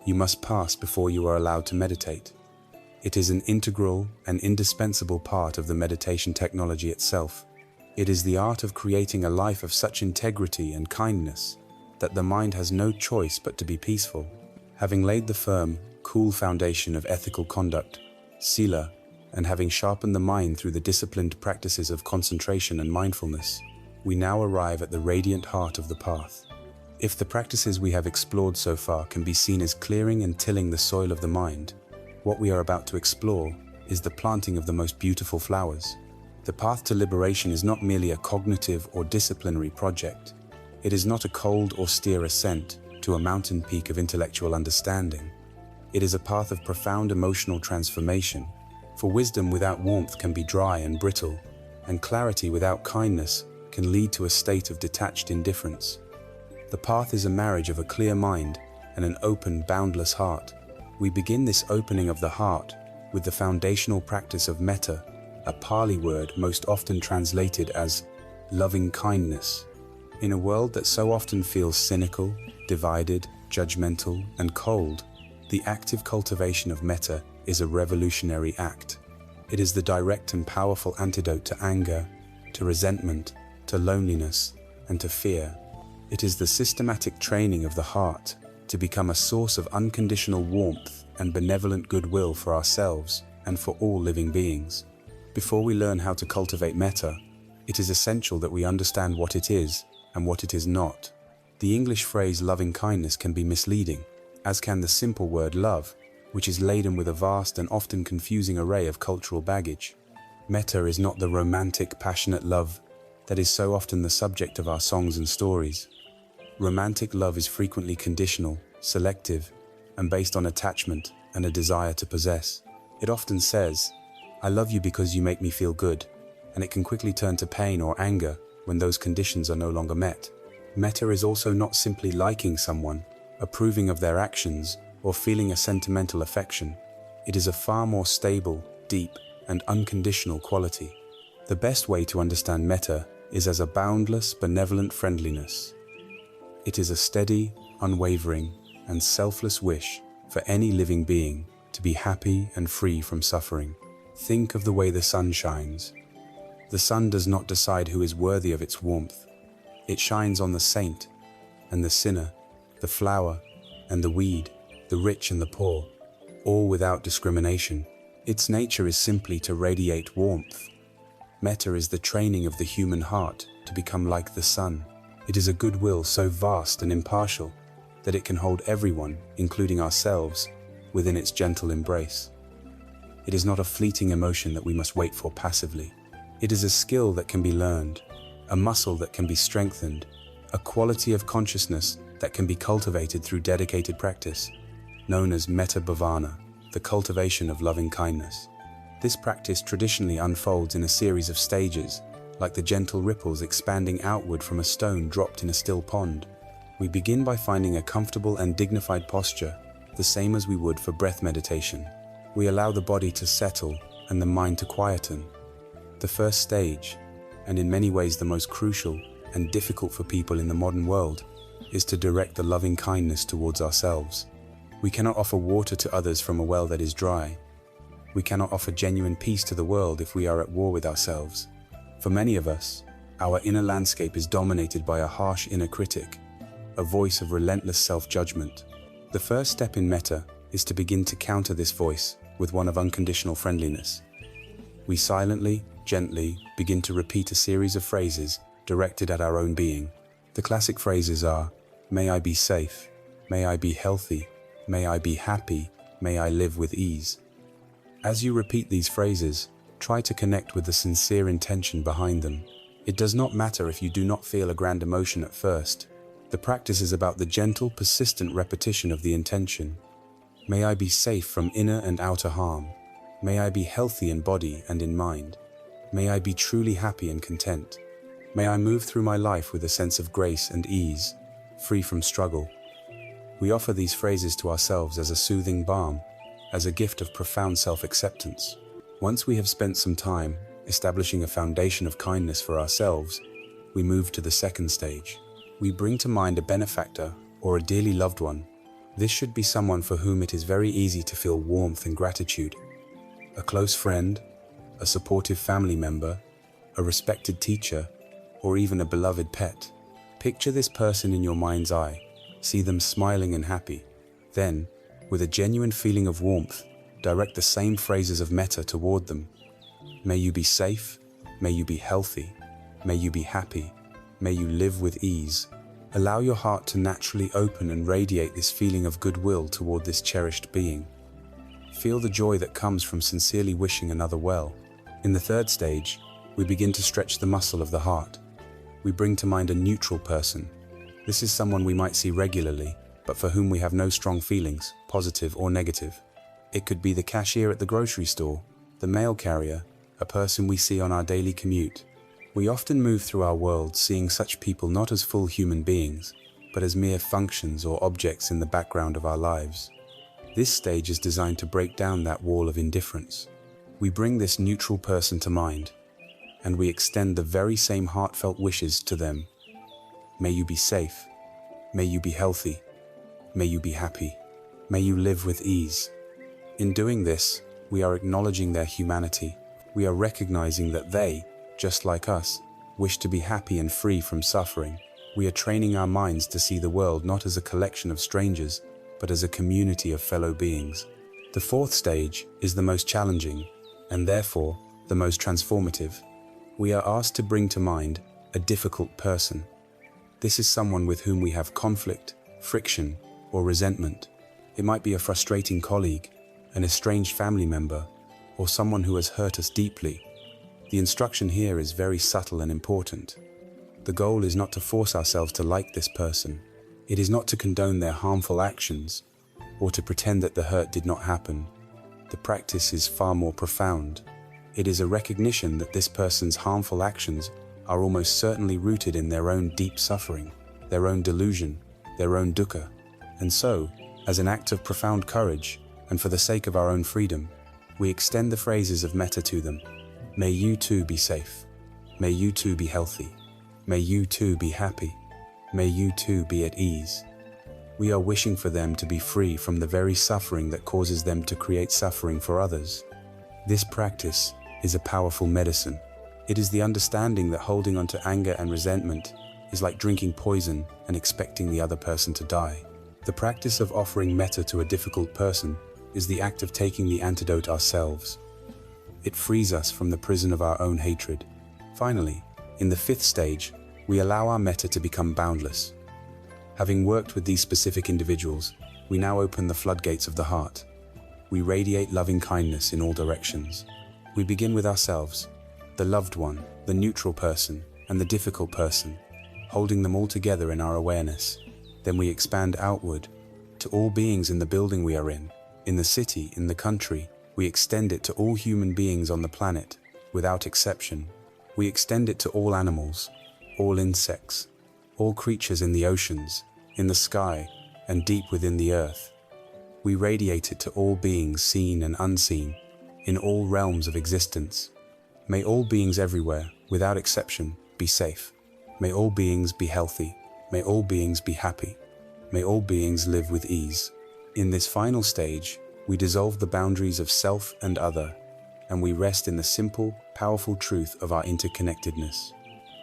You must pass before you are allowed to meditate. It is an integral and indispensable part of the meditation technology itself. It is the art of creating a life of such integrity and kindness that the mind has no choice but to be peaceful. Having laid the firm, cool foundation of ethical conduct, Sila, and having sharpened the mind through the disciplined practices of concentration and mindfulness, we now arrive at the radiant heart of the path. If the practices we have explored so far can be seen as clearing and tilling the soil of the mind, what we are about to explore is the planting of the most beautiful flowers. The path to liberation is not merely a cognitive or disciplinary project. It is not a cold, austere ascent to a mountain peak of intellectual understanding. It is a path of profound emotional transformation, for wisdom without warmth can be dry and brittle, and clarity without kindness can lead to a state of detached indifference. The path is a marriage of a clear mind and an open, boundless heart. We begin this opening of the heart with the foundational practice of metta, a Pali word most often translated as loving kindness. In a world that so often feels cynical, divided, judgmental, and cold, The active cultivation of metta is a revolutionary act. It is the direct and powerful antidote to anger, to resentment, to loneliness, and to fear. It is the systematic training of the heart to become a source of unconditional warmth and benevolent goodwill for ourselves and for all living beings. Before we learn how to cultivate metta, it is essential that we understand what it is and what it is not. The English phrase loving kindness can be misleading, as can the simple word love, which is laden with a vast and often confusing array of cultural baggage. Metta is not the romantic, passionate love that is so often the subject of our songs and stories. Romantic love is frequently conditional, selective, and based on attachment and a desire to possess. It often says, "I love you because you make me feel good," and it can quickly turn to pain or anger when those conditions are no longer met. Metta is also not simply liking someone, approving of their actions, or feeling a sentimental affection. It is a far more stable, deep, and unconditional quality. The best way to understand metta is as a boundless, benevolent friendliness. It is a steady, unwavering, and selfless wish for any living being to be happy and free from suffering. Think of the way the sun shines. The sun does not decide who is worthy of its warmth. It shines on the saint and the sinner, the flower and the weed, the rich and the poor, all without discrimination. Its nature is simply to radiate warmth. Metta is the training of the human heart to become like the sun. It is a goodwill so vast and impartial that it can hold everyone, including ourselves, within its gentle embrace. It is not a fleeting emotion that we must wait for passively. It is a skill that can be learned, a muscle that can be strengthened, a quality of consciousness that can be cultivated through dedicated practice, known as metta bhavana, the cultivation of loving kindness. This practice traditionally unfolds in a series of stages, like the gentle ripples expanding outward from a stone dropped in a still pond. We begin by finding a comfortable and dignified posture, the same as we would for breath meditation. We allow the body to settle and the mind to quieten. The first stage, and in many ways the most crucial and difficult for people in the modern world, is to direct the loving kindness towards ourselves. We cannot offer water to others from a well that is dry. We cannot offer genuine peace to the world if we are at war with ourselves. For many of us, our inner landscape is dominated by a harsh inner critic, a voice of relentless self-judgment. The first step in metta is to begin to counter this voice with one of unconditional friendliness. We silently, gently begin to repeat a series of phrases directed at our own being. The classic phrases are, "May I be safe," "May I be healthy," "May I be happy," "May I live with ease." As you repeat these phrases, try to connect with the sincere intention behind them. It does not matter if you do not feel a grand emotion at first. The practice is about the gentle, persistent repetition of the intention. May I be safe from inner and outer harm. May I be healthy in body and in mind. May I be truly happy and content. May I move through my life with a sense of grace and ease, free from struggle. We offer these phrases to ourselves as a soothing balm, as a gift of profound self-acceptance. Once we have spent some time establishing a foundation of kindness for ourselves, we move to the second stage. We bring to mind a benefactor or a dearly loved one. This should be someone for whom it is very easy to feel warmth and gratitude. A close friend, a supportive family member, a respected teacher, or even a beloved pet. Picture this person in your mind's eye. See them smiling and happy. Then, with a genuine feeling of warmth, direct the same phrases of metta toward them. May you be safe. May you be healthy. May you be happy. May you live with ease. Allow your heart to naturally open and radiate this feeling of goodwill toward this cherished being. Feel the joy that comes from sincerely wishing another well. In the third stage, we begin to stretch the muscle of the heart. We bring to mind a neutral person. This is someone we might see regularly, but for whom we have no strong feelings, positive or negative. It could be the cashier at the grocery store, the mail carrier, a person we see on our daily commute. We often move through our world seeing such people not as full human beings, but as mere functions or objects in the background of our lives. This stage is designed to break down that wall of indifference. We bring this neutral person to mind, and we extend the very same heartfelt wishes to them. May you be safe. May you be healthy. May you be happy. May you live with ease. In doing this, we are acknowledging their humanity. We are recognizing that they, just like us, wish to be happy and free from suffering. We are training our minds to see the world not as a collection of strangers, but as a community of fellow beings. The fourth stage is the most challenging, and therefore the most transformative. We are asked to bring to mind a difficult person. This is someone with whom we have conflict, friction, or resentment. It might be a frustrating colleague, an estranged family member, or someone who has hurt us deeply. The instruction here is very subtle and important. The goal is not to force ourselves to like this person. It is not to condone their harmful actions, or to pretend that the hurt did not happen. The practice is far more profound. It is a recognition that this person's harmful actions are almost certainly rooted in their own deep suffering, their own delusion, their own dukkha. And so, as an act of profound courage, and for the sake of our own freedom, we extend the phrases of metta to them. May you too be safe. May you too be healthy. May you too be happy. May you too be at ease. We are wishing for them to be free from the very suffering that causes them to create suffering for others. This practice is a powerful medicine. It is the understanding that holding on to anger and resentment is like drinking poison and expecting the other person to die. The practice of offering metta to a difficult person is the act of taking the antidote ourselves. It frees us from the prison of our own hatred. Finally, in the fifth stage, we allow our metta to become boundless. Having worked with these specific individuals, we now open the floodgates of the heart. We radiate loving kindness in all directions. We begin with ourselves, the loved one, the neutral person, and the difficult person, holding them all together in our awareness. Then we expand outward to all beings in the building we are in the city, in the country. We extend it to all human beings on the planet, without exception. We extend it to all animals, all insects, all creatures in the oceans, in the sky, and deep within the earth. We radiate it to all beings seen and unseen, in all realms of existence. May all beings everywhere, without exception, be safe. May all beings be healthy. May all beings be happy. May all beings live with ease. In this final stage, we dissolve the boundaries of self and other, and we rest in the simple, powerful truth of our interconnectedness.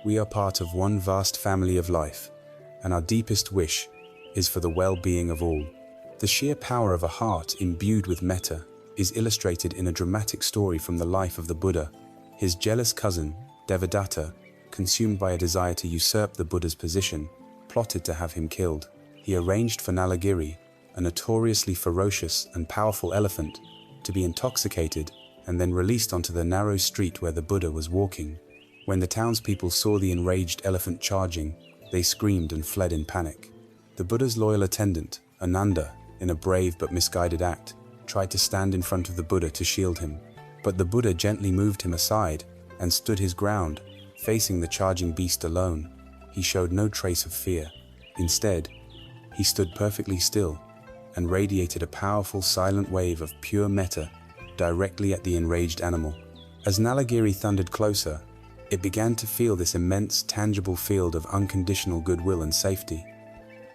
We are part of one vast family of life, and our deepest wish is for the well-being of all. The sheer power of a heart imbued with metta is illustrated in a dramatic story from the life of the Buddha. His jealous cousin, Devadatta, consumed by a desire to usurp the Buddha's position, plotted to have him killed. He arranged for Nalagiri, a notoriously ferocious and powerful elephant, to be intoxicated and then released onto the narrow street where the Buddha was walking. When the townspeople saw the enraged elephant charging, they screamed and fled in panic. The Buddha's loyal attendant, Ananda, in a brave but misguided act, tried to stand in front of the Buddha to shield him, but the Buddha gently moved him aside and stood his ground, facing the charging beast alone. He showed no trace of fear. Instead, he stood perfectly still and radiated a powerful silent wave of pure metta directly at the enraged animal. As Nalagiri thundered closer, it began to feel this immense, tangible field of unconditional goodwill and safety.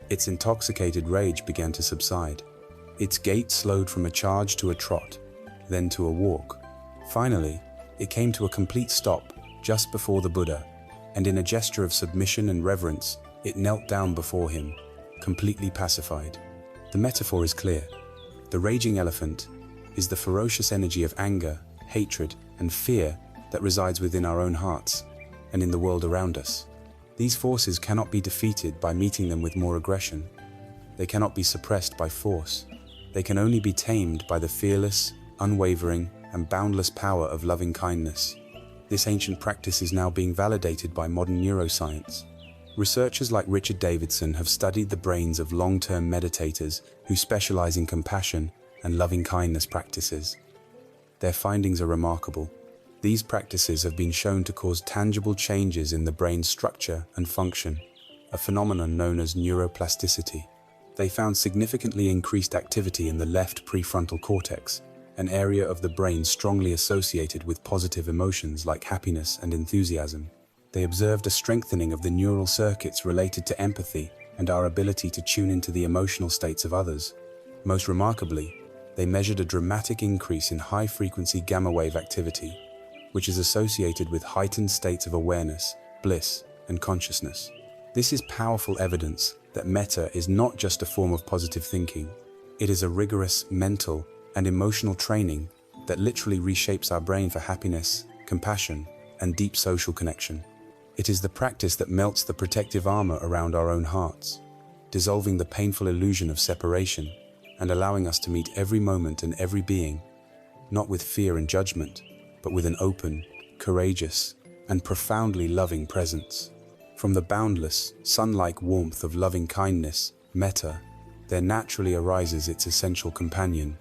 Its intoxicated rage began to subside. Its gait slowed from a charge to a trot, then to a walk. Finally, it came to a complete stop just before the Buddha, and in a gesture of submission and reverence, it knelt down before him, completely pacified. The metaphor is clear. The raging elephant is the ferocious energy of anger, hatred, and fear that resides within our own hearts and in the world around us. These forces cannot be defeated by meeting them with more aggression. They cannot be suppressed by force. They can only be tamed by the fearless, unwavering, and boundless power of loving kindness. This ancient practice is now being validated by modern neuroscience. Researchers like Richard Davidson have studied the brains of long-term meditators who specialize in compassion and loving kindness practices. Their findings are remarkable. These practices have been shown to cause tangible changes in the brain's structure and function, a phenomenon known as neuroplasticity. They found significantly increased activity in the left prefrontal cortex, an area of the brain strongly associated with positive emotions like happiness and enthusiasm. They observed a strengthening of the neural circuits related to empathy and our ability to tune into the emotional states of others. Most remarkably, they measured a dramatic increase in high-frequency gamma wave activity, which is associated with heightened states of awareness, bliss, and consciousness. This is powerful evidence that metta is not just a form of positive thinking. It is a rigorous mental and emotional training that literally reshapes our brain for happiness, compassion, and deep social connection. It is the practice that melts the protective armor around our own hearts, dissolving the painful illusion of separation and allowing us to meet every moment and every being, not with fear and judgment, but with an open, courageous, and profoundly loving presence. From the boundless, sun-like warmth of loving kindness, metta, there naturally arises its essential companion.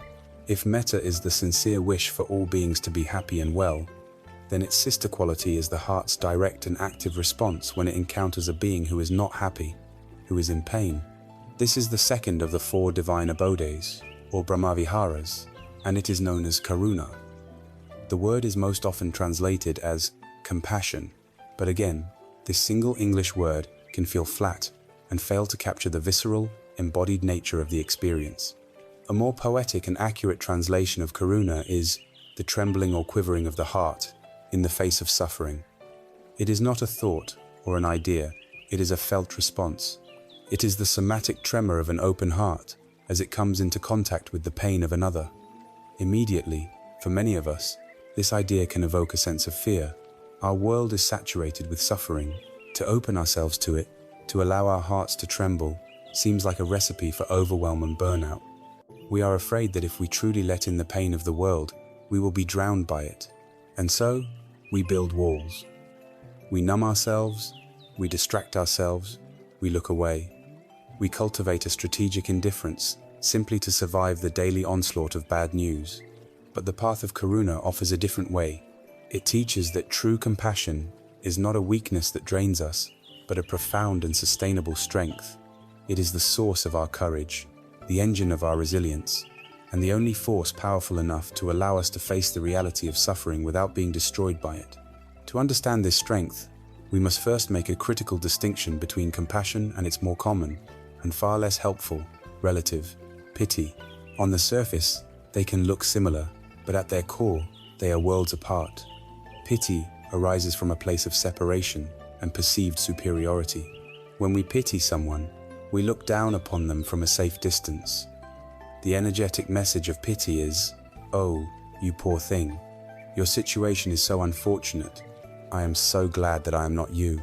If metta is the sincere wish for all beings to be happy and well, then its sister quality is the heart's direct and active response when it encounters a being who is not happy, who is in pain. This is the second of the 4 divine abodes, or Brahmaviharas, and it is known as karuna. The word is most often translated as compassion, but again, this single English word can feel flat and fail to capture the visceral, embodied nature of the experience. A more poetic and accurate translation of karuna is the trembling or quivering of the heart in the face of suffering. It is not a thought or an idea, it is a felt response. It is the somatic tremor of an open heart as it comes into contact with the pain of another. Immediately, for many of us, this idea can evoke a sense of fear. Our world is saturated with suffering. To open ourselves to it, to allow our hearts to tremble, seems like a recipe for overwhelm and burnout. We are afraid that if we truly let in the pain of the world, we will be drowned by it. And so, we build walls. We numb ourselves, we distract ourselves, we look away. We cultivate a strategic indifference simply to survive the daily onslaught of bad news. But the path of karuna offers a different way. It teaches that true compassion is not a weakness that drains us, but a profound and sustainable strength. It is the source of our courage, the engine of our resilience, and the only force powerful enough to allow us to face the reality of suffering without being destroyed by it. To understand this strength, we must first make a critical distinction between compassion and its more common, and far less helpful, relative, pity. On the surface, they can look similar, but at their core, they are worlds apart. Pity arises from a place of separation and perceived superiority. When we pity someone, we look down upon them from a safe distance. The energetic message of pity is, "Oh, you poor thing. Your situation is so unfortunate. I am so glad that I am not you."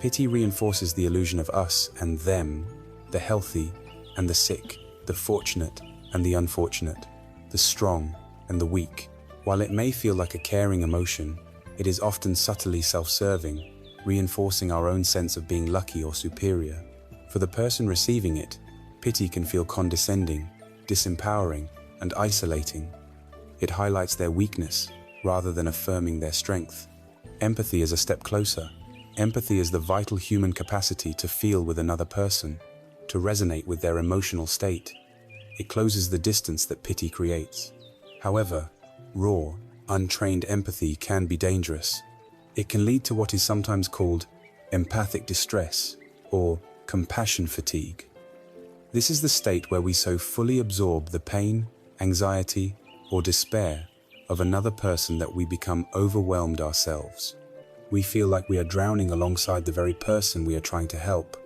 Pity reinforces the illusion of us and them, the healthy and the sick, the fortunate and the unfortunate, the strong and the weak. While it may feel like a caring emotion, it is often subtly self-serving, reinforcing our own sense of being lucky or superior. For the person receiving it, pity can feel condescending, disempowering, and isolating. It highlights their weakness rather than affirming their strength. Empathy is a step closer. Empathy is the vital human capacity to feel with another person, to resonate with their emotional state. It closes the distance that pity creates. However, raw, untrained empathy can be dangerous. It can lead to what is sometimes called empathic distress or compassion fatigue. This is the state where we so fully absorb the pain, anxiety, or despair of another person that we become overwhelmed ourselves. We feel like we are drowning alongside the very person we are trying to help.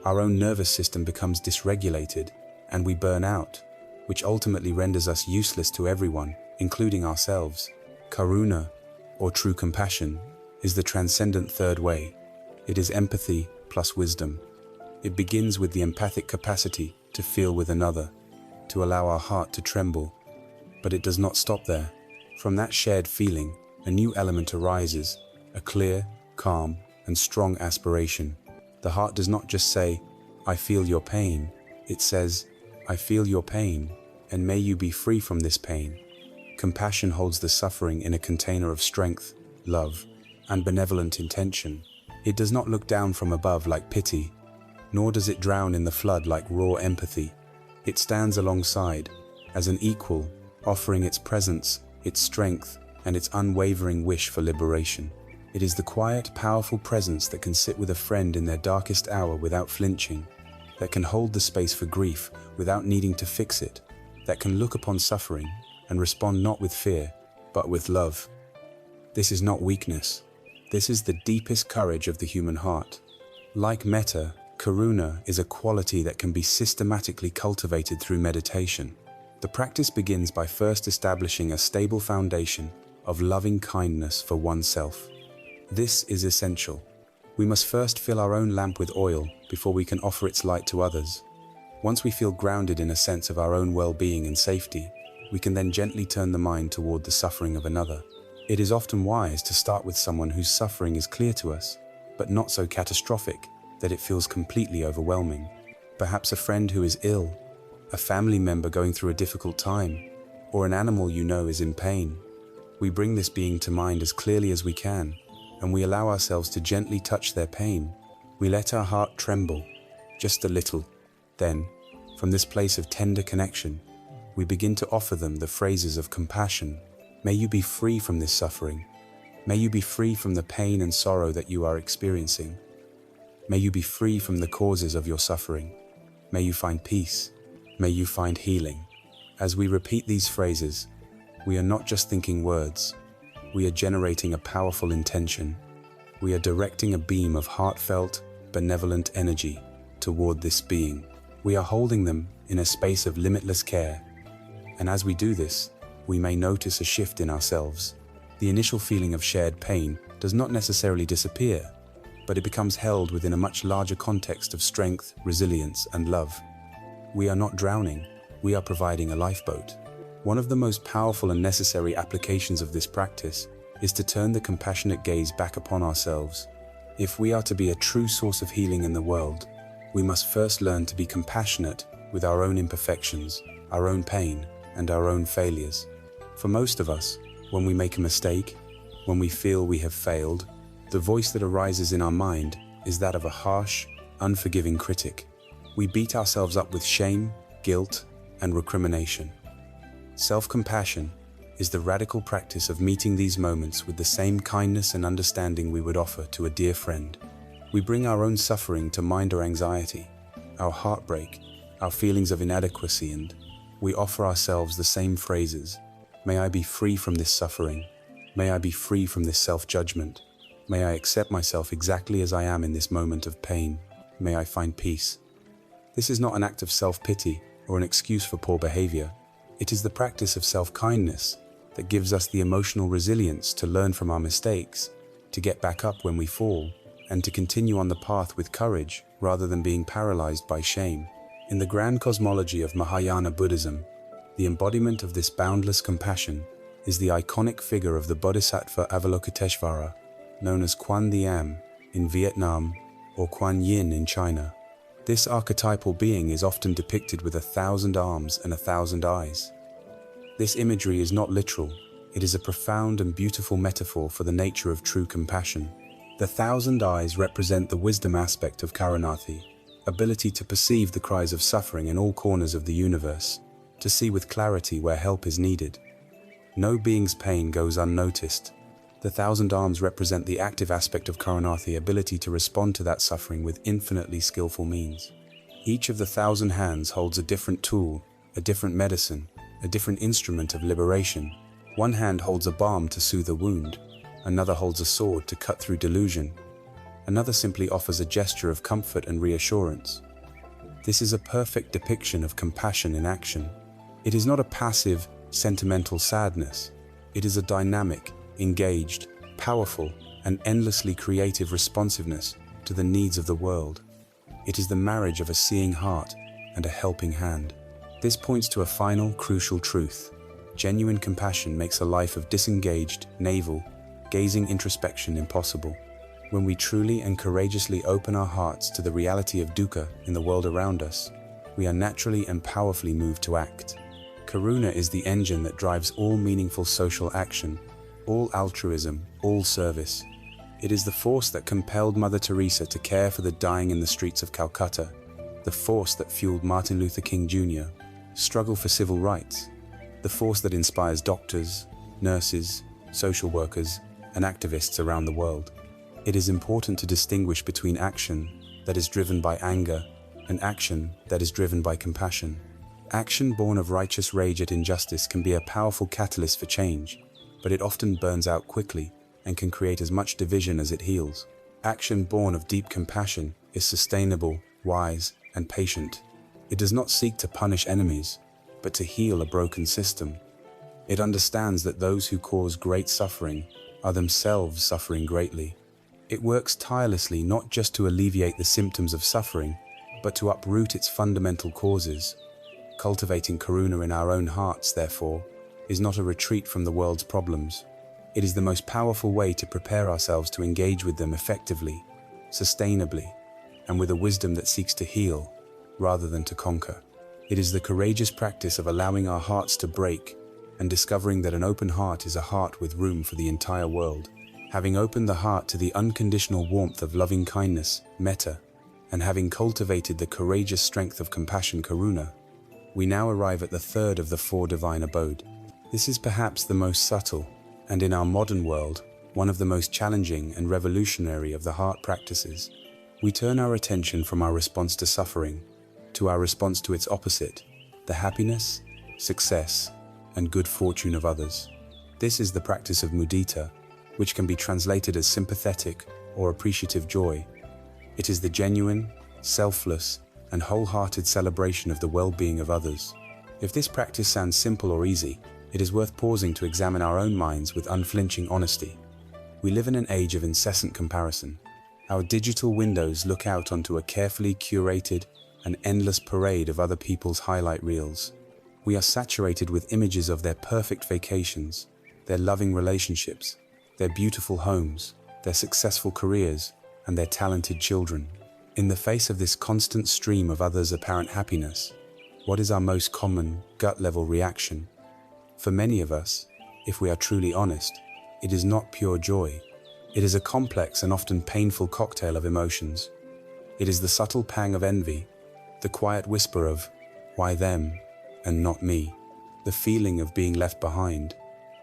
Our own nervous system becomes dysregulated and we burn out, which ultimately renders us useless to everyone, including ourselves. Karuna, or true compassion, is the transcendent third way. It is empathy plus wisdom. It begins with the empathic capacity to feel with another, to allow our heart to tremble. But it does not stop there. From that shared feeling, a new element arises, a clear, calm, and strong aspiration. The heart does not just say, "I feel your pain." It says, "I feel your pain, and may you be free from this pain." Compassion holds the suffering in a container of strength, love, and benevolent intention. It does not look down from above like pity, nor does it drown in the flood like raw empathy. It stands alongside, as an equal, offering its presence, its strength, and its unwavering wish for liberation. It is the quiet, powerful presence that can sit with a friend in their darkest hour without flinching, that can hold the space for grief without needing to fix it, that can look upon suffering and respond not with fear, but with love. This is not weakness. This is the deepest courage of the human heart. Like metta, karuna is a quality that can be systematically cultivated through meditation. The practice begins by first establishing a stable foundation of loving kindness for oneself. This is essential. We must first fill our own lamp with oil before we can offer its light to others. Once we feel grounded in a sense of our own well-being and safety, we can then gently turn the mind toward the suffering of another. It is often wise to start with someone whose suffering is clear to us, but not so catastrophic that it feels completely overwhelming. Perhaps a friend who is ill, a family member going through a difficult time, or an animal you know is in pain. We bring this being to mind as clearly as we can, and we allow ourselves to gently touch their pain. We let our heart tremble, just a little. Then, from this place of tender connection, we begin to offer them the phrases of compassion. May you be free from this suffering. May you be free from the pain and sorrow that you are experiencing. May you be free from the causes of your suffering. May you find peace. May you find healing. As we repeat these phrases, we are not just thinking words. We are generating a powerful intention. We are directing a beam of heartfelt, benevolent energy toward this being. We are holding them in a space of limitless care. And as we do this, we may notice a shift in ourselves. The initial feeling of shared pain does not necessarily disappear, but it becomes held within a much larger context of strength, resilience, and love. We are not drowning, we are providing a lifeboat. One of the most powerful and necessary applications of this practice is to turn the compassionate gaze back upon ourselves. If we are to be a true source of healing in the world, we must first learn to be compassionate with our own imperfections, our own pain, and our own failures. For most of us, when we make a mistake, when we feel we have failed, the voice that arises in our mind is that of a harsh, unforgiving critic. We beat ourselves up with shame, guilt, and recrimination. Self-compassion is the radical practice of meeting these moments with the same kindness and understanding we would offer to a dear friend. We bring our own suffering to mind our anxiety, our heartbreak, our feelings of inadequacy, and we offer ourselves the same phrases. May I be free from this suffering. May I be free from this self-judgment. May I accept myself exactly as I am in this moment of pain. May I find peace. This is not an act of self-pity or an excuse for poor behavior. It is the practice of self-kindness that gives us the emotional resilience to learn from our mistakes, to get back up when we fall, and to continue on the path with courage rather than being paralyzed by shame. In the grand cosmology of Mahayana Buddhism, the embodiment of this boundless compassion is the iconic figure of the Bodhisattva Avalokiteshvara, known as Quan the Am in Vietnam or Kuan Yin in China. This archetypal being is often depicted with 1,000 arms and 1,000 eyes. This imagery is not literal, it is a profound and beautiful metaphor for the nature of true compassion. The 1,000 eyes represent the wisdom aspect of Karunathi, ability to perceive the cries of suffering in all corners of the universe, to see with clarity where help is needed. No being's pain goes unnoticed. The 1,000 arms represent the active aspect of Karunathi, ability to respond to that suffering with infinitely skillful means. Each of the 1,000 hands holds a different tool, a different medicine, a different instrument of liberation. One hand holds a balm to soothe a wound, another holds a sword to cut through delusion, another simply offers a gesture of comfort and reassurance. This is a perfect depiction of compassion in action. It is not a passive, sentimental sadness. It is a dynamic, engaged, powerful, and endlessly creative responsiveness to the needs of the world. It is the marriage of a seeing heart and a helping hand. This points to a final, crucial truth. Genuine compassion makes a life of disengaged, navel, gazing introspection impossible. When we truly and courageously open our hearts to the reality of dukkha in the world around us, we are naturally and powerfully moved to act. Karuna is the engine that drives all meaningful social action, all altruism, all service. It is the force that compelled Mother Teresa to care for the dying in the streets of Calcutta, the force that fueled Martin Luther King Jr.'s struggle for civil rights, the force that inspires doctors, nurses, social workers, and activists around the world. It is important to distinguish between action that is driven by anger an action that is driven by compassion. Action born of righteous rage at injustice can be a powerful catalyst for change, but it often burns out quickly and can create as much division as it heals. Action born of deep compassion is sustainable, wise, and patient. It does not seek to punish enemies, but to heal a broken system. It understands that those who cause great suffering are themselves suffering greatly. It works tirelessly not just to alleviate the symptoms of suffering, but to uproot its fundamental causes. Cultivating karuna in our own hearts, therefore, is not a retreat from the world's problems. It is the most powerful way to prepare ourselves to engage with them effectively, sustainably, and with a wisdom that seeks to heal rather than to conquer. It is the courageous practice of allowing our hearts to break and discovering that an open heart is a heart with room for the entire world. Having opened the heart to the unconditional warmth of loving kindness, metta, and having cultivated the courageous strength of compassion, karuna, we now arrive at the third of the four divine abode. This is perhaps the most subtle, and in our modern world, one of the most challenging and revolutionary of the heart practices. We turn our attention from our response to suffering to our response to its opposite, the happiness, success, and good fortune of others. This is the practice of mudita, which can be translated as sympathetic or appreciative joy. It is the genuine, selfless, and wholehearted celebration of the well-being of others. If this practice sounds simple or easy, it is worth pausing to examine our own minds with unflinching honesty. We live in an age of incessant comparison. Our digital windows look out onto a carefully curated and endless parade of other people's highlight reels. We are saturated with images of their perfect vacations, their loving relationships, their beautiful homes, their successful careers, and their talented children. In the face of this constant stream of others' apparent happiness, what is our most common, gut-level reaction? For many of us, if we are truly honest, it is not pure joy. It is a complex and often painful cocktail of emotions. It is the subtle pang of envy, the quiet whisper of, "Why them and not me?" The feeling of being left behind,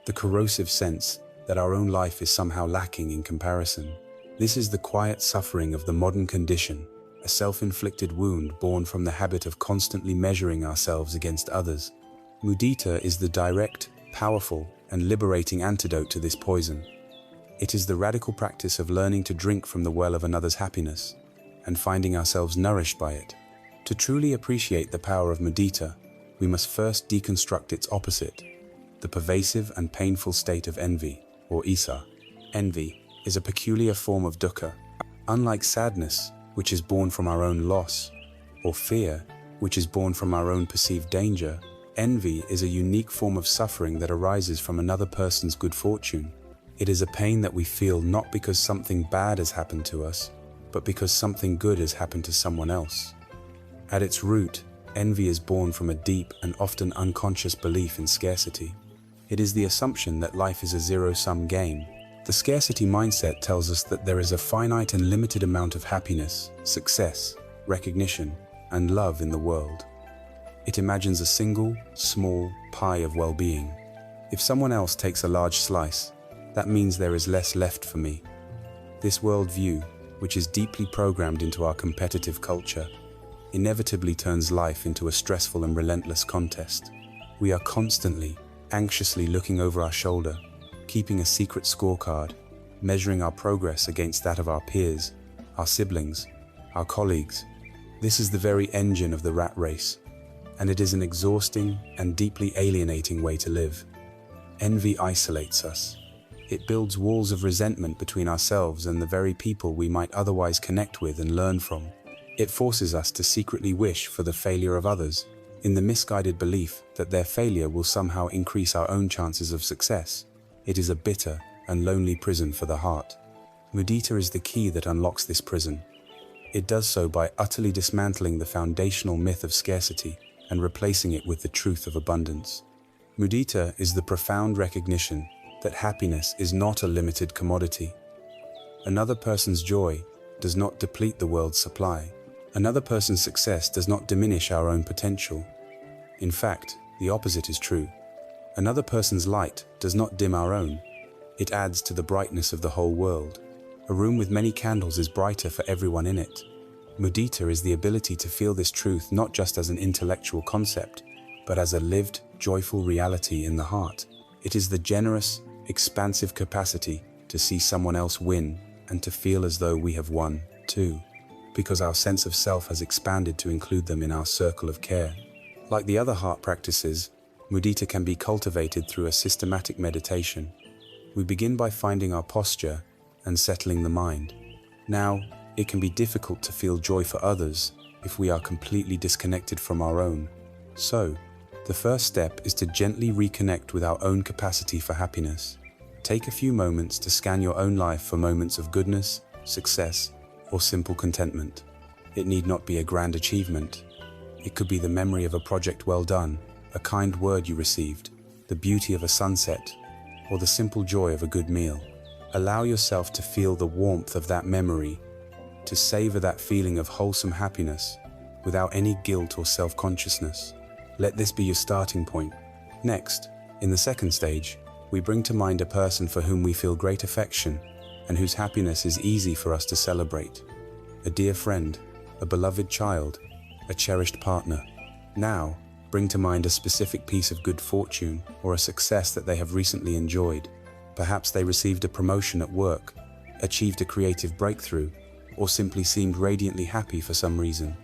the corrosive sense that our own life is somehow lacking in comparison. This is the quiet suffering of the modern condition, a self-inflicted wound born from the habit of constantly measuring ourselves against others. Mudita is the direct, powerful, and liberating antidote to this poison. It is the radical practice of learning to drink from the well of another's happiness and finding ourselves nourished by it. To truly appreciate the power of mudita, we must first deconstruct its opposite, the pervasive and painful state of envy, or isa. Envy is a peculiar form of dukkha. Unlike sadness, which is born from our own loss, or fear, which is born from our own perceived danger, envy is a unique form of suffering that arises from another person's good fortune. It is a pain that we feel not because something bad has happened to us, but because something good has happened to someone else. At its root, envy is born from a deep and often unconscious belief in scarcity. It is the assumption that life is a zero-sum game. The scarcity mindset tells us that there is a finite and limited amount of happiness, success, recognition, and love in the world. It imagines a single, small pie of well-being. If someone else takes a large slice, that means there is less left for me. This worldview, which is deeply programmed into our competitive culture, inevitably turns life into a stressful and relentless contest. We are constantly, anxiously looking over our shoulder, keeping a secret scorecard, measuring our progress against that of our peers, our siblings, our colleagues. This is the very engine of the rat race, and it is an exhausting and deeply alienating way to live. Envy isolates us. It builds walls of resentment between ourselves and the very people we might otherwise connect with and learn from. It forces us to secretly wish for the failure of others, in the misguided belief that their failure will somehow increase our own chances of success. It is a bitter and lonely prison for the heart. Mudita is the key that unlocks this prison. It does so by utterly dismantling the foundational myth of scarcity and replacing it with the truth of abundance. Mudita is the profound recognition that happiness is not a limited commodity. Another person's joy does not deplete the world's supply. Another person's success does not diminish our own potential. In fact, the opposite is true. Another person's light does not dim our own. It adds to the brightness of the whole world. A room with many candles is brighter for everyone in it. Mudita is the ability to feel this truth not just as an intellectual concept, but as a lived, joyful reality in the heart. It is the generous, expansive capacity to see someone else win and to feel as though we have won, too, because our sense of self has expanded to include them in our circle of care. Like the other heart practices, mudita can be cultivated through a systematic meditation. We begin by finding our posture and settling the mind. Now, it can be difficult to feel joy for others if we are completely disconnected from our own. So, the first step is to gently reconnect with our own capacity for happiness. Take a few moments to scan your own life for moments of goodness, success, or simple contentment. It need not be a grand achievement. It could be the memory of a project well done, a kind word you received, the beauty of a sunset, or the simple joy of a good meal. Allow yourself to feel the warmth of that memory, to savor that feeling of wholesome happiness without any guilt or self-consciousness. Let this be your starting point. Next, in the second stage, we bring to mind a person for whom we feel great affection and whose happiness is easy for us to celebrate. A dear friend, a beloved child, a cherished partner. Now, bring to mind a specific piece of good fortune or a success that they have recently enjoyed. Perhaps they received a promotion at work, achieved a creative breakthrough, or simply seemed radiantly happy for some reason.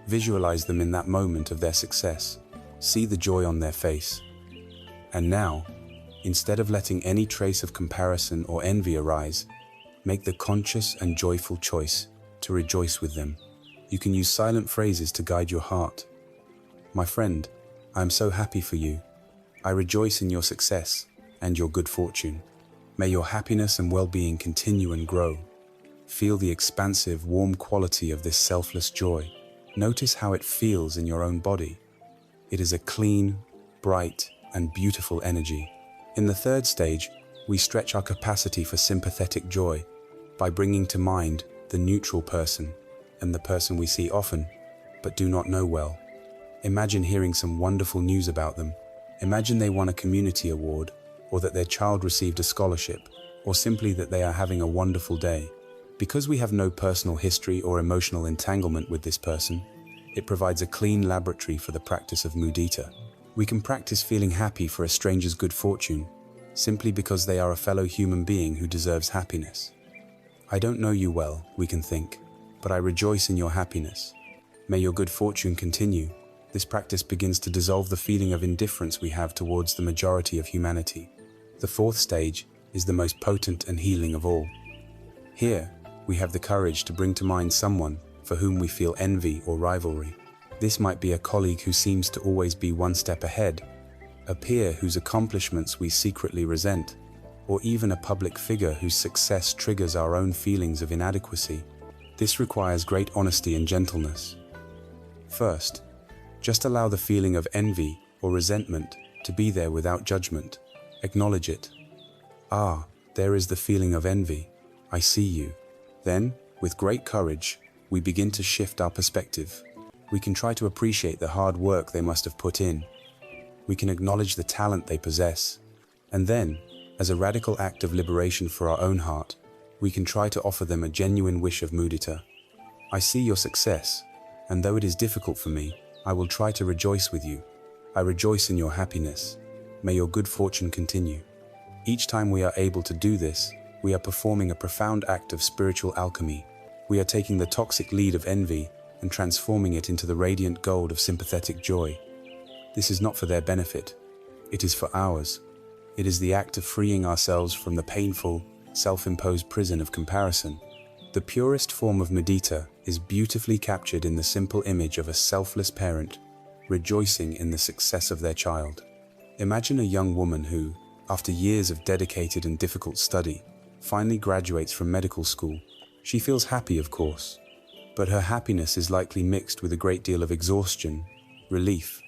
Visualize them in that moment of their success. See the joy on their face. And now, instead of letting any trace of comparison or envy arise, make the conscious and joyful choice to rejoice with them. You can use silent phrases to guide your heart. My friend, I am so happy for you. I rejoice in your success and your good fortune. May your happiness and well-being continue and grow. Feel the expansive, warm quality of this selfless joy. Notice how it feels in your own body. It is a clean, bright, and beautiful energy. In the third stage, we stretch our capacity for sympathetic joy by bringing to mind the neutral person and the person we see often, but do not know well. Imagine hearing some wonderful news about them. Imagine they won a community award, or that their child received a scholarship, or simply that they are having a wonderful day. Because we have no personal history or emotional entanglement with this person, it provides a clean laboratory for the practice of mudita. We can practice feeling happy for a stranger's good fortune, simply because they are a fellow human being who deserves happiness. I don't know you well, we can think, but I rejoice in your happiness. May your good fortune continue. This practice begins to dissolve the feeling of indifference we have towards the majority of humanity. The fourth stage is the most potent and healing of all. Here, we have the courage to bring to mind someone for whom we feel envy or rivalry. This might be a colleague who seems to always be one step ahead, a peer whose accomplishments we secretly resent, or even a public figure whose success triggers our own feelings of inadequacy. This requires great honesty and gentleness. First, just allow the feeling of envy or resentment to be there without judgment. Acknowledge it. Ah, there is the feeling of envy. I see you. Then, with great courage, we begin to shift our perspective. We can try to appreciate the hard work they must have put in. We can acknowledge the talent they possess. And then, as a radical act of liberation for our own heart, we can try to offer them a genuine wish of mudita. I see your success, and though it is difficult for me, I will try to rejoice with you. I rejoice in your happiness. May your good fortune continue. Each time we are able to do this, we are performing a profound act of spiritual alchemy. We are taking the toxic lead of envy and transforming it into the radiant gold of sympathetic joy. This is not for their benefit. It is for ours. It is the act of freeing ourselves from the painful, self-imposed prison of comparison. The purest form of mudita is beautifully captured in the simple image of a selfless parent rejoicing in the success of their child. Imagine a young woman who, after years of dedicated and difficult study, finally graduates from medical school. She feels happy, of course, but her happiness is likely mixed with a great deal of exhaustion, relief,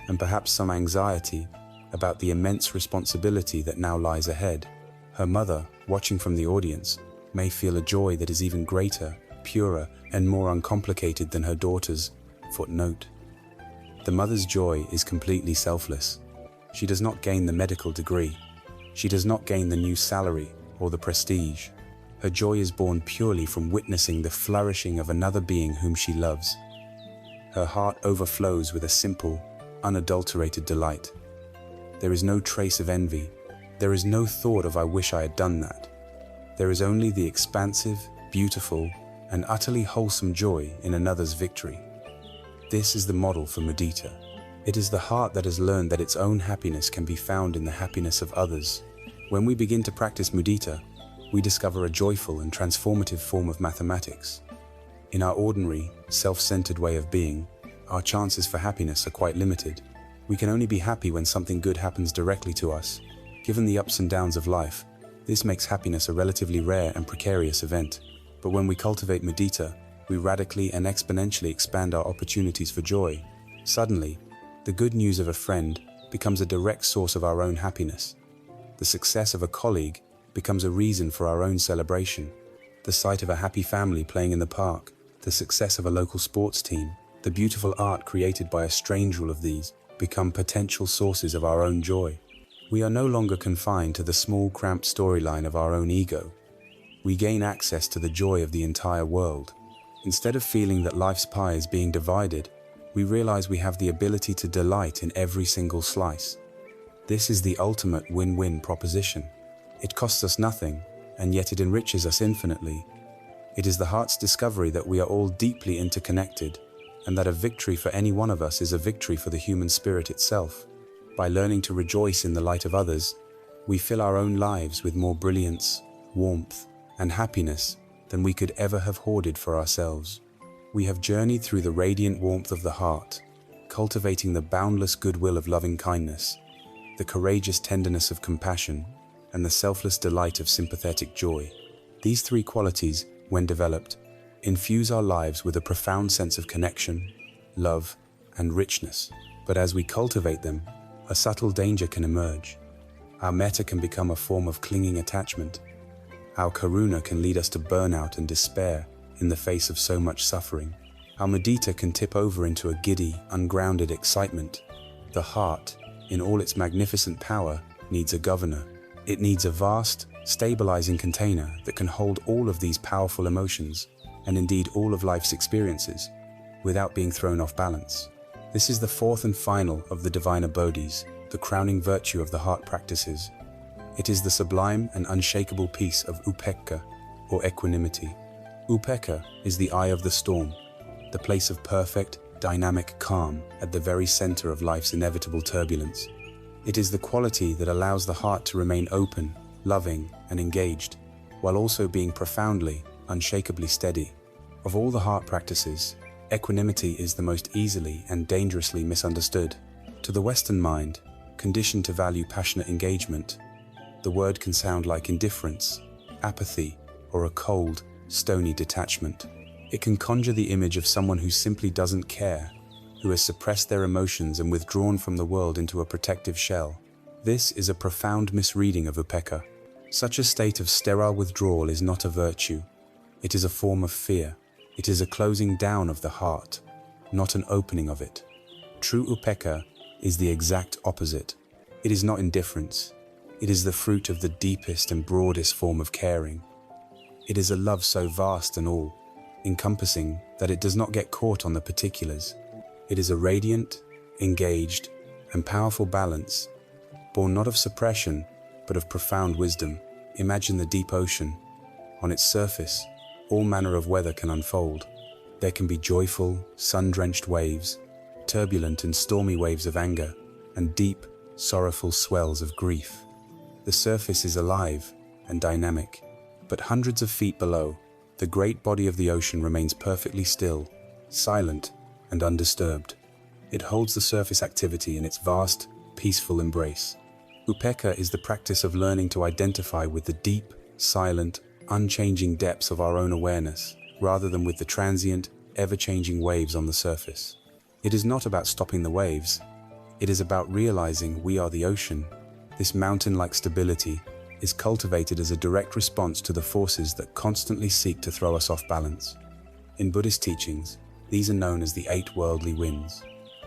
and perhaps some anxiety about the immense responsibility that now lies ahead. Her mother, watching from the audience, may feel a joy that is even greater, purer, and more uncomplicated than her daughter's. Footnote. The mother's joy is completely selfless. She does not gain the medical degree. She does not gain the new salary or the prestige. Her joy is born purely from witnessing the flourishing of another being whom she loves. Her heart overflows with a simple, unadulterated delight. There is no trace of envy. There is no thought of "I wish I had done that." There is only the expansive, beautiful, and utterly wholesome joy in another's victory. This is the model for mudita. It is the heart that has learned that its own happiness can be found in the happiness of others. When we begin to practice mudita, we discover a joyful and transformative form of mathematics. In our ordinary, self-centered way of being, our chances for happiness are quite limited. We can only be happy when something good happens directly to us. Given the ups and downs of life, this makes happiness a relatively rare and precarious event. But when we cultivate mudita, we radically and exponentially expand our opportunities for joy. Suddenly, the good news of a friend becomes a direct source of our own happiness. The success of a colleague becomes a reason for our own celebration. The sight of a happy family playing in the park, the success of a local sports team, the beautiful art created by a stranger, all of these become potential sources of our own joy. We are no longer confined to the small, cramped storyline of our own ego. We gain access to the joy of the entire world. Instead of feeling that life's pie is being divided, we realize we have the ability to delight in every single slice. This is the ultimate win-win proposition. It costs us nothing, and yet it enriches us infinitely. It is the heart's discovery that we are all deeply interconnected, and that a victory for any one of us is a victory for the human spirit itself. By learning to rejoice in the light of others, we fill our own lives with more brilliance, warmth, and happiness than we could ever have hoarded for ourselves. We have journeyed through the radiant warmth of the heart, cultivating the boundless goodwill of loving kindness, the courageous tenderness of compassion, and the selfless delight of sympathetic joy. These three qualities, when developed, infuse our lives with a profound sense of connection, love, and richness. But as we cultivate them, a subtle danger can emerge. Our metta can become a form of clinging attachment. Our karuna can lead us to burnout and despair in the face of so much suffering. Our mudita can tip over into a giddy, ungrounded excitement. The heart, in all its magnificent power, needs a governor. It needs a vast, stabilizing container that can hold all of these powerful emotions, and indeed all of life's experiences, without being thrown off balance. This is the fourth and final of the diviner bodhis, the crowning virtue of the heart practices. It is the sublime and unshakable peace of upekkha, or equanimity. Upekkha is the eye of the storm, the place of perfect, dynamic calm at the very center of life's inevitable turbulence. It is the quality that allows the heart to remain open, loving, and engaged, while also being profoundly, unshakably steady. Of all the heart practices, equanimity is the most easily and dangerously misunderstood. To the Western mind, conditioned to value passionate engagement, the word can sound like indifference, apathy, or a cold, stony detachment. It can conjure the image of someone who simply doesn't care, who has suppressed their emotions and withdrawn from the world into a protective shell. This is a profound misreading of upekkha. Such a state of sterile withdrawal is not a virtue. It is a form of fear. It is a closing down of the heart, not an opening of it. True upekkha is the exact opposite. It is not indifference. It is the fruit of the deepest and broadest form of caring. It is a love so vast and all-encompassing that it does not get caught on the particulars. It is a radiant, engaged, and powerful balance, born not of suppression, but of profound wisdom. Imagine the deep ocean. On its surface, all manner of weather can unfold. There can be joyful, sun-drenched waves, turbulent and stormy waves of anger, and deep, sorrowful swells of grief. The surface is alive and dynamic, but hundreds of feet below, the great body of the ocean remains perfectly still, silent, and undisturbed. It holds the surface activity in its vast, peaceful embrace. Upekkha is the practice of learning to identify with the deep, silent, unchanging depths of our own awareness, rather than with the transient, ever-changing waves on the surface. It is not about stopping the waves. It is about realizing we are the ocean. This mountain-like stability is cultivated as a direct response to the forces that constantly seek to throw us off balance. In Buddhist teachings, these are known as the 8 worldly winds.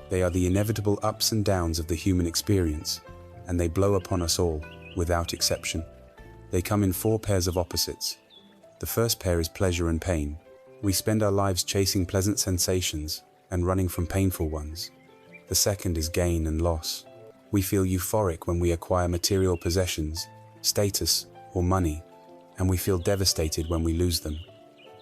They are the inevitable ups and downs of the human experience, and they blow upon us all, without exception. They come in 4 pairs of opposites: The first pair is pleasure and pain. We spend our lives chasing pleasant sensations and running from painful ones. The second is gain and loss. We feel euphoric when we acquire material possessions, status, or money, and we feel devastated when we lose them.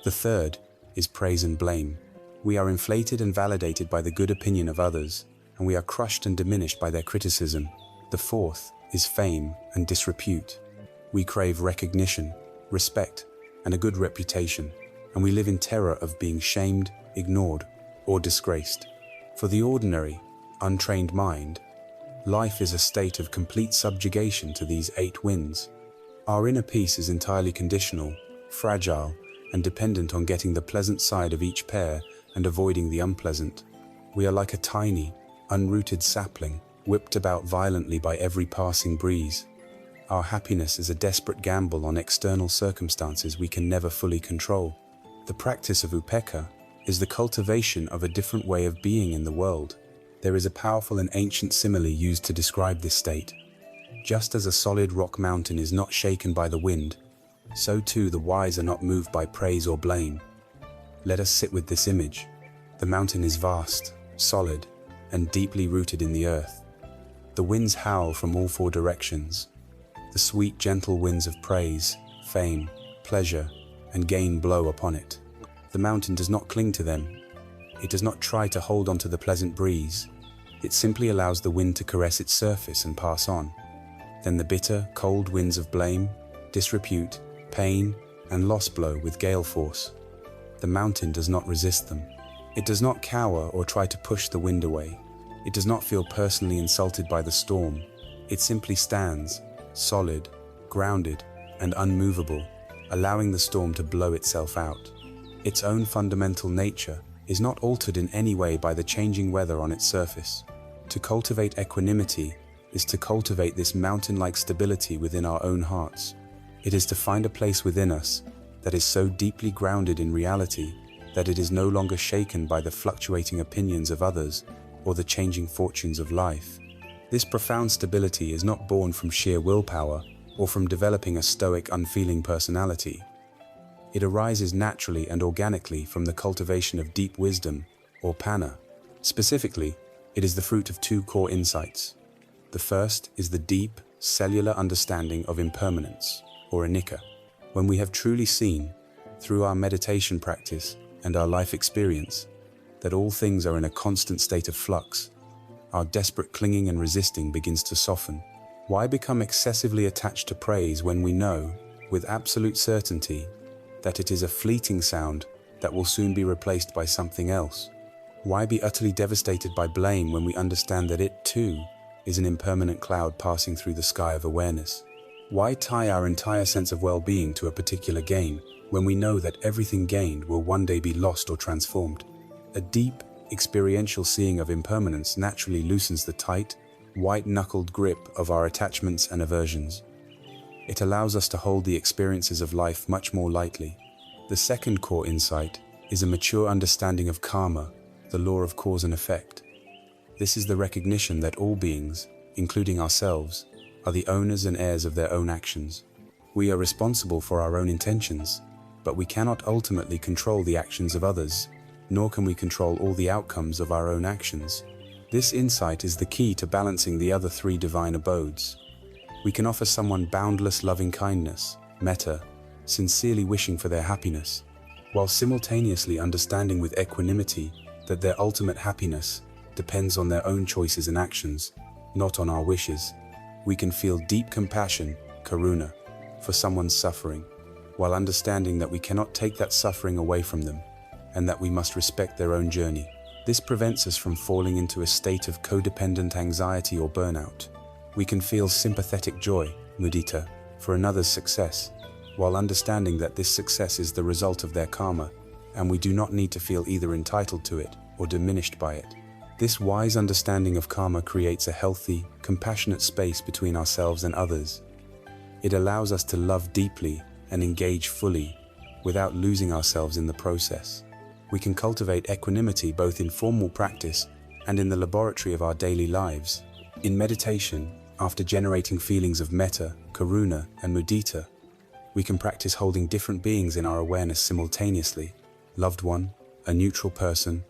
The third is praise and blame. We are inflated and validated by the good opinion of others, and we are crushed and diminished by their criticism. The fourth is fame and disrepute. We crave recognition, respect, and a good reputation, and we live in terror of being shamed, ignored, or disgraced. For the ordinary, untrained mind, life is a state of complete subjugation to these 8 winds. Our inner peace is entirely conditional, fragile, and dependent on getting the pleasant side of each pair and avoiding the unpleasant. We are like a tiny, unrooted sapling, whipped about violently by every passing breeze. Our happiness is a desperate gamble on external circumstances we can never fully control. The practice of upekkha is the cultivation of a different way of being in the world. There is a powerful and ancient simile used to describe this state. Just as a solid rock mountain is not shaken by the wind, so too the wise are not moved by praise or blame. Let us sit with this image. The mountain is vast, solid, and deeply rooted in the earth. The winds howl from all 4 directions. The sweet, gentle winds of praise, fame, pleasure, and gain blow upon it. The mountain does not cling to them. It does not try to hold onto the pleasant breeze. It simply allows the wind to caress its surface and pass on. Then the bitter, cold winds of blame, disrepute, pain, and loss blow with gale force. The mountain does not resist them. It does not cower or try to push the wind away. It does not feel personally insulted by the storm. It simply stands, solid, grounded, and unmovable, allowing the storm to blow itself out. Its own fundamental nature is not altered in any way by the changing weather on its surface. To cultivate equanimity is to cultivate this mountain-like stability within our own hearts. It is to find a place within us that is so deeply grounded in reality that it is no longer shaken by the fluctuating opinions of others or the changing fortunes of life. This profound stability is not born from sheer willpower or from developing a stoic, unfeeling personality. It arises naturally and organically from the cultivation of deep wisdom, or panna. Specifically, it is the fruit of 2 core insights. The first is the deep, cellular understanding of impermanence, or anicca. When we have truly seen, through our meditation practice and our life experience, that all things are in a constant state of flux, our desperate clinging and resisting begins to soften. Why become excessively attached to praise when we know, with absolute certainty, that it is a fleeting sound that will soon be replaced by something else? Why be utterly devastated by blame when we understand that it, too, is an impermanent cloud passing through the sky of awareness? Why tie our entire sense of well-being to a particular gain when we know that everything gained will one day be lost or transformed? A deep, experiential seeing of impermanence naturally loosens the tight, white-knuckled grip of our attachments and aversions. It allows us to hold the experiences of life much more lightly. The second core insight is a mature understanding of karma, the law of cause and effect. This is the recognition that all beings, including ourselves, are the owners and heirs of their own actions. We are responsible for our own intentions, but we cannot ultimately control the actions of others, nor can we control all the outcomes of our own actions. This insight is the key to balancing the other 3 divine abodes. We can offer someone boundless loving kindness, metta, sincerely wishing for their happiness, while simultaneously understanding with equanimity that their ultimate happiness depends on their own choices and actions, not on our wishes. We can feel deep compassion, karuna, for someone's suffering, while understanding that we cannot take that suffering away from them, and that we must respect their own journey. This prevents us from falling into a state of codependent anxiety or burnout. We can feel sympathetic joy, mudita, for another's success, while understanding that this success is the result of their karma, and we do not need to feel either entitled to it or diminished by it. This wise understanding of karma creates a healthy, compassionate space between ourselves and others. It allows us to love deeply and engage fully, without losing ourselves in the process. We can cultivate equanimity both in formal practice and in the laboratory of our daily lives. In meditation, after generating feelings of metta, karuna, and mudita, We can practice holding different beings in our awareness simultaneously: loved one, a neutral person,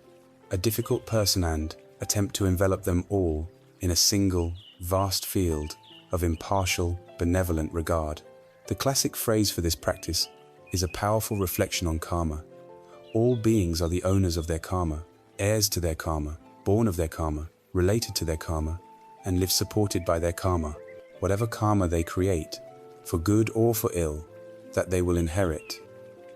a difficult person, and attempt to envelop them all in a single, vast field of impartial, benevolent regard. The classic phrase for this practice is a powerful reflection on karma. All beings are the owners of their karma, heirs to their karma, born of their karma, related to their karma, and live supported by their karma. Whatever karma they create, for good or for ill, that they will inherit.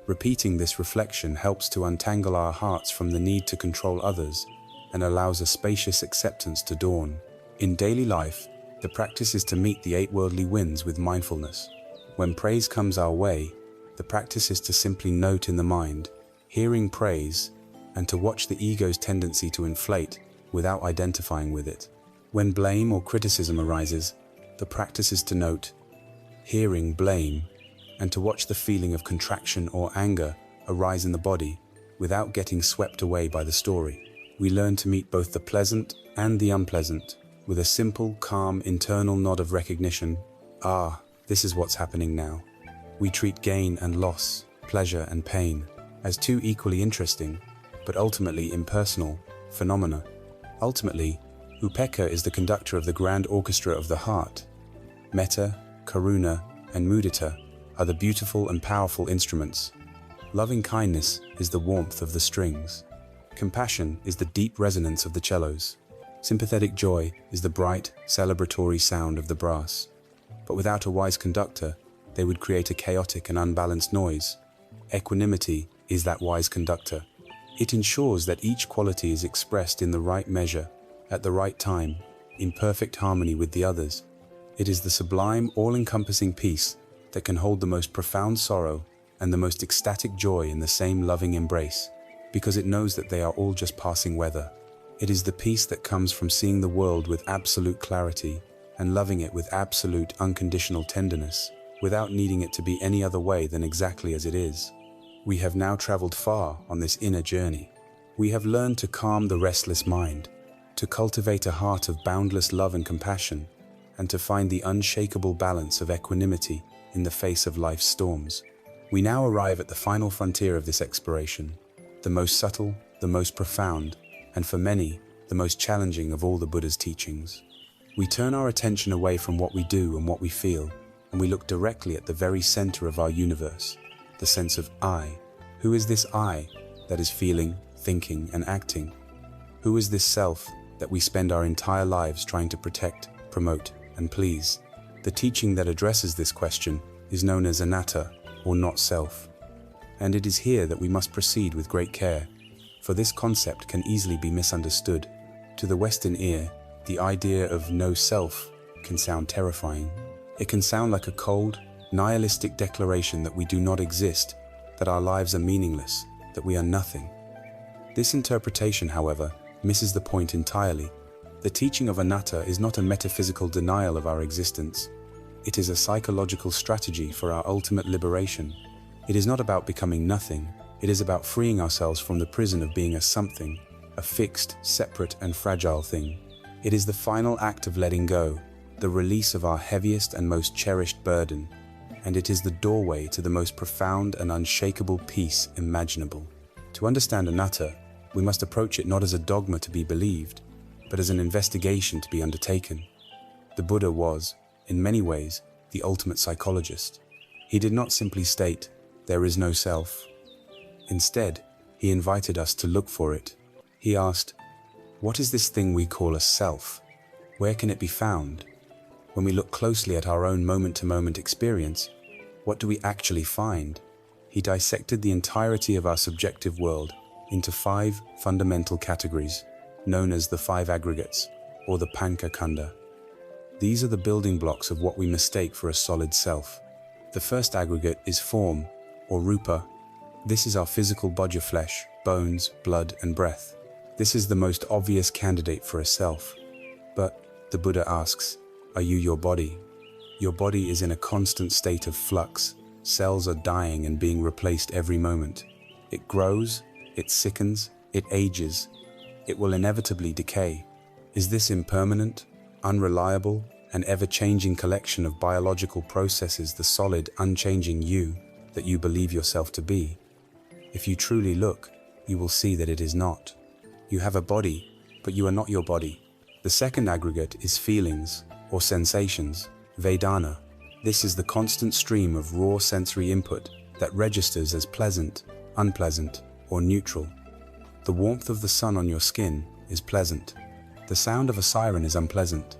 Repeating this reflection helps to untangle our hearts from the need to control others and allows a spacious acceptance to dawn. In daily life, the practice is to meet the 8 worldly winds with mindfulness. When praise comes our way, the practice is to simply note in the mind, hearing praise, and to watch the ego's tendency to inflate without identifying with it. When blame or criticism arises, the practice is to note, hearing blame, and to watch the feeling of contraction or anger arise in the body without getting swept away by the story. We learn to meet both the pleasant and the unpleasant with a simple, calm, internal nod of recognition. Ah, this is what's happening now. We treat gain and loss, pleasure and pain, as two equally interesting, but ultimately impersonal, phenomena. Ultimately, Upekkha is the conductor of the grand orchestra of the heart. Metta, Karuna, and Mudita are the beautiful and powerful instruments. Loving kindness is the warmth of the strings. Compassion is the deep resonance of the cellos. Sympathetic joy is the bright, celebratory sound of the brass. But without a wise conductor, they would create a chaotic and unbalanced noise. Equanimity is that wise conductor. It ensures that each quality is expressed in the right measure, at the right time, in perfect harmony with the others. It is the sublime, all-encompassing peace that can hold the most profound sorrow and the most ecstatic joy in the same loving embrace, because it knows that they are all just passing weather. It is the peace that comes from seeing the world with absolute clarity and loving it with absolute, unconditional tenderness, without needing it to be any other way than exactly as it is. We have now traveled far on this inner journey. We have learned to calm the restless mind, to cultivate a heart of boundless love and compassion, and to find the unshakable balance of equanimity in the face of life's storms. We now arrive at the final frontier of this exploration, the most subtle, the most profound, and for many, the most challenging of all the Buddha's teachings. We turn our attention away from what we do and what we feel, and we look directly at the very center of our universe, the sense of I. Who is this I that is feeling, thinking, and acting? Who is this self that we spend our entire lives trying to protect, promote, and please? The teaching that addresses this question is known as anatta, or not self. And it is here that we must proceed with great care, for this concept can easily be misunderstood. To the Western ear, the idea of no self can sound terrifying. It can sound like a cold, nihilistic declaration that we do not exist, that our lives are meaningless, that we are nothing. This interpretation, however, misses the point entirely. The teaching of anatta is not a metaphysical denial of our existence. It is a psychological strategy for our ultimate liberation. It is not about becoming nothing. It is about freeing ourselves from the prison of being a something, a fixed, separate, and fragile thing. It is the final act of letting go, the release of our heaviest and most cherished burden, and it is the doorway to the most profound and unshakable peace imaginable. To understand anatta, we must approach it not as a dogma to be believed, but as an investigation to be undertaken. The Buddha was, in many ways, the ultimate psychologist. He did not simply state, "There is no self." Instead, he invited us to look for it. He asked, "What is this thing we call a self? Where can it be found?" When we look closely at our own moment-to-moment experience, what do we actually find? He dissected the entirety of our subjective world into 5 fundamental categories, known as the 5 aggregates, or the Panca Khanda. These are the building blocks of what we mistake for a solid self. The first aggregate is form, or rupa. This is our physical body of flesh, bones, blood, and breath. This is the most obvious candidate for a self. But, the Buddha asks, are you your body? Your body is in a constant state of flux. Cells are dying and being replaced every moment. It grows, it sickens, it ages. It will inevitably decay. Is this impermanent, unreliable, an ever-changing collection of biological processes, the solid, unchanging you that you believe yourself to be. If you truly look, you will see that it is not. You have a body, but you are not your body. The second aggregate is feelings, or sensations, Vedana. This is the constant stream of raw sensory input that registers as pleasant, unpleasant, or neutral. The warmth of the sun on your skin is pleasant. The sound of a siren is unpleasant.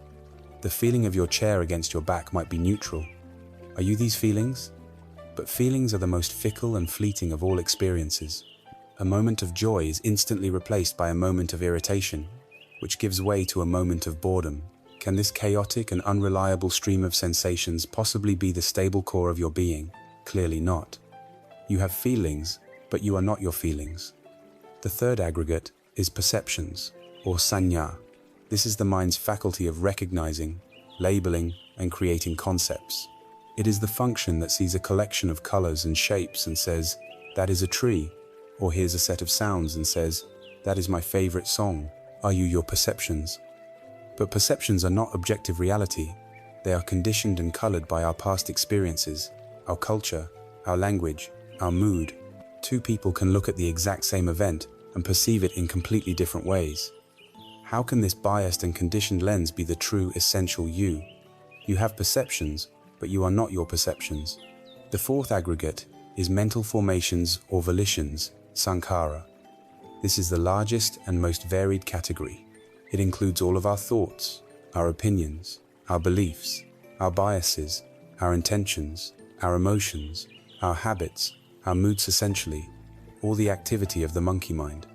The feeling of your chair against your back might be neutral. Are you these feelings? But feelings are the most fickle and fleeting of all experiences. A moment of joy is instantly replaced by a moment of irritation, which gives way to a moment of boredom. Can this chaotic and unreliable stream of sensations possibly be the stable core of your being? Clearly not. You have feelings, but you are not your feelings. The third aggregate is perceptions, or sanya. This is the mind's faculty of recognizing, labeling, and creating concepts. It is the function that sees a collection of colors and shapes and says, "That is a tree," or hears a set of sounds and says, "That is my favorite song." Are you your perceptions? But perceptions are not objective reality. They are conditioned and colored by our past experiences, our culture, our language, our mood. Two people can look at the exact same event and perceive it in completely different ways. How can this biased and conditioned lens be the true essential you? You have perceptions, but you are not your perceptions. The fourth aggregate is mental formations or volitions, sankhara. This is the largest and most varied category. It includes all of our thoughts, our opinions, our beliefs, our biases, our intentions, our emotions, our habits, our moods, essentially, all the activity of the monkey mind.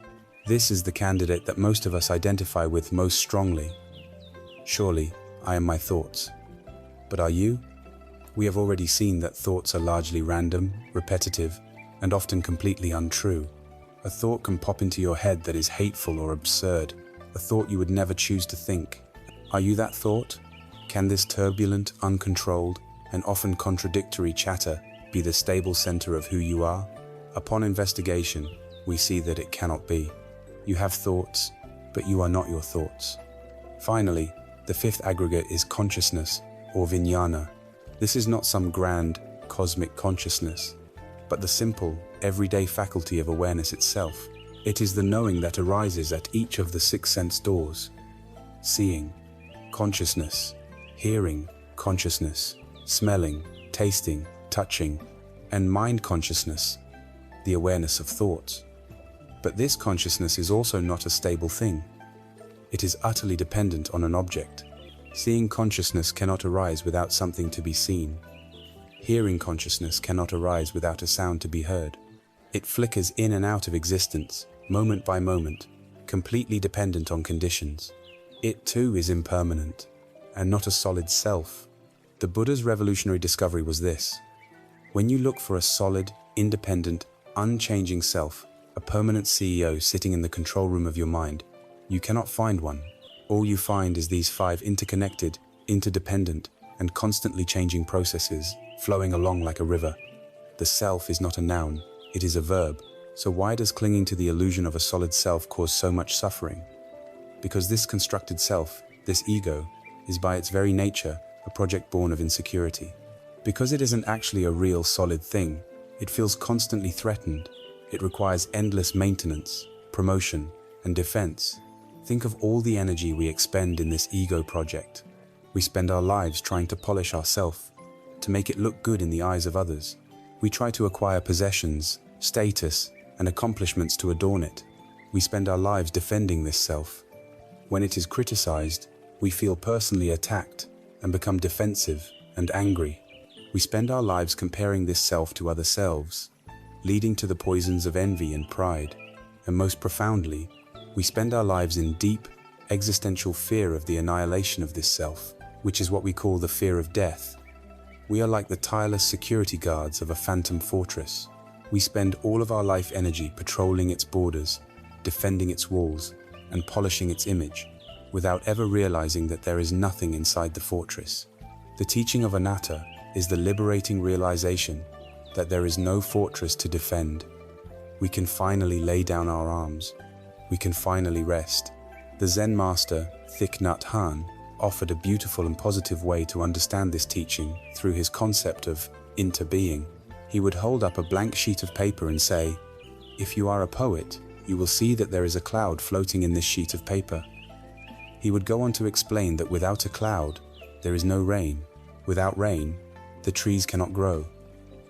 This is the candidate that most of us identify with most strongly. Surely, I am my thoughts. But are you? We have already seen that thoughts are largely random, repetitive, and often completely untrue. A thought can pop into your head that is hateful or absurd, a thought you would never choose to think. Are you that thought? Can this turbulent, uncontrolled, and often contradictory chatter be the stable center of who you are? Upon investigation, we see that it cannot be. You have thoughts, but you are not your thoughts. Finally, the fifth aggregate is consciousness, or vijnana. This is not some grand, cosmic consciousness, but the simple, everyday faculty of awareness itself. It is the knowing that arises at each of the six sense doors. Seeing, consciousness; hearing, consciousness; smelling, tasting, touching; and mind consciousness, the awareness of thoughts. But this consciousness is also not a stable thing. It is utterly dependent on an object. Seeing consciousness cannot arise without something to be seen. Hearing consciousness cannot arise without a sound to be heard. It flickers in and out of existence, moment by moment, completely dependent on conditions. It too is impermanent, and not a solid self. The Buddha's revolutionary discovery was this: when you look for a solid, independent, unchanging self, a permanent CEO sitting in the control room of your mind, you cannot find one. All you find is these five interconnected, interdependent, and constantly changing processes flowing along like a river. The self is not a noun, it is a verb. So why does clinging to the illusion of a solid self cause so much suffering? Because this constructed self, this ego, is by its very nature a project born of insecurity. Because it isn't actually a real solid thing, it feels constantly threatened. It requires endless maintenance, promotion, and defense. Think of all the energy we expend in this ego project. We spend our lives trying to polish ourselves, to make it look good in the eyes of others. We try to acquire possessions, status, and accomplishments to adorn it. We spend our lives defending this self. When it is criticized, we feel personally attacked and become defensive and angry. We spend our lives comparing this self to other selves, leading to the poisons of envy and pride. And most profoundly, we spend our lives in deep, existential fear of the annihilation of this self, which is what we call the fear of death. We are like the tireless security guards of a phantom fortress. We spend all of our life energy patrolling its borders, defending its walls, and polishing its image, without ever realizing that there is nothing inside the fortress. The teaching of anatta is the liberating realization that there is no fortress to defend. We can finally lay down our arms. We can finally rest. The Zen master, Thich Nhat Hanh, offered a beautiful and positive way to understand this teaching through his concept of interbeing. He would hold up a blank sheet of paper and say, "If you are a poet, you will see that there is a cloud floating in this sheet of paper." He would go on to explain that without a cloud, there is no rain. Without rain, the trees cannot grow.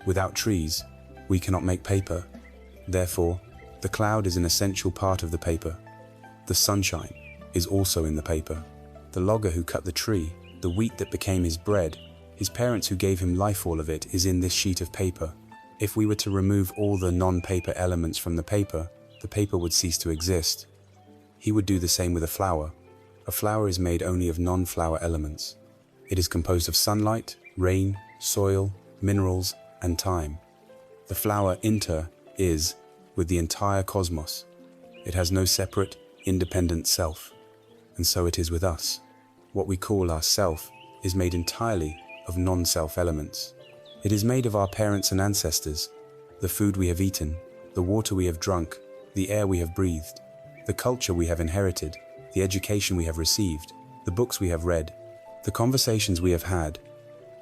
Without trees, we cannot make paper. Therefore, the cloud is an essential part of the paper. The sunshine is also in the paper. The logger who cut the tree, the wheat that became his bread, his parents who gave him life, all of it is in this sheet of paper. If we were to remove all the non-paper elements from the paper would cease to exist. He would do the same with a flower. A flower is made only of non-flower elements. It is composed of sunlight, rain, soil, minerals, and time. The flower is with the entire cosmos. It has no separate, independent self. And so it is with us. What we call our self is made entirely of non-self elements. It is made of our parents and ancestors, the food we have eaten, the water we have drunk, the air we have breathed, the culture we have inherited, the education we have received, the books we have read, the conversations we have had.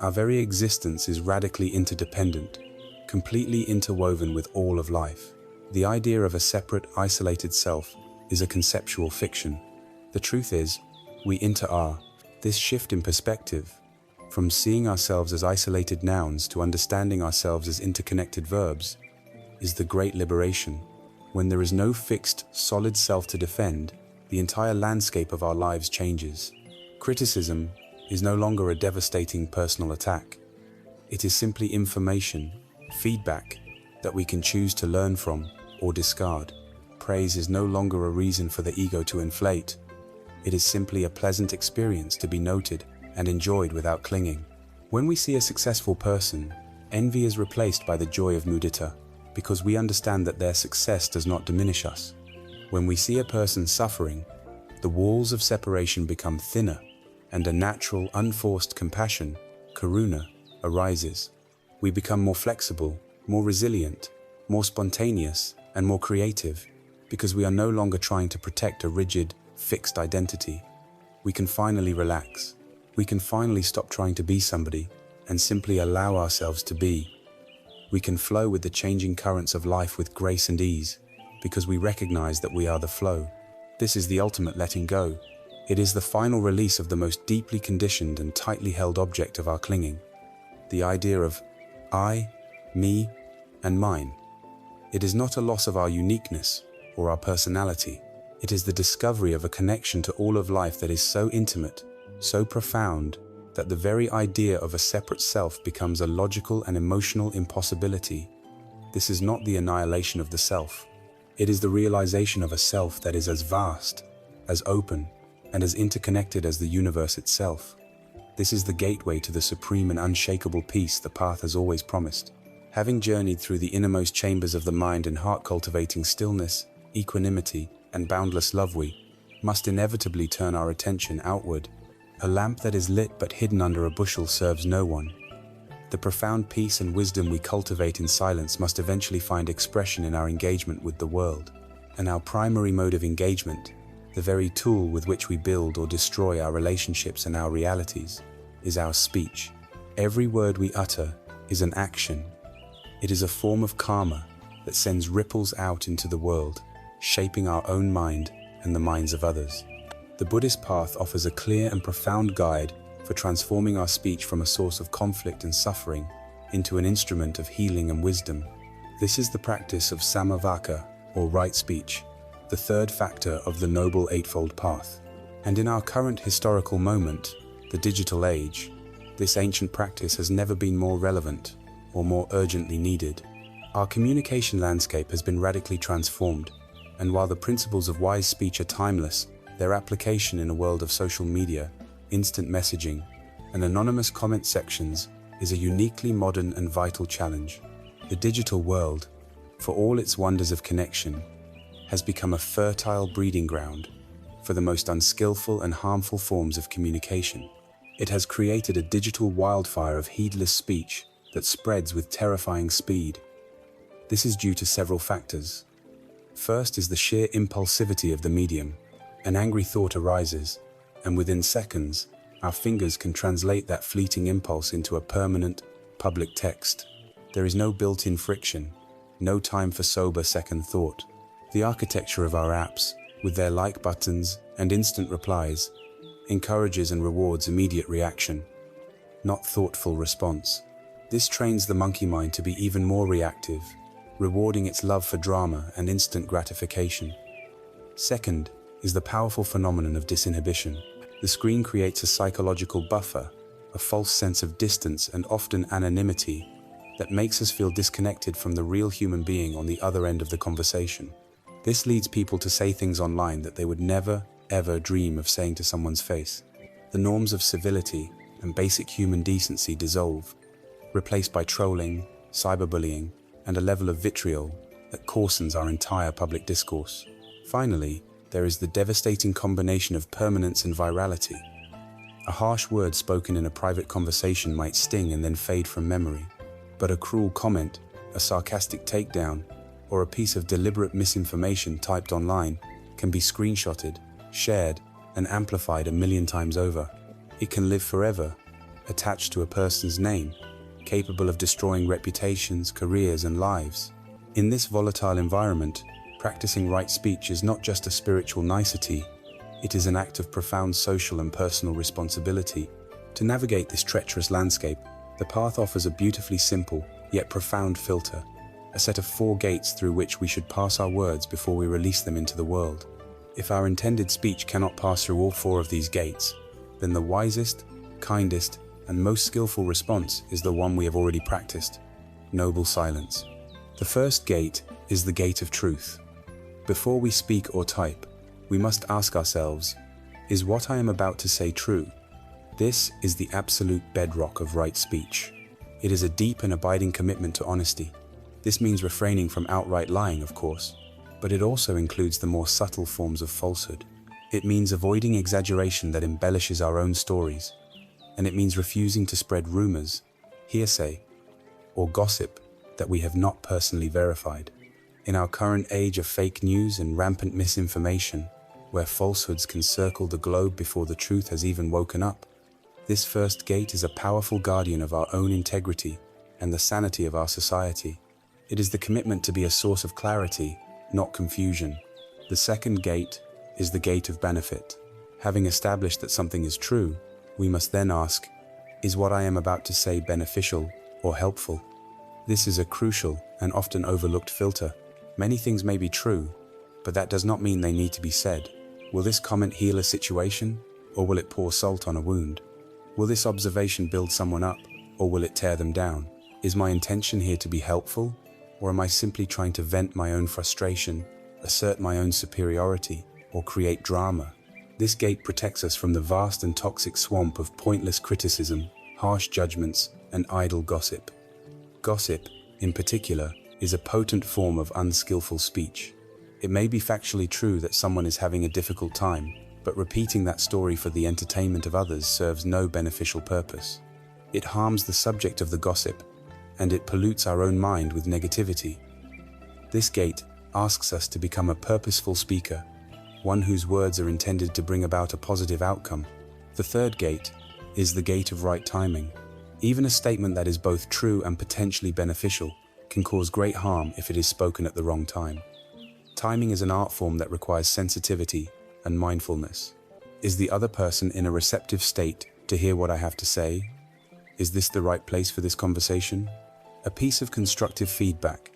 Our very existence is radically interdependent, completely interwoven with all of life. The idea of a separate, isolated self is a conceptual fiction. The truth is, we are. This shift in perspective, from seeing ourselves as isolated nouns to understanding ourselves as interconnected verbs, is the great liberation. When there is no fixed, solid self to defend, the entire landscape of our lives changes. Criticism is no longer a devastating personal attack. It is simply information, feedback, that we can choose to learn from or discard. Praise is no longer a reason for the ego to inflate. It is simply a pleasant experience to be noted and enjoyed without clinging. When we see a successful person, envy is replaced by the joy of mudita, because we understand that their success does not diminish us. When we see a person suffering, the walls of separation become thinner, and a natural, unforced compassion, karuna, arises. We become more flexible, more resilient, more spontaneous, and more creative, because we are no longer trying to protect a rigid, fixed identity. We can finally relax. We can finally stop trying to be somebody and simply allow ourselves to be. We can flow with the changing currents of life with grace and ease, because we recognize that we are the flow. This is the ultimate letting go. It is the final release of the most deeply conditioned and tightly held object of our clinging, the idea of I, me, and mine. It is not a loss of our uniqueness or our personality. It is the discovery of a connection to all of life that is so intimate, so profound, that the very idea of a separate self becomes a logical and emotional impossibility. This is not the annihilation of the self. It is the realization of a self that is as vast, as open, and as interconnected as the universe itself. This is the gateway to the supreme and unshakable peace the path has always promised. Having journeyed through the innermost chambers of the mind and heart, cultivating stillness, equanimity, and boundless love, we must inevitably turn our attention outward. A lamp that is lit but hidden under a bushel serves no one. The profound peace and wisdom we cultivate in silence must eventually find expression in our engagement with the world. And our primary mode of engagement, the very tool with which we build or destroy our relationships and our realities, is our speech. Every word we utter is an action. It is a form of karma that sends ripples out into the world, shaping our own mind and the minds of others. The Buddhist path offers a clear and profound guide for transforming our speech from a source of conflict and suffering into an instrument of healing and wisdom. This is the practice of samavaka, or right speech, the third factor of the Noble Eightfold Path. And in our current historical moment, the digital age, this ancient practice has never been more relevant or more urgently needed. Our communication landscape has been radically transformed, and while the principles of wise speech are timeless, their application in a world of social media, instant messaging, and anonymous comment sections is a uniquely modern and vital challenge. The digital world, for all its wonders of connection, has become a fertile breeding ground for the most unskillful and harmful forms of communication. It has created a digital wildfire of heedless speech that spreads with terrifying speed. This is due to several factors. First is the sheer impulsivity of the medium. An angry thought arises, and within seconds, our fingers can translate that fleeting impulse into a permanent, public text. There is no built-in friction, no time for sober second thought. The architecture of our apps, with their like buttons and instant replies, encourages and rewards immediate reaction, not thoughtful response. This trains the monkey mind to be even more reactive, rewarding its love for drama and instant gratification. Second is the powerful phenomenon of disinhibition. The screen creates a psychological buffer, a false sense of distance and often anonymity that makes us feel disconnected from the real human being on the other end of the conversation. This leads people to say things online that they would never, ever dream of saying to someone's face. The norms of civility and basic human decency dissolve, replaced by trolling, cyberbullying, and a level of vitriol that coarsens our entire public discourse. Finally, there is the devastating combination of permanence and virality. A harsh word spoken in a private conversation might sting and then fade from memory, but a cruel comment, a sarcastic takedown, or a piece of deliberate misinformation typed online can be screenshotted, shared, and amplified 1,000,000 times over. It can live forever, attached to a person's name, capable of destroying reputations, careers, and lives. In this volatile environment, practicing right speech is not just a spiritual nicety, it is an act of profound social and personal responsibility. To navigate this treacherous landscape, the path offers a beautifully simple, yet profound filter, a set of 4 gates through which we should pass our words before we release them into the world. If our intended speech cannot pass through all 4 of these gates, then the wisest, kindest, and most skillful response is the one we have already practiced: noble silence. The first gate is the gate of truth. Before we speak or type, we must ask ourselves, is what I am about to say true? This is the absolute bedrock of right speech. It is a deep and abiding commitment to honesty. This means refraining from outright lying, of course, but it also includes the more subtle forms of falsehood. It means avoiding exaggeration that embellishes our own stories, and it means refusing to spread rumors, hearsay, or gossip that we have not personally verified. In our current age of fake news and rampant misinformation, where falsehoods can circle the globe before the truth has even woken up, this first gate is a powerful guardian of our own integrity and the sanity of our society. It is the commitment to be a source of clarity, not confusion. The second gate is the gate of benefit. Having established that something is true, we must then ask, is what I am about to say beneficial or helpful? This is a crucial and often overlooked filter. Many things may be true, but that does not mean they need to be said. Will this comment heal a situation, or will it pour salt on a wound? Will this observation build someone up, or will it tear them down? Is my intention here to be helpful, or am I simply trying to vent my own frustration, assert my own superiority, or create drama? This gate protects us from the vast and toxic swamp of pointless criticism, harsh judgments, and idle gossip. Gossip, in particular, is a potent form of unskillful speech. It may be factually true that someone is having a difficult time, but repeating that story for the entertainment of others serves no beneficial purpose. It harms the subject of the gossip, and it pollutes our own mind with negativity. This gate asks us to become a purposeful speaker, one whose words are intended to bring about a positive outcome. The third gate is the gate of right timing. Even a statement that is both true and potentially beneficial can cause great harm if it is spoken at the wrong time. Timing is an art form that requires sensitivity and mindfulness. Is the other person in a receptive state to hear what I have to say? Is this the right place for this conversation? A piece of constructive feedback,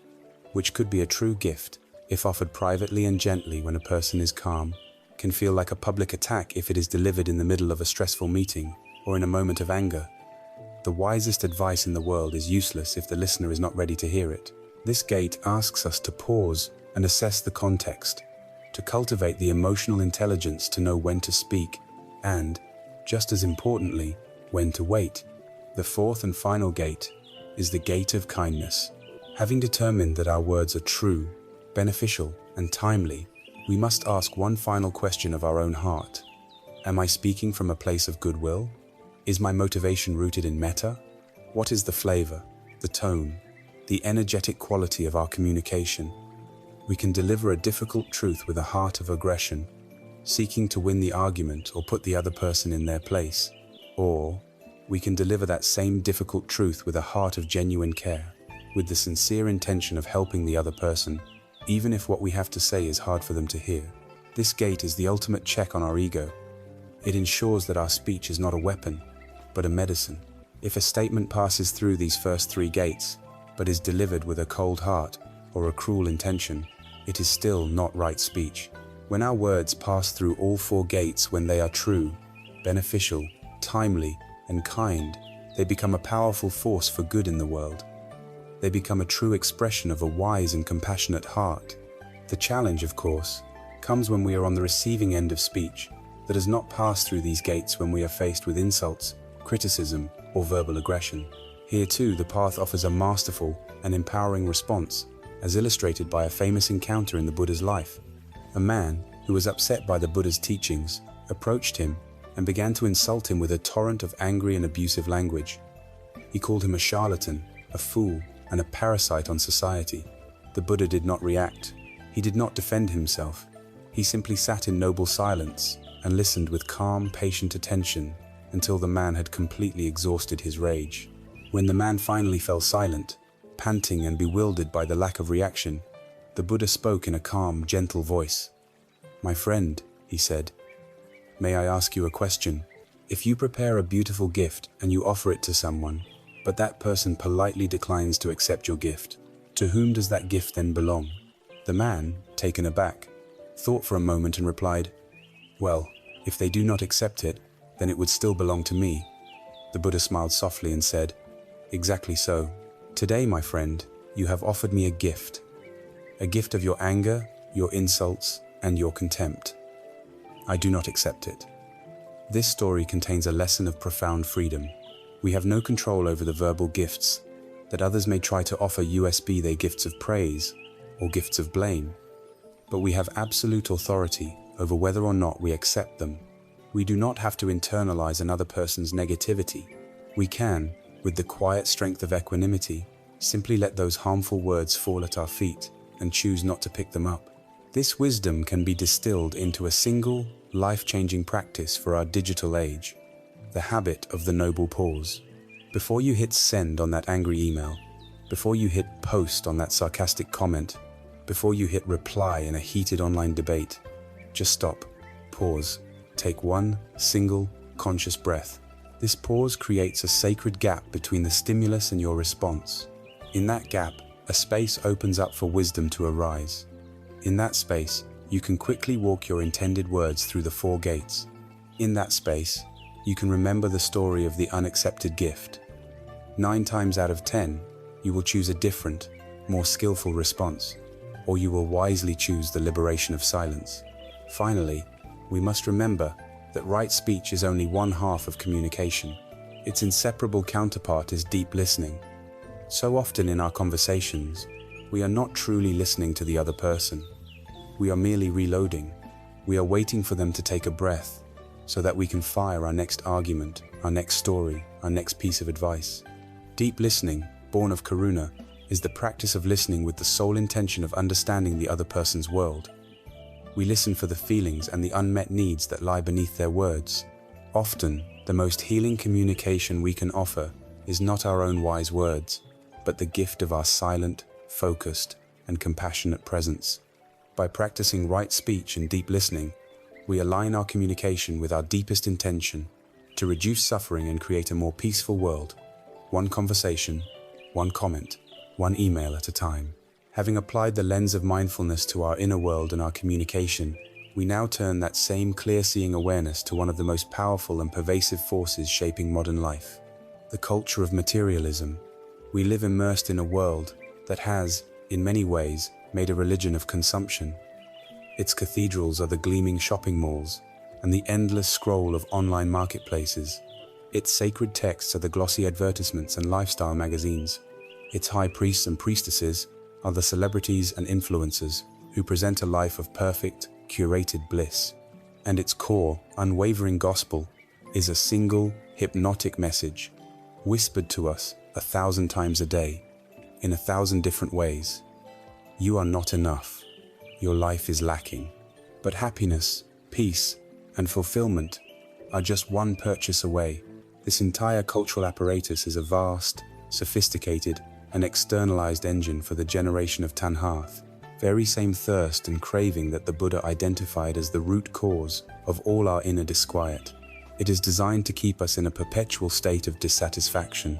which could be a true gift if offered privately and gently when a person is calm, can feel like a public attack if it is delivered in the middle of a stressful meeting or in a moment of anger. The wisest advice in the world is useless if the listener is not ready to hear it. This gate asks us to pause and assess the context, to cultivate the emotional intelligence to know when to speak and, just as importantly, when to wait. The fourth and final gate is the gate of kindness. Having determined that our words are true, beneficial, and timely, we must ask one final question of our own heart. Am I speaking from a place of goodwill? Is my motivation rooted in metta? What is the flavor, the tone, the energetic quality of our communication? We can deliver a difficult truth with a heart of aggression, seeking to win the argument or put the other person in their place. Or we can deliver that same difficult truth with a heart of genuine care, with the sincere intention of helping the other person, even if what we have to say is hard for them to hear. This gate is the ultimate check on our ego. It ensures that our speech is not a weapon, but a medicine. If a statement passes through these first 3 gates, but is delivered with a cold heart or a cruel intention, it is still not right speech. When our words pass through all 4 gates, when they are true, beneficial, timely, and kind, they become a powerful force for good in the world. They become a true expression of a wise and compassionate heart. The challenge, of course, comes when we are on the receiving end of speech that has not passed through these gates, when we are faced with insults, criticism, or verbal aggression. Here too, the path offers a masterful and empowering response, as illustrated by a famous encounter in the Buddha's life. A man who was upset by the Buddha's teachings approached him and began to insult him with a torrent of angry and abusive language. He called him a charlatan, a fool, and a parasite on society. The Buddha did not react. He did not defend himself. He simply sat in noble silence and listened with calm, patient attention until the man had completely exhausted his rage. When the man finally fell silent, panting and bewildered by the lack of reaction, the Buddha spoke in a calm, gentle voice. "My friend," he said, "may I ask you a question? If you prepare a beautiful gift and you offer it to someone, but that person politely declines to accept your gift, to whom does that gift then belong?" The man, taken aback, thought for a moment and replied, "Well, if they do not accept it, then it would still belong to me." The Buddha smiled softly and said, "Exactly so. Today, my friend, you have offered me a gift of your anger, your insults, and your contempt. I do not accept it." This story contains a lesson of profound freedom. We have no control over the verbal gifts that others may try to offer us, be they gifts of praise or gifts of blame. But we have absolute authority over whether or not we accept them. We do not have to internalize another person's negativity. We can, with the quiet strength of equanimity, simply let those harmful words fall at our feet and choose not to pick them up. This wisdom can be distilled into a single, life-changing practice for our digital age: the habit of the noble pause. Before you hit send on that angry email, before you hit post on that sarcastic comment, before you hit reply in a heated online debate, just stop, pause, take one single, conscious breath. This pause creates a sacred gap between the stimulus and your response. In that gap, a space opens up for wisdom to arise. In that space, you can quickly walk your intended words through the 4 gates. In that space, you can remember the story of the unaccepted gift. 9 times out of 10, you will choose a different, more skillful response, or you will wisely choose the liberation of silence. Finally, we must remember that right speech is only one half of communication. Its inseparable counterpart is deep listening. So often in our conversations, we are not truly listening to the other person. We are merely reloading. We are waiting for them to take a breath so that we can fire our next argument, our next story, our next piece of advice. Deep listening, born of karuna, is the practice of listening with the sole intention of understanding the other person's world. We listen for the feelings and the unmet needs that lie beneath their words. Often, the most healing communication we can offer is not our own wise words, but the gift of our silent, focused, and compassionate presence. By practicing right speech and deep listening, we align our communication with our deepest intention to reduce suffering and create a more peaceful world, one conversation, one comment, one email at a time. Having applied the lens of mindfulness to our inner world and our communication, we now turn that same clear-seeing awareness to one of the most powerful and pervasive forces shaping modern life: the culture of materialism. We live immersed in a world that has, in many ways, made a religion of consumption. Its cathedrals are the gleaming shopping malls and the endless scroll of online marketplaces. Its sacred texts are the glossy advertisements and lifestyle magazines. Its high priests and priestesses are the celebrities and influencers who present a life of perfect, curated bliss. And its core, unwavering gospel is a single, hypnotic message, whispered to us 1,000 times a day, in 1,000 different ways. You are not enough. Your life is lacking. But happiness, peace, and fulfillment are just one purchase away. This entire cultural apparatus is a vast, sophisticated, and externalized engine for the generation of tanha, very same thirst and craving that the Buddha identified as the root cause of all our inner disquiet. It is designed to keep us in a perpetual state of dissatisfaction.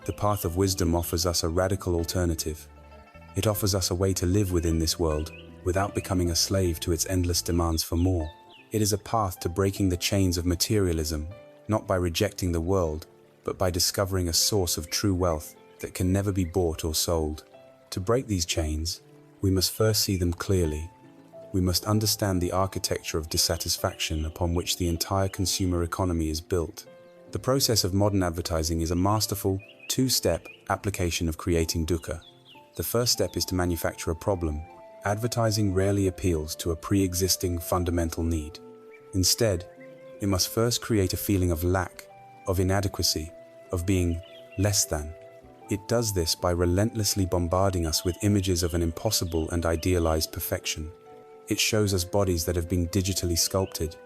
The path of wisdom offers us a radical alternative. It offers us a way to live within this world without becoming a slave to its endless demands for more. It is a path to breaking the chains of materialism, not by rejecting the world, but by discovering a source of true wealth that can never be bought or sold. To break these chains, we must first see them clearly. We must understand the architecture of dissatisfaction upon which the entire consumer economy is built. The process of modern advertising is a masterful, two-step application of creating dukkha. The first step is to manufacture a problem. Advertising rarely appeals to a pre-existing fundamental need. Instead, it must first create a feeling of lack, of inadequacy, of being less than. It does this by relentlessly bombarding us with images of an impossible and idealized perfection. It shows us bodies that have been digitally sculpted,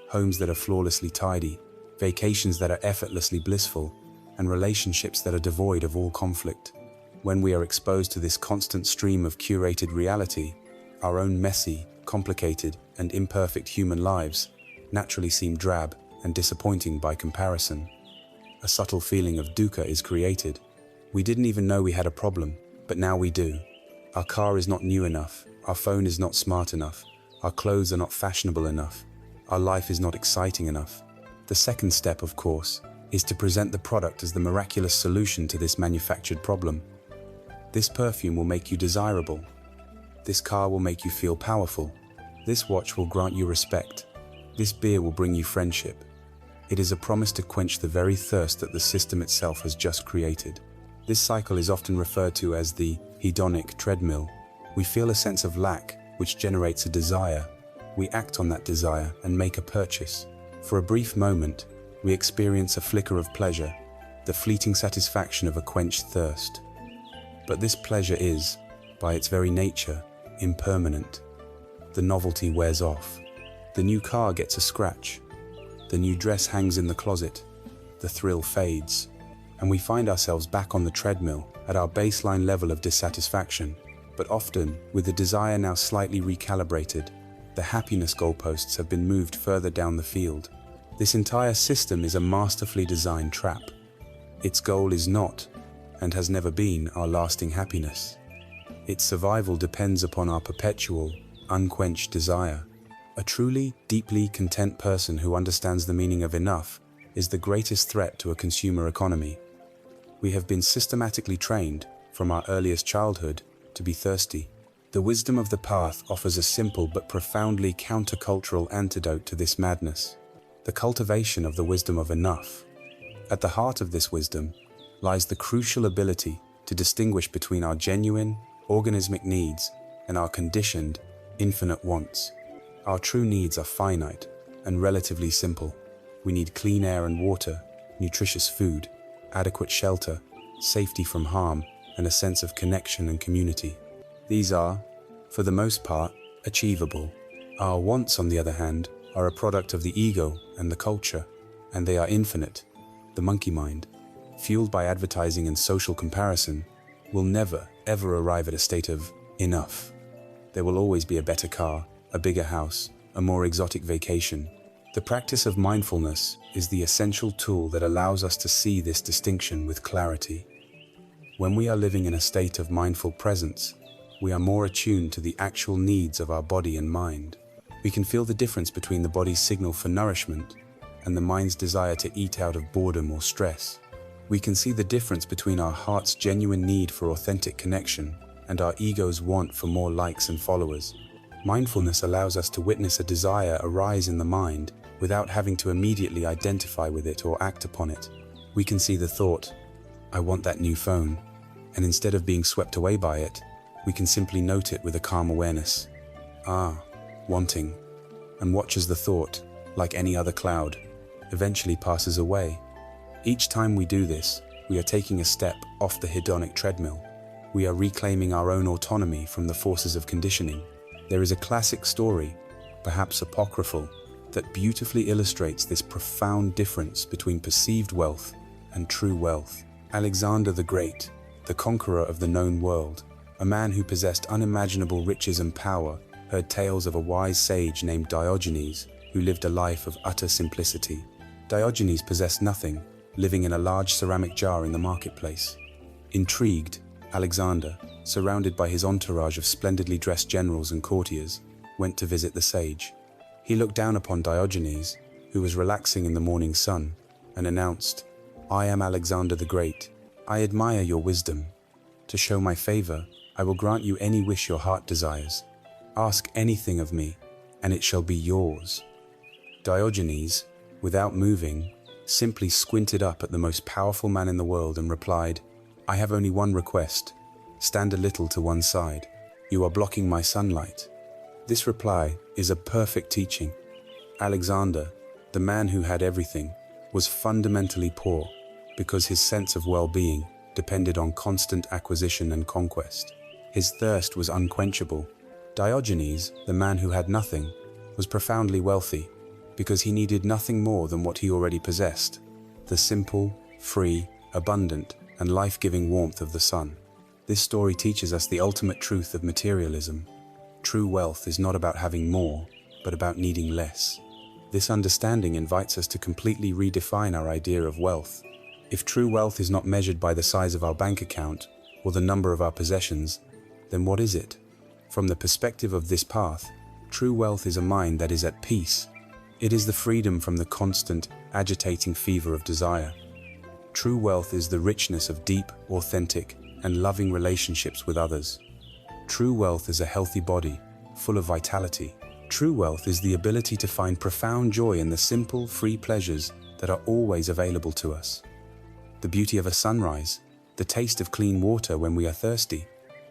homes that are flawlessly tidy, vacations that are effortlessly blissful, and relationships that are devoid of all conflict. When we are exposed to this constant stream of curated reality, our own messy, complicated, and imperfect human lives naturally seem drab and disappointing by comparison. A subtle feeling of dukkha is created. We didn't even know we had a problem, but now we do. Our car is not new enough, our phone is not smart enough, our clothes are not fashionable enough, our life is not exciting enough. The second step, of course, is to present the product as the miraculous solution to this manufactured problem. This perfume will make you desirable. This car will make you feel powerful. This watch will grant you respect. This beer will bring you friendship. It is a promise to quench the very thirst that the system itself has just created. This cycle is often referred to as the hedonic treadmill. We feel a sense of lack, which generates a desire. We act on that desire and make a purchase. For a brief moment, we experience a flicker of pleasure, the fleeting satisfaction of a quenched thirst. But this pleasure is, by its very nature, impermanent. The novelty wears off. The new car gets a scratch. The new dress hangs in the closet. The thrill fades. And we find ourselves back on the treadmill at our baseline level of dissatisfaction, but often with the desire now slightly recalibrated. The happiness goalposts have been moved further down the field. This entire system is a masterfully designed trap. Its goal is not, and has never been, our lasting happiness. Its survival depends upon our perpetual, unquenched desire. A truly, deeply content person who understands the meaning of enough is the greatest threat to a consumer economy. We have been systematically trained, from our earliest childhood, to be thirsty. The wisdom of the path offers a simple but profoundly countercultural antidote to this madness: the cultivation of the wisdom of enough. At the heart of this wisdom lies the crucial ability to distinguish between our genuine, organismic needs and our conditioned, infinite wants. Our true needs are finite and relatively simple. We need clean air and water, nutritious food, adequate shelter, safety from harm, and a sense of connection and community. These are, for the most part, achievable. Our wants, on the other hand, are a product of the ego and the culture, and they are infinite. The monkey mind, fueled by advertising and social comparison, will never, ever arrive at a state of enough. There will always be a better car, a bigger house, a more exotic vacation. The practice of mindfulness is the essential tool that allows us to see this distinction with clarity. When we are living in a state of mindful presence, we are more attuned to the actual needs of our body and mind. We can feel the difference between the body's signal for nourishment and the mind's desire to eat out of boredom or stress. We can see the difference between our heart's genuine need for authentic connection and our ego's want for more likes and followers. Mindfulness allows us to witness a desire arise in the mind without having to immediately identify with it or act upon it. We can see the thought, "I want that new phone," and instead of being swept away by it, we can simply note it with a calm awareness. Wanting, and watch as the thought, like any other cloud, eventually passes away. Each time we do this, we are taking a step off the hedonic treadmill. We are reclaiming our own autonomy from the forces of conditioning. There is a classic story, perhaps apocryphal, that beautifully illustrates this profound difference between perceived wealth and true wealth. Alexander the Great, the conqueror of the known world, a man who possessed unimaginable riches and power, heard tales of a wise sage named Diogenes who lived a life of utter simplicity. Diogenes possessed nothing, living in a large ceramic jar in the marketplace. Intrigued, Alexander, surrounded by his entourage of splendidly dressed generals and courtiers, went to visit the sage. He looked down upon Diogenes, who was relaxing in the morning sun, and announced, "I am Alexander the Great. I admire your wisdom. To show my favor, I will grant you any wish your heart desires. Ask anything of me, and it shall be yours." Diogenes, without moving, simply squinted up at the most powerful man in the world and replied, "I have only one request. Stand a little to one side. You are blocking my sunlight." This reply is a perfect teaching. Alexander, the man who had everything, was fundamentally poor because his sense of well-being depended on constant acquisition and conquest. His thirst was unquenchable. Diogenes, the man who had nothing, was profoundly wealthy because he needed nothing more than what he already possessed, the simple, free, abundant, and life-giving warmth of the sun. This story teaches us the ultimate truth of materialism. True wealth is not about having more, but about needing less. This understanding invites us to completely redefine our idea of wealth. If true wealth is not measured by the size of our bank account or the number of our possessions, then what is it? From the perspective of this path, true wealth is a mind that is at peace. It is the freedom from the constant, agitating fever of desire. True wealth is the richness of deep, authentic, and loving relationships with others. True wealth is a healthy body, full of vitality. True wealth is the ability to find profound joy in the simple, free pleasures that are always available to us. The beauty of a sunrise, the taste of clean water when we are thirsty,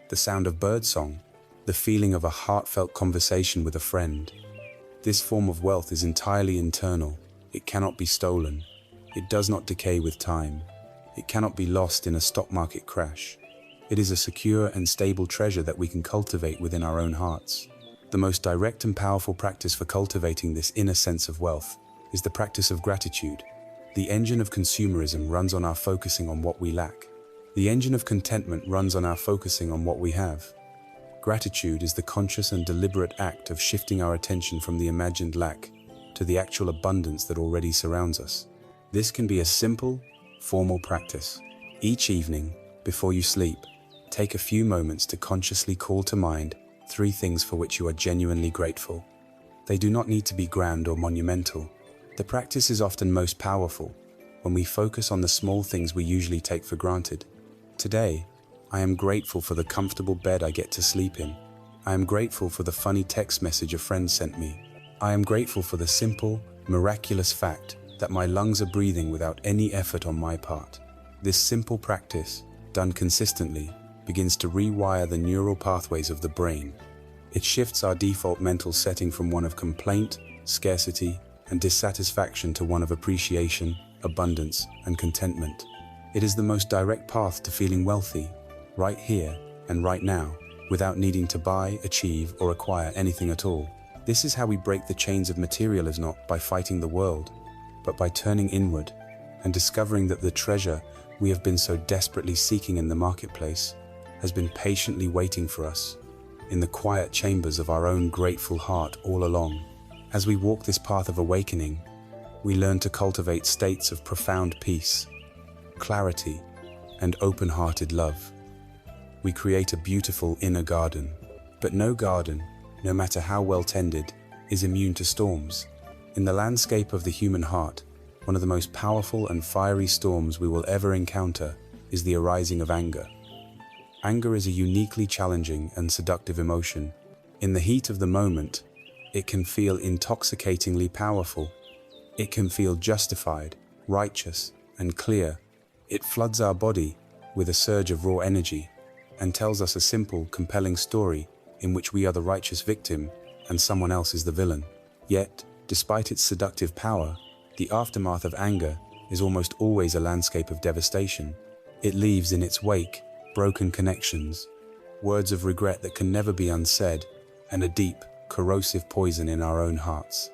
the sound of birdsong, the feeling of a heartfelt conversation with a friend. This form of wealth is entirely internal. It cannot be stolen. It does not decay with time. It cannot be lost in a stock market crash. It is a secure and stable treasure that we can cultivate within our own hearts. The most direct and powerful practice for cultivating this inner sense of wealth is the practice of gratitude. The engine of consumerism runs on our focusing on what we lack. The engine of contentment runs on our focusing on what we have. Gratitude is the conscious and deliberate act of shifting our attention from the imagined lack to the actual abundance that already surrounds us. This can be a simple, formal practice. Each evening, before you sleep, take a few moments to consciously call to mind 3 things for which you are genuinely grateful. They do not need to be grand or monumental. The practice is often most powerful when we focus on the small things we usually take for granted. Today, I am grateful for the comfortable bed I get to sleep in. I am grateful for the funny text message a friend sent me. I am grateful for the simple, miraculous fact that my lungs are breathing without any effort on my part. This simple practice, done consistently, begins to rewire the neural pathways of the brain. It shifts our default mental setting from one of complaint, scarcity, and dissatisfaction to one of appreciation, abundance, and contentment. It is the most direct path to feeling wealthy, right here and right now, without needing to buy, achieve, or acquire anything at all. This is how we break the chains of materialism, not by fighting the world, but by turning inward and discovering that the treasure we have been so desperately seeking in the marketplace has been patiently waiting for us in the quiet chambers of our own grateful heart all along. As we walk this path of awakening, we learn to cultivate states of profound peace, clarity, and open-hearted love. We create a beautiful inner garden, but no garden, no matter how well tended, is immune to storms. In the landscape of the human heart, one of the most powerful and fiery storms we will ever encounter is the arising of anger. Anger is a uniquely challenging and seductive emotion. In the heat of the moment, it can feel intoxicatingly powerful. It can feel justified, righteous, and clear. It floods our body with a surge of raw energy and tells us a simple, compelling story in which we are the righteous victim and someone else is the villain. Yet, despite its seductive power, the aftermath of anger is almost always a landscape of devastation. It leaves in its wake broken connections, words of regret that can never be unsaid, and a deep, corrosive poison in our own hearts.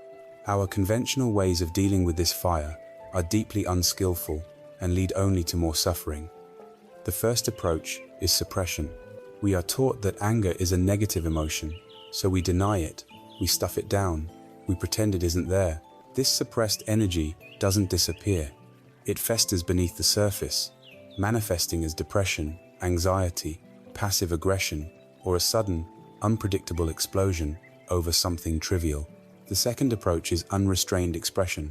Our conventional ways of dealing with this fire are deeply unskillful and lead only to more suffering. The first approach is suppression. We are taught that anger is a negative emotion, so we deny it, we stuff it down, we pretend it isn't there. This suppressed energy doesn't disappear. It festers beneath the surface, manifesting as depression, anxiety, passive aggression, or a sudden, unpredictable explosion over something trivial. The second approach is unrestrained expression.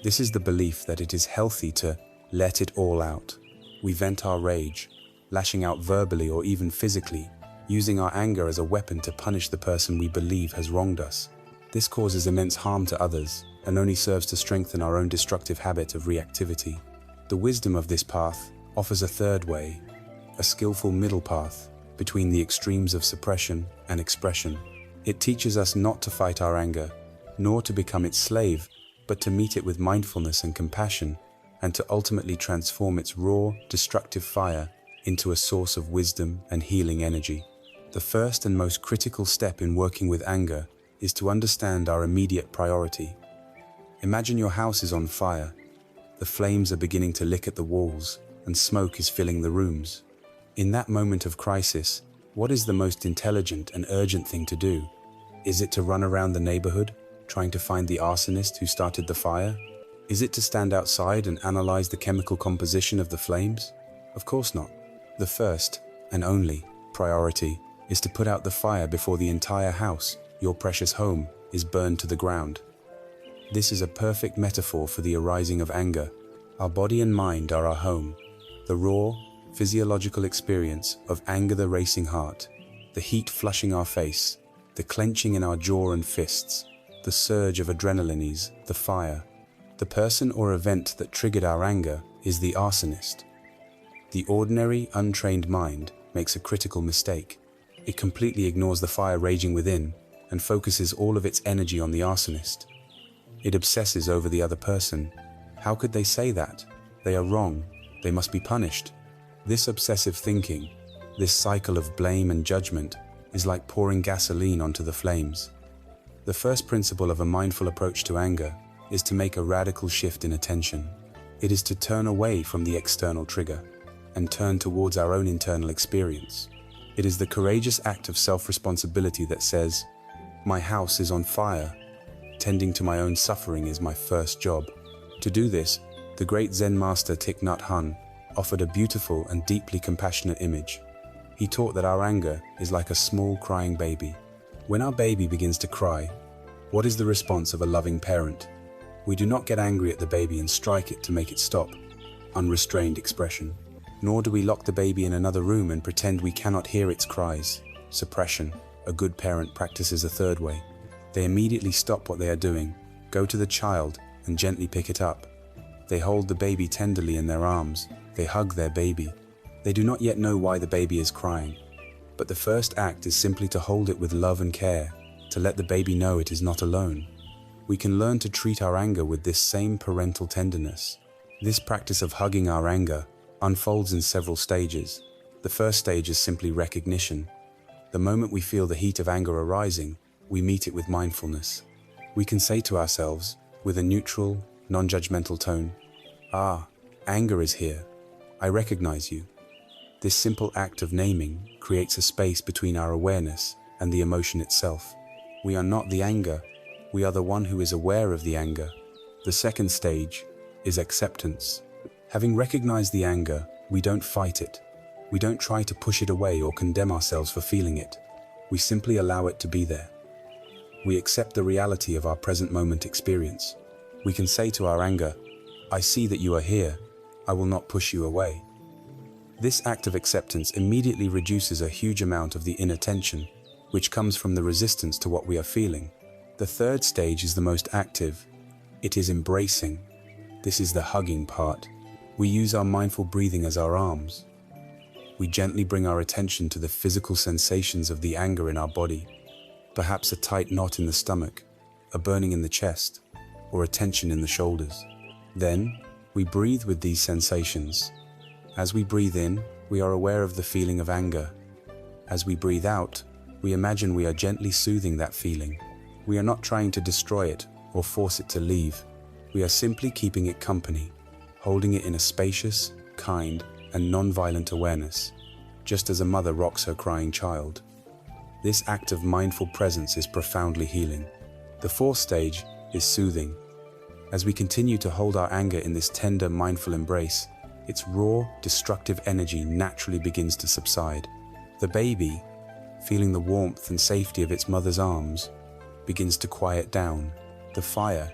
This is the belief that it is healthy to let it all out. We vent our rage, lashing out verbally or even physically, using our anger as a weapon to punish the person we believe has wronged us. This causes immense harm to others and only serves to strengthen our own destructive habit of reactivity. The wisdom of this path offers a third way, a skillful middle path between the extremes of suppression and expression. It teaches us not to fight our anger, nor to become its slave, but to meet it with mindfulness and compassion, and to ultimately transform its raw, destructive fire into a source of wisdom and healing energy. The first and most critical step in working with anger is to understand our immediate priority. Imagine your house is on fire. The flames are beginning to lick at the walls, and smoke is filling the rooms. In that moment of crisis, what is the most intelligent and urgent thing to do? Is it to run around the neighborhood, trying to find the arsonist who started the fire? Is it to stand outside and analyze the chemical composition of the flames? Of course not. The first, and only, priority is to put out the fire before the entire house, your precious home, is burned to the ground. This is a perfect metaphor for the arising of anger. Our body and mind are our home. The raw, physiological experience of anger, the racing heart, the heat flushing our face, the clenching in our jaw and fists, the surge of adrenaline is the fire. The person or event that triggered our anger is the arsonist. The ordinary, untrained mind makes a critical mistake. It completely ignores the fire raging within and focuses all of its energy on the arsonist. It obsesses over the other person. How could they say that? They are wrong. They must be punished. This obsessive thinking, this cycle of blame and judgment, is like pouring gasoline onto the flames. The first principle of a mindful approach to anger is to make a radical shift in attention. It is to turn away from the external trigger and turn towards our own internal experience. It is the courageous act of self-responsibility that says, "My house is on fire. Tending to my own suffering is my first job." To do this, the great Zen master Thich Nhat Hanh offered a beautiful and deeply compassionate image. He taught that our anger is like a small crying baby. When our baby begins to cry, what is the response of a loving parent? We do not get angry at the baby and strike it to make it stop, unrestrained expression. Nor do we lock the baby in another room and pretend we cannot hear its cries, suppression. A good parent practices a third way. They immediately stop what they are doing, go to the child and gently pick it up. They hold the baby tenderly in their arms, they hug their baby. They do not yet know why the baby is crying, but the first act is simply to hold it with love and care, to let the baby know it is not alone. We can learn to treat our anger with this same parental tenderness. This practice of hugging our anger unfolds in several stages. The first stage is simply recognition. The moment we feel the heat of anger arising, we meet it with mindfulness. We can say to ourselves, with a neutral, non-judgmental tone, "Ah, anger is here. I recognize you." This simple act of naming creates a space between our awareness and the emotion itself. We are not the anger, we are the one who is aware of the anger. The second stage is acceptance. Having recognized the anger, we don't fight it. We don't try to push it away or condemn ourselves for feeling it. We simply allow it to be there. We accept the reality of our present moment experience. We can say to our anger, "I see that you are here. I will not push you away." This act of acceptance immediately reduces a huge amount of the inner tension, which comes from the resistance to what we are feeling. The third stage is the most active. It is embracing. This is the hugging part. We use our mindful breathing as our arms. We gently bring our attention to the physical sensations of the anger in our body, perhaps a tight knot in the stomach, a burning in the chest, or a tension in the shoulders. Then, we breathe with these sensations. As we breathe in, we are aware of the feeling of anger. As we breathe out, we imagine we are gently soothing that feeling. We are not trying to destroy it or force it to leave. We are simply keeping it company, holding it in a spacious, kind, and non-violent awareness, just as a mother rocks her crying child. This act of mindful presence is profoundly healing. The fourth stage is soothing. As we continue to hold our anger in this tender, mindful embrace, its raw, destructive energy naturally begins to subside. The baby, feeling the warmth and safety of its mother's arms, begins to quiet down. The fire,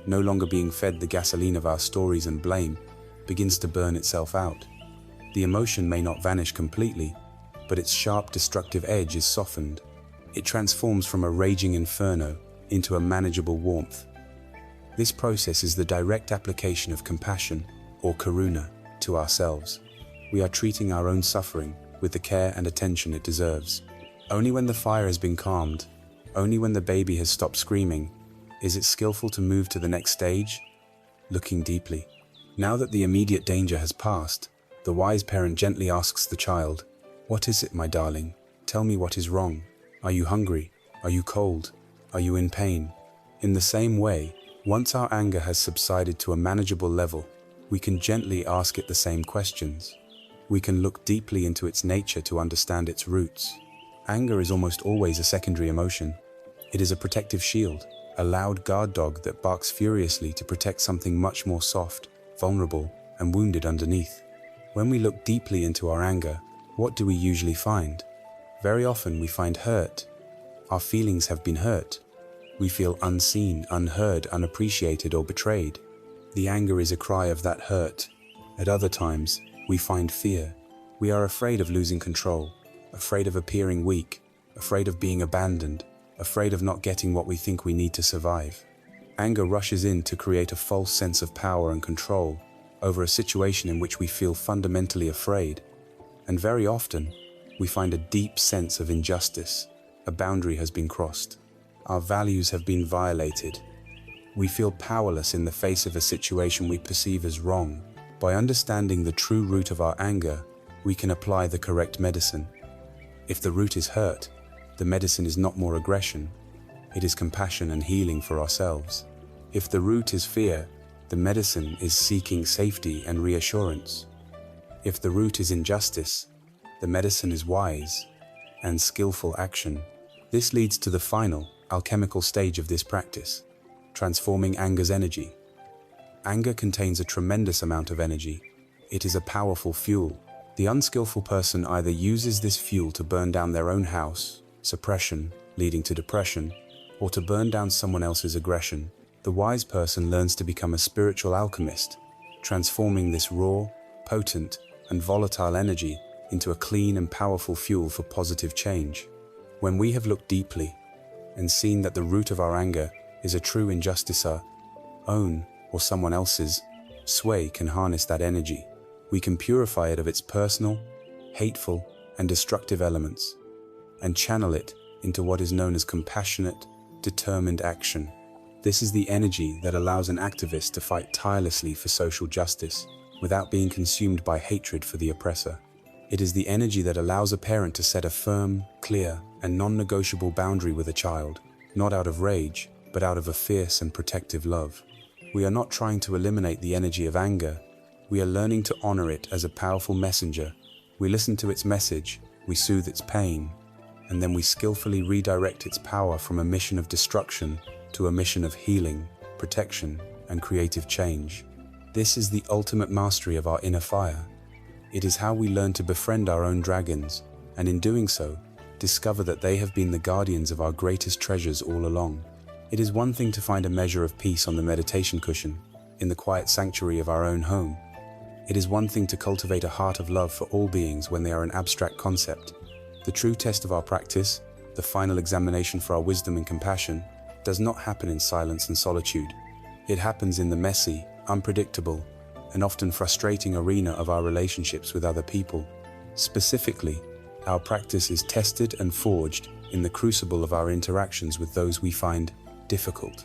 no longer being fed the gasoline of our stories and blame, begins to burn itself out. The emotion may not vanish completely, but its sharp, destructive edge is softened. It transforms from a raging inferno into a manageable warmth. This process is the direct application of compassion, or karuna, to ourselves. We are treating our own suffering with the care and attention it deserves. Only when the fire has been calmed, only when the baby has stopped screaming, is it skillful to move to the next stage, looking deeply. Now that the immediate danger has passed, the wise parent gently asks the child, "What is it, my darling? Tell me what is wrong. Are you hungry? Are you cold? Are you in pain?" In the same way, once our anger has subsided to a manageable level, we can gently ask it the same questions. We can look deeply into its nature to understand its roots. Anger is almost always a secondary emotion. It is a protective shield, a loud guard dog that barks furiously to protect something much more soft, vulnerable, and wounded underneath. When we look deeply into our anger, what do we usually find? Very often we find hurt. Our feelings have been hurt. We feel unseen, unheard, unappreciated, or betrayed. The anger is a cry of that hurt. At other times, we find fear. We are afraid of losing control, afraid of appearing weak, afraid of being abandoned, afraid of not getting what we think we need to survive. Anger rushes in to create a false sense of power and control over a situation in which we feel fundamentally afraid. And very often, we find a deep sense of injustice. A boundary has been crossed. Our values have been violated. We feel powerless in the face of a situation we perceive as wrong. By understanding the true root of our anger, we can apply the correct medicine. If the root is hurt, the medicine is not more aggression. It is compassion and healing for ourselves. If the root is fear, the medicine is seeking safety and reassurance. If the root is injustice, the medicine is wise and skillful action. This leads to the final, alchemical stage of this practice, transforming anger's energy. Anger contains a tremendous amount of energy. It is a powerful fuel. The unskillful person either uses this fuel to burn down their own house, suppression, leading to depression, or to burn down someone else's aggression. The wise person learns to become a spiritual alchemist, transforming this raw, potent, and volatile energy into a clean and powerful fuel for positive change. When we have looked deeply and seen that the root of our anger is a true injustice, our own or someone else's, sway can harness that energy. We can purify it of its personal, hateful, and destructive elements, and channel it into what is known as compassionate, determined action. This is the energy that allows an activist to fight tirelessly for social justice without being consumed by hatred for the oppressor. It is the energy that allows a parent to set a firm, clear, and non-negotiable boundary with a child, not out of rage, but out of a fierce and protective love. We are not trying to eliminate the energy of anger. We are learning to honor it as a powerful messenger. We listen to its message, we soothe its pain, and then we skillfully redirect its power from a mission of destruction to a mission of healing, protection, and creative change. This is the ultimate mastery of our inner fire. It is how we learn to befriend our own dragons, and in doing so, discover that they have been the guardians of our greatest treasures all along. It is one thing to find a measure of peace on the meditation cushion, in the quiet sanctuary of our own home. It is one thing to cultivate a heart of love for all beings when they are an abstract concept. The true test of our practice, the final examination for our wisdom and compassion, does not happen in silence and solitude. It happens in the messy, unpredictable, and often frustrating arena of our relationships with other people. Specifically, our practice is tested and forged in the crucible of our interactions with those we find difficult.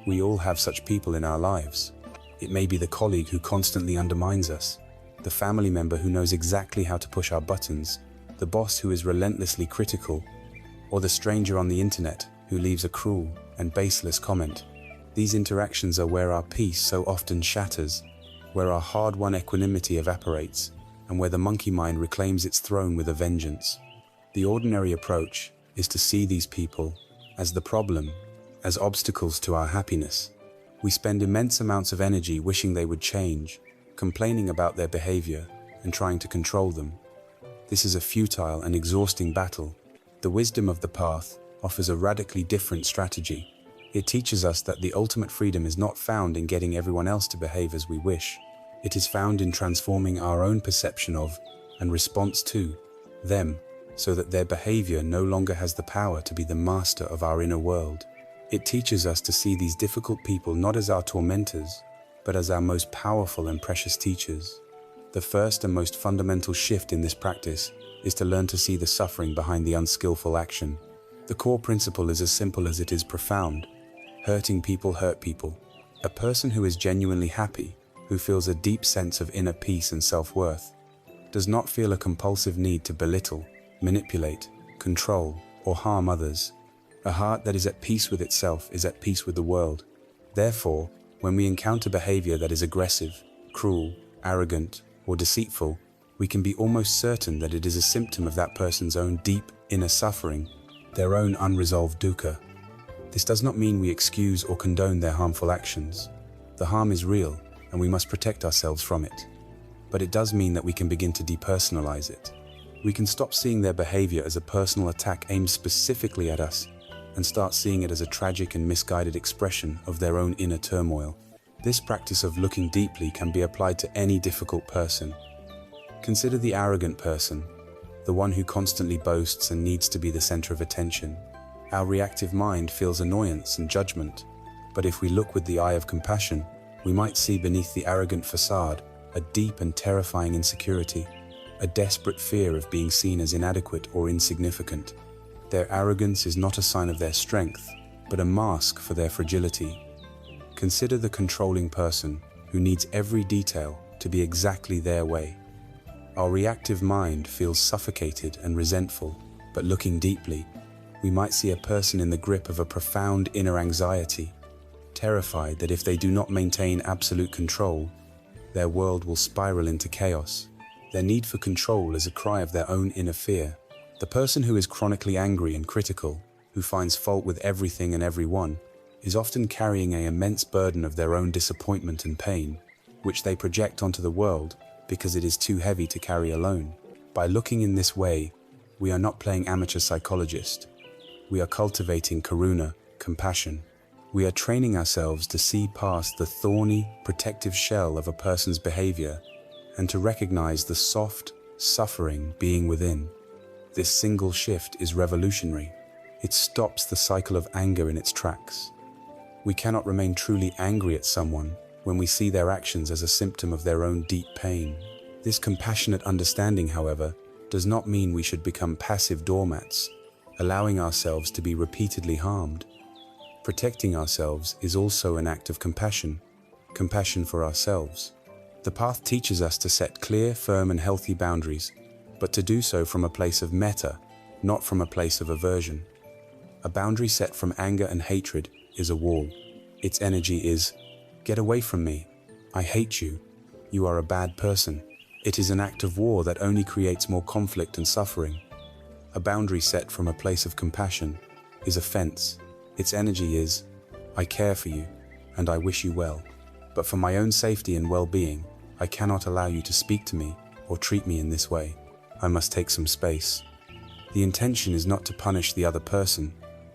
We all have such people in our lives. It may be the colleague who constantly undermines us, the family member who knows exactly how to push our buttons, the boss who is relentlessly critical, or the stranger on the internet who leaves a cruel and baseless comment. These interactions are where our peace so often shatters, where our hard-won equanimity evaporates, and where the monkey mind reclaims its throne with a vengeance. The ordinary approach is to see these people as the problem, as obstacles to our happiness. We spend immense amounts of energy wishing they would change, complaining about their behavior, and trying to control them. This is a futile and exhausting battle. The wisdom of the path offers a radically different strategy. It teaches us that the ultimate freedom is not found in getting everyone else to behave as we wish. It is found in transforming our own perception of and response to them, so that their behavior no longer has the power to be the master of our inner world. It teaches us to see these difficult people not as our tormentors, but as our most powerful and precious teachers. The first and most fundamental shift in this practice is to learn to see the suffering behind the unskillful action. The core principle is as simple as it is profound. Hurting people hurt people. A person who is genuinely happy, who feels a deep sense of inner peace and self-worth, does not feel a compulsive need to belittle, manipulate, control, or harm others. A heart that is at peace with itself is at peace with the world. Therefore, when we encounter behavior that is aggressive, cruel, arrogant, or deceitful, we can be almost certain that it is a symptom of that person's own deep inner suffering, their own unresolved dukkha. This does not mean we excuse or condone their harmful actions. The harm is real, and we must protect ourselves from it. But it does mean that we can begin to depersonalize it. We can stop seeing their behavior as a personal attack aimed specifically at us, and start seeing it as a tragic and misguided expression of their own inner turmoil. This practice of looking deeply can be applied to any difficult person. Consider the arrogant person, the one who constantly boasts and needs to be the center of attention. Our reactive mind feels annoyance and judgment, but if we look with the eye of compassion, we might see beneath the arrogant facade a deep and terrifying insecurity, a desperate fear of being seen as inadequate or insignificant. Their arrogance is not a sign of their strength, but a mask for their fragility. Consider the controlling person who needs every detail to be exactly their way. Our reactive mind feels suffocated and resentful, but looking deeply, we might see a person in the grip of a profound inner anxiety, terrified that if they do not maintain absolute control, their world will spiral into chaos. Their need for control is a cry of their own inner fear. The person who is chronically angry and critical, who finds fault with everything and everyone, is often carrying an immense burden of their own disappointment and pain, which they project onto the world because it is too heavy to carry alone. By looking in this way, we are not playing amateur psychologist. We are cultivating karuna, compassion. We are training ourselves to see past the thorny, protective shell of a person's behavior and to recognize the soft, suffering being within. This single shift is revolutionary. It stops the cycle of anger in its tracks. We cannot remain truly angry at someone when we see their actions as a symptom of their own deep pain. This compassionate understanding, however, does not mean we should become passive doormats, allowing ourselves to be repeatedly harmed. Protecting ourselves is also an act of compassion, compassion for ourselves. The path teaches us to set clear, firm, and healthy boundaries, but to do so from a place of metta, not from a place of aversion. A boundary set from anger and hatred is a wall. Its energy is, "Get away from me. I hate you. You are a bad person." It is an act of war that only creates more conflict and suffering. A boundary set from a place of compassion is a fence. Its energy is, "I care for you, and I wish you well. But for my own safety and well-being, I cannot allow you to speak to me or treat me in this way. I must take some space." The intention is not to punish the other person,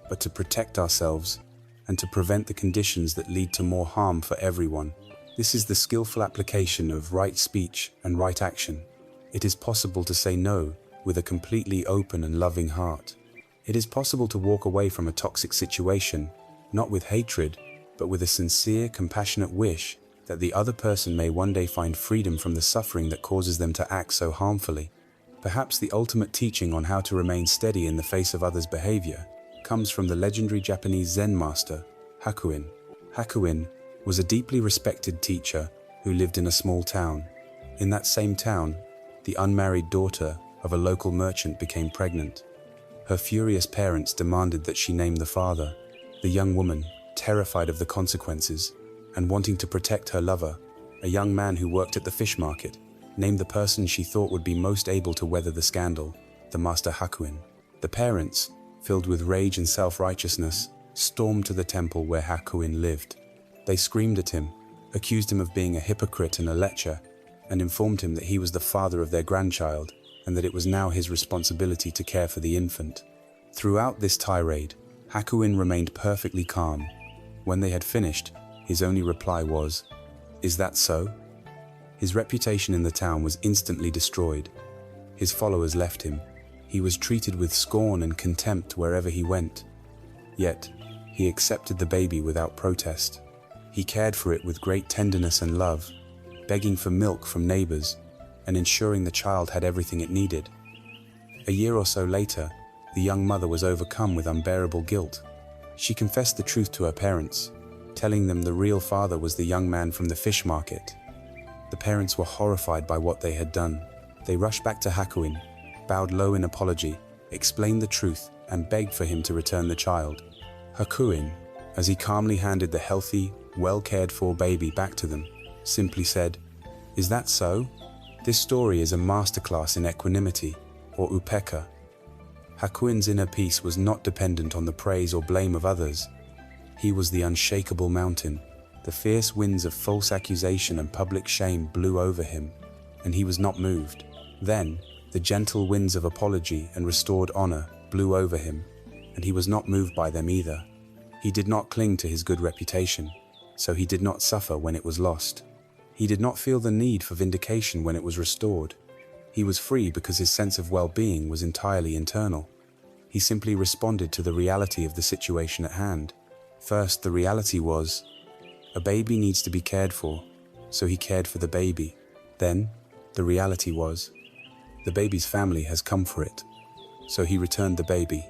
but to protect ourselves and to prevent the conditions that lead to more harm for everyone. This is the skillful application of right speech and right action. It is possible to say no with a completely open and loving heart. It is possible to walk away from a toxic situation, not with hatred, but with a sincere, compassionate wish that the other person may one day find freedom from the suffering that causes them to act so harmfully. Perhaps the ultimate teaching on how to remain steady in the face of others' behavior comes from the legendary Japanese Zen master, Hakuin. Hakuin was a deeply respected teacher who lived in a small town. In that same town, the unmarried daughter of a local merchant became pregnant. Her furious parents demanded that she name the father. The young woman, terrified of the consequences, and wanting to protect her lover, a young man who worked at the fish market, named the person she thought would be most able to weather the scandal, the master Hakuin. The parents, filled with rage and self-righteousness, stormed to the temple where Hakuin lived. They screamed at him, accused him of being a hypocrite and a lecher, and informed him that he was the father of their grandchild and that it was now his responsibility to care for the infant. Throughout this tirade, Hakuin remained perfectly calm. When they had finished, his only reply was, "Is that so?" His reputation in the town was instantly destroyed. His followers left him. He was treated with scorn and contempt wherever he went. Yet, he accepted the baby without protest. He cared for it with great tenderness and love, begging for milk from neighbors and ensuring the child had everything it needed. A year or so later, the young mother was overcome with unbearable guilt. She confessed the truth to her parents, telling them the real father was the young man from the fish market. The parents were horrified by what they had done. They rushed back to Hakuin, bowed low in apology, explained the truth, and begged for him to return the child. Hakuin, as he calmly handed the healthy, well-cared-for baby back to them, simply said, "Is that so?" This story is a masterclass in equanimity, or upekkha. Hakuin's inner peace was not dependent on the praise or blame of others. He was the unshakable mountain. The fierce winds of false accusation and public shame blew over him, and he was not moved. Then, the gentle winds of apology and restored honor blew over him, and he was not moved by them either. He did not cling to his good reputation, so he did not suffer when it was lost. He did not feel the need for vindication when it was restored. He was free because his sense of well-being was entirely internal. He simply responded to the reality of the situation at hand. First, the reality was, a baby needs to be cared for, so he cared for the baby. Then, the reality was, the baby's family has come for it, so he returned the baby.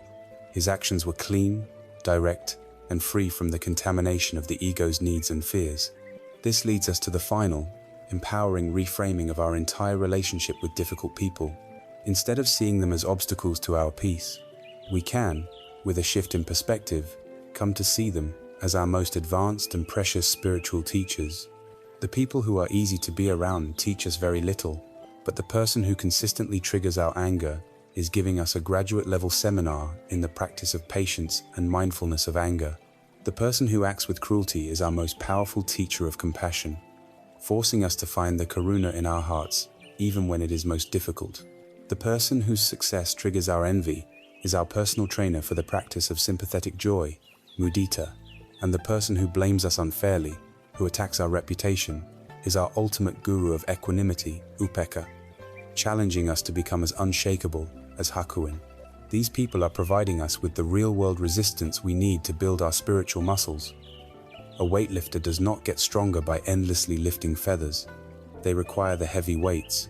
His actions were clean, direct, and free from the contamination of the ego's needs and fears. This leads us to the final, empowering reframing of our entire relationship with difficult people. Instead of seeing them as obstacles to our peace, we can, with a shift in perspective, come to see them as our most advanced and precious spiritual teachers. The people who are easy to be around teach us very little, but the person who consistently triggers our anger is giving us a graduate-level seminar in the practice of patience and mindfulness of anger. The person who acts with cruelty is our most powerful teacher of compassion, forcing us to find the karuna in our hearts, even when it is most difficult. The person whose success triggers our envy is our personal trainer for the practice of sympathetic joy, mudita, and the person who blames us unfairly, who attacks our reputation, is our ultimate guru of equanimity, upekkha, challenging us to become as unshakable as Hakuin. These people are providing us with the real-world resistance we need to build our spiritual muscles. A weightlifter does not get stronger by endlessly lifting feathers. They require the heavy weights.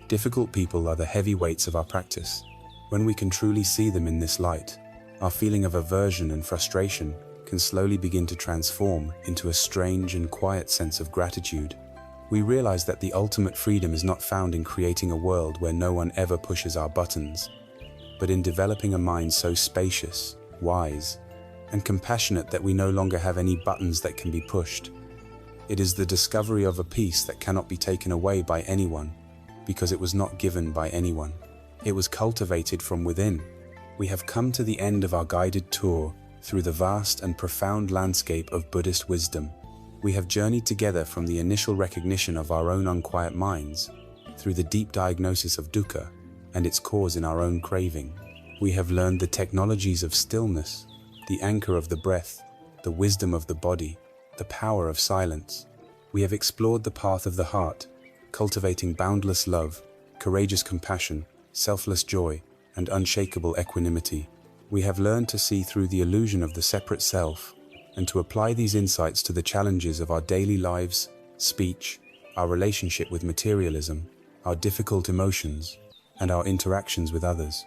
Difficult people are the heavy weights of our practice. When we can truly see them in this light, our feeling of aversion and frustration can slowly begin to transform into a strange and quiet sense of gratitude. We realize that the ultimate freedom is not found in creating a world where no one ever pushes our buttons, but in developing a mind so spacious, wise, and compassionate that we no longer have any buttons that can be pushed. It is the discovery of a peace that cannot be taken away by anyone, because it was not given by anyone. It was cultivated from within. We have come to the end of our guided tour through the vast and profound landscape of Buddhist wisdom. We have journeyed together from the initial recognition of our own unquiet minds, through the deep diagnosis of dukkha and its cause in our own craving. We have learned the technologies of stillness, the anchor of the breath, the wisdom of the body, the power of silence. We have explored the path of the heart, cultivating boundless love, courageous compassion, selfless joy, and unshakable equanimity. We have learned to see through the illusion of the separate self and to apply these insights to the challenges of our daily lives, speech, our relationship with materialism, our difficult emotions, and our interactions with others.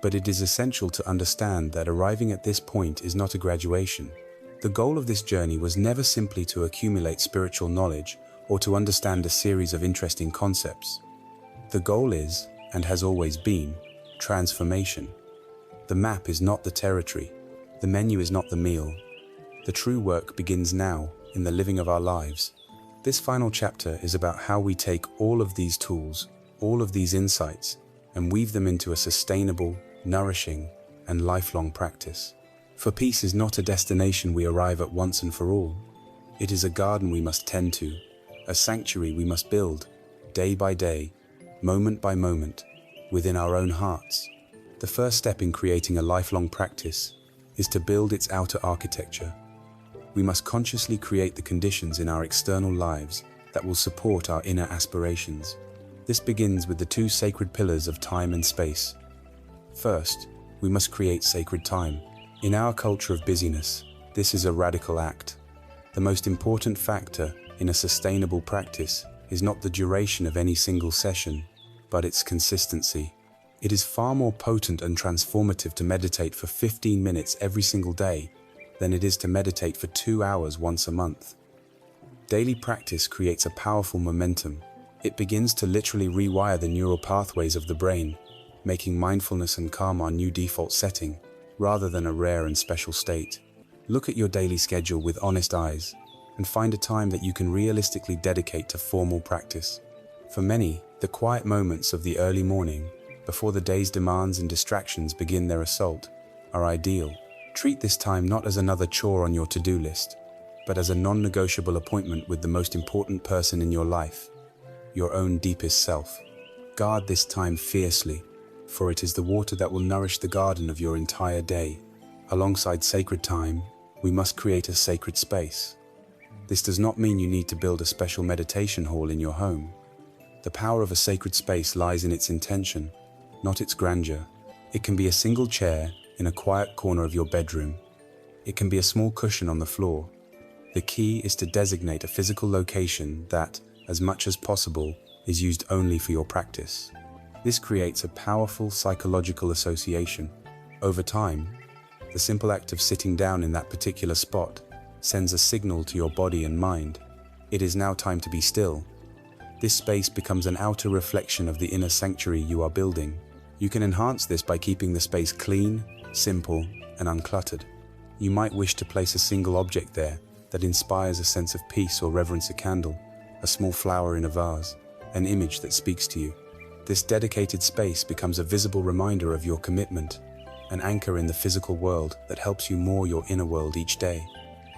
But it is essential to understand that arriving at this point is not a graduation. The goal of this journey was never simply to accumulate spiritual knowledge or to understand a series of interesting concepts. The goal is, and has always been, transformation. The map is not the territory. The menu is not the meal. The true work begins now, in the living of our lives. This final chapter is about how we take all of these tools, all of these insights, and weave them into a sustainable, nourishing, and lifelong practice. For peace is not a destination we arrive at once and for all. It is a garden we must tend to, a sanctuary we must build, day by day, moment by moment, within our own hearts. The first step in creating a lifelong practice is to build its outer architecture. We must consciously create the conditions in our external lives that will support our inner aspirations. This begins with the two sacred pillars of time and space. First, we must create sacred time. In our culture of busyness, this is a radical act. The most important factor in a sustainable practice is not the duration of any single session, but its consistency. It is far more potent and transformative to meditate for 15 minutes every single day than it is to meditate for 2 hours once a month. Daily practice creates a powerful momentum. It begins to literally rewire the neural pathways of the brain, making mindfulness and calm our new default setting, rather than a rare and special state. Look at your daily schedule with honest eyes and find a time that you can realistically dedicate to formal practice. For many, the quiet moments of the early morning, before the day's demands and distractions begin their assault, are ideal. Treat this time not as another chore on your to-do list, but as a non-negotiable appointment with the most important person in your life, your own deepest self. Guard this time fiercely, for it is the water that will nourish the garden of your entire day. Alongside sacred time, we must create a sacred space. This does not mean you need to build a special meditation hall in your home. The power of a sacred space lies in its intention, not its grandeur. It can be a single chair in a quiet corner of your bedroom. It can be a small cushion on the floor. The key is to designate a physical location that, as much as possible, is used only for your practice. This creates a powerful psychological association. Over time, the simple act of sitting down in that particular spot sends a signal to your body and mind. It is now time to be still. This space becomes an outer reflection of the inner sanctuary you are building. You can enhance this by keeping the space clean, simple, and uncluttered. You might wish to place a single object there that inspires a sense of peace or reverence: a candle, a small flower in a vase, an image that speaks to you. This dedicated space becomes a visible reminder of your commitment, an anchor in the physical world that helps you moor your inner world each day.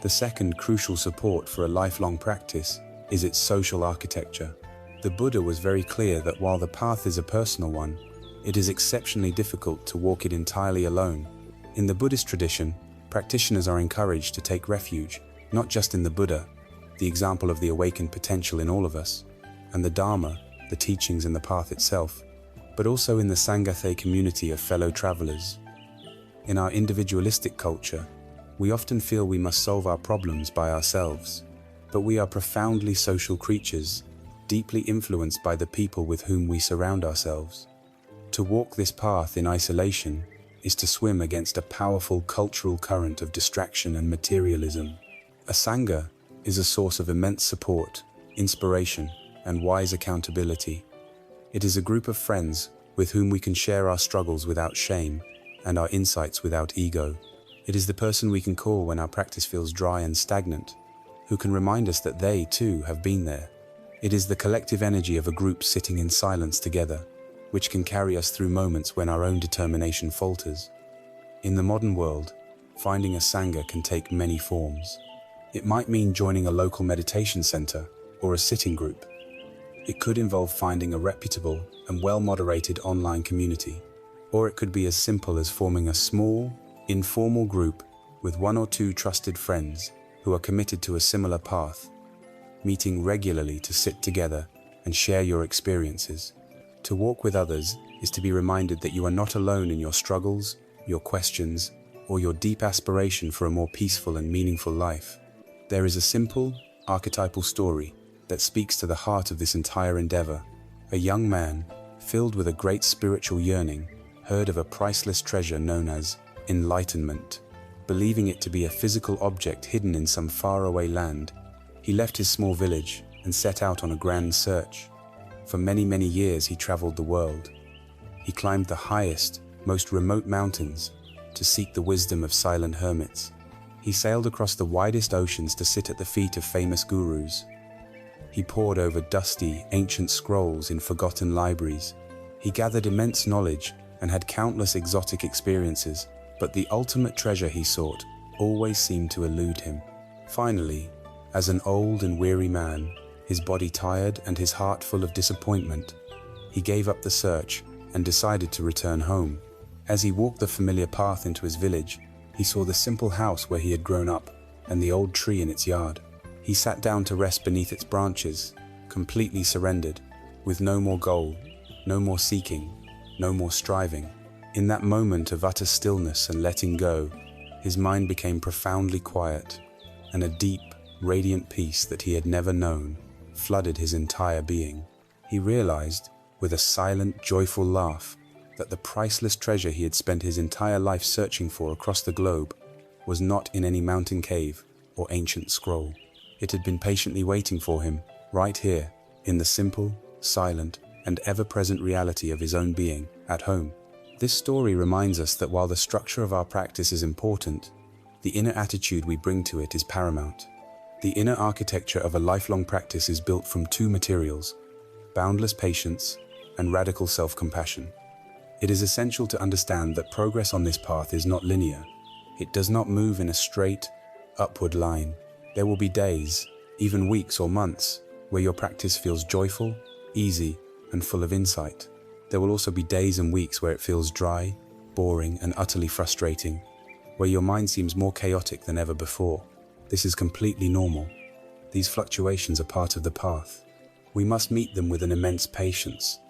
The second crucial support for a lifelong practice is its social architecture. The Buddha was very clear that while the path is a personal one, it is exceptionally difficult to walk it entirely alone. In the Buddhist tradition, practitioners are encouraged to take refuge, not just in the Buddha, the example of the awakened potential in all of us, and the Dharma, the teachings and the path itself, but also in the Sangha community of fellow travelers. In our individualistic culture, we often feel we must solve our problems by ourselves, but we are profoundly social creatures, deeply influenced by the people with whom we surround ourselves. To walk this path in isolation is to swim against a powerful cultural current of distraction and materialism. A Sangha is a source of immense support, inspiration, and wise accountability. It is a group of friends with whom we can share our struggles without shame and our insights without ego. It is the person we can call when our practice feels dry and stagnant, who can remind us that they, too, have been there. It is the collective energy of a group sitting in silence together, which can carry us through moments when our own determination falters. In the modern world, finding a Sangha can take many forms. It might mean joining a local meditation center or a sitting group. It could involve finding a reputable and well-moderated online community. Or it could be as simple as forming a small, informal group with 1 or 2 trusted friends who are committed to a similar path, meeting regularly to sit together and share your experiences. To walk with others is to be reminded that you are not alone in your struggles, your questions, or your deep aspiration for a more peaceful and meaningful life. There is a simple, archetypal story that speaks to the heart of this entire endeavor. A young man, filled with a great spiritual yearning, heard of a priceless treasure known as enlightenment. Believing it to be a physical object hidden in some faraway land, he left his small village and set out on a grand search. For many, many years he traveled the world. He climbed the highest, most remote mountains to seek the wisdom of silent hermits. He sailed across the widest oceans to sit at the feet of famous gurus. He pored over dusty, ancient scrolls in forgotten libraries. He gathered immense knowledge and had countless exotic experiences, but the ultimate treasure he sought always seemed to elude him. Finally, as an old and weary man, his body tired and his heart full of disappointment, he gave up the search and decided to return home. As he walked the familiar path into his village, he saw the simple house where he had grown up and the old tree in its yard. He sat down to rest beneath its branches, completely surrendered, with no more goal, no more seeking, no more striving. In that moment of utter stillness and letting go, his mind became profoundly quiet, and a deep, radiant peace that he had never known flooded his entire being. He realized, with a silent, joyful laugh, that the priceless treasure he had spent his entire life searching for across the globe was not in any mountain cave or ancient scroll. It had been patiently waiting for him, right here, in the simple, silent, and ever-present reality of his own being, at home. This story reminds us that while the structure of our practice is important, the inner attitude we bring to it is paramount. The inner architecture of a lifelong practice is built from two materials: boundless patience and radical self-compassion. It is essential to understand that progress on this path is not linear. It does not move in a straight, upward line. There will be days, even weeks or months, where your practice feels joyful, easy, and full of insight. There will also be days and weeks where it feels dry, boring, and utterly frustrating, where your mind seems more chaotic than ever before. This is completely normal. These fluctuations are part of the path. We must meet them with an immense patience.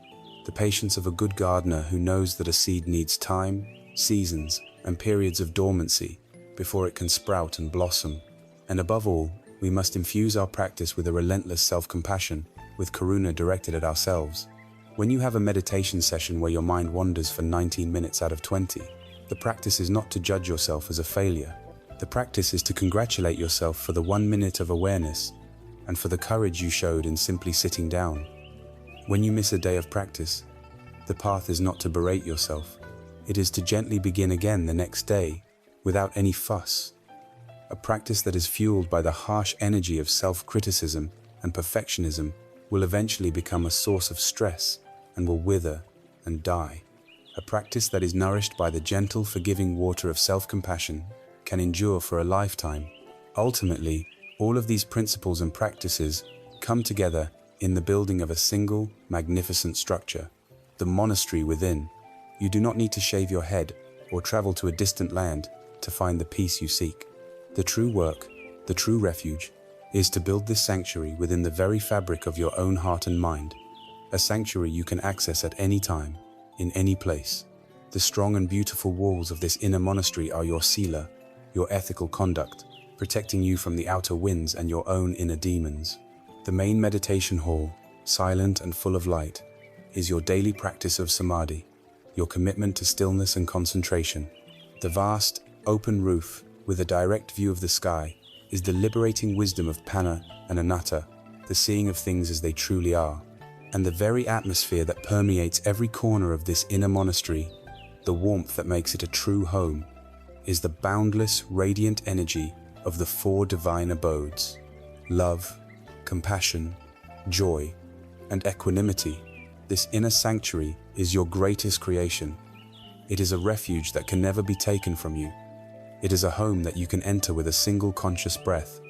The patience of a good gardener who knows that a seed needs time, seasons, and periods of dormancy before it can sprout and blossom. And above all, we must infuse our practice with a relentless self-compassion, with karuna directed at ourselves. When you have a meditation session where your mind wanders for 19 minutes out of 20, the practice is not to judge yourself as a failure. The practice is to congratulate yourself for the 1 minute of awareness and for the courage you showed in simply sitting down. When you miss a day of practice, the path is not to berate yourself. It is to gently begin again the next day, without any fuss. A practice that is fueled by the harsh energy of self-criticism and perfectionism will eventually become a source of stress and will wither and die. A practice that is nourished by the gentle, forgiving water of self-compassion can endure for a lifetime. Ultimately, all of these principles and practices come together in the building of a single, magnificent structure, the monastery within. You do not need to shave your head or travel to a distant land to find the peace you seek. The true work, the true refuge, is to build this sanctuary within the very fabric of your own heart and mind, a sanctuary you can access at any time, in any place. The strong and beautiful walls of this inner monastery are your sila, your ethical conduct, protecting you from the outer winds and your own inner demons. The main meditation hall, silent and full of light, is your daily practice of samadhi, your commitment to stillness and concentration. The vast, open roof, with a direct view of the sky, is the liberating wisdom of panna and anatta, the seeing of things as they truly are. And the very atmosphere that permeates every corner of this inner monastery, the warmth that makes it a true home, is the boundless, radiant energy of the 4 divine abodes: love, compassion, joy, and equanimity. This inner sanctuary is your greatest creation. It is a refuge that can never be taken from you. It is a home that you can enter with a single conscious breath.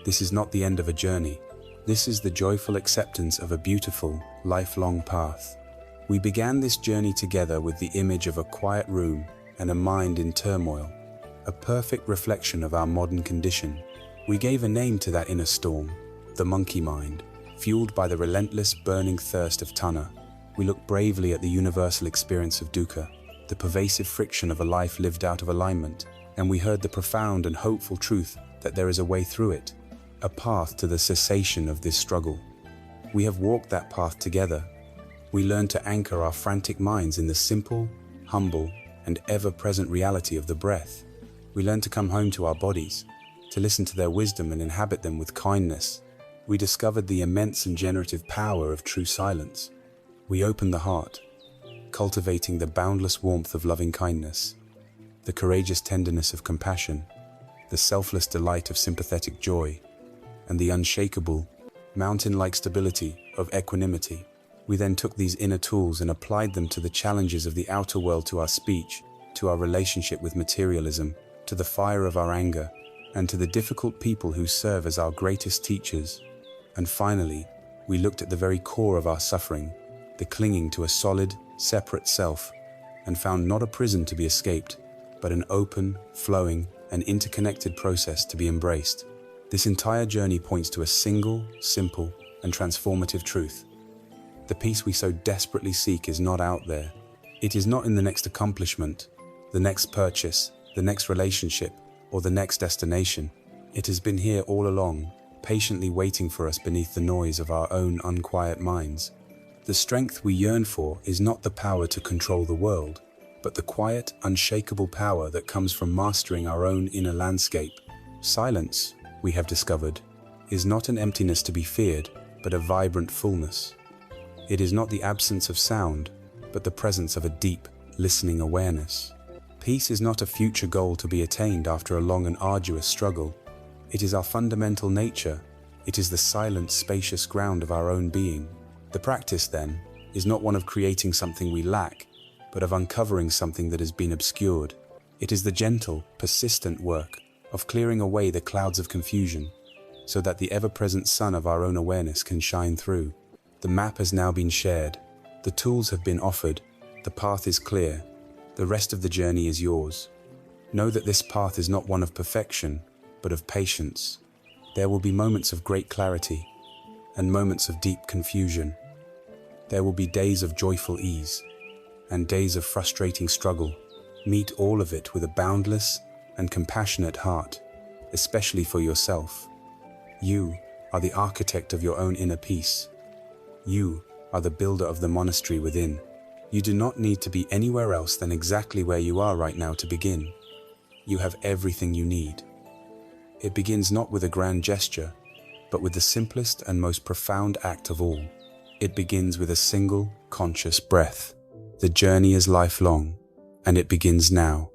This is not the end of a journey. This is the joyful acceptance of a beautiful, lifelong path. We began this journey together with the image of a quiet room and a mind in turmoil, a perfect reflection of our modern condition. We gave a name to that inner storm, the monkey mind. Fueled by the relentless, burning thirst of tanha, we look bravely at the universal experience of dukkha, the pervasive friction of a life lived out of alignment, and we heard the profound and hopeful truth that there is a way through it, a path to the cessation of this struggle. We have walked that path together. We learned to anchor our frantic minds in the simple, humble, and ever-present reality of the breath. We learned to come home to our bodies, to listen to their wisdom and inhabit them with kindness. We discovered the immense and generative power of true silence. We opened the heart, cultivating the boundless warmth of loving kindness, the courageous tenderness of compassion, the selfless delight of sympathetic joy, and the unshakable, mountain-like stability of equanimity. We then took these inner tools and applied them to the challenges of the outer world, to our speech, to our relationship with materialism, to the fire of our anger, and to the difficult people who serve as our greatest teachers. And finally, we looked at the very core of our suffering, the clinging to a solid, separate self, and found not a prison to be escaped, but an open, flowing, and interconnected process to be embraced. This entire journey points to a single, simple, and transformative truth. The peace we so desperately seek is not out there. It is not in the next accomplishment, the next purchase, the next relationship, or the next destination. It has been here all along, patiently waiting for us beneath the noise of our own unquiet minds. The strength we yearn for is not the power to control the world, but the quiet, unshakable power that comes from mastering our own inner landscape. Silence, we have discovered, is not an emptiness to be feared, but a vibrant fullness. It is not the absence of sound, but the presence of a deep, listening awareness. Peace is not a future goal to be attained after a long and arduous struggle. It is our fundamental nature. It is the silent, spacious ground of our own being. The practice, then, is not one of creating something we lack, but of uncovering something that has been obscured. It is the gentle, persistent work of clearing away the clouds of confusion, so that the ever-present sun of our own awareness can shine through. The map has now been shared. The tools have been offered. The path is clear. The rest of the journey is yours. Know that this path is not one of perfection, but of patience. There will be moments of great clarity and moments of deep confusion. There will be days of joyful ease and days of frustrating struggle. Meet all of it with a boundless and compassionate heart, especially for yourself. You are the architect of your own inner peace. You are the builder of the monastery within. You do not need to be anywhere else than exactly where you are right now to begin. You have everything you need. It begins not with a grand gesture, but with the simplest and most profound act of all. It begins with a single, conscious breath. The journey is lifelong, and it begins now.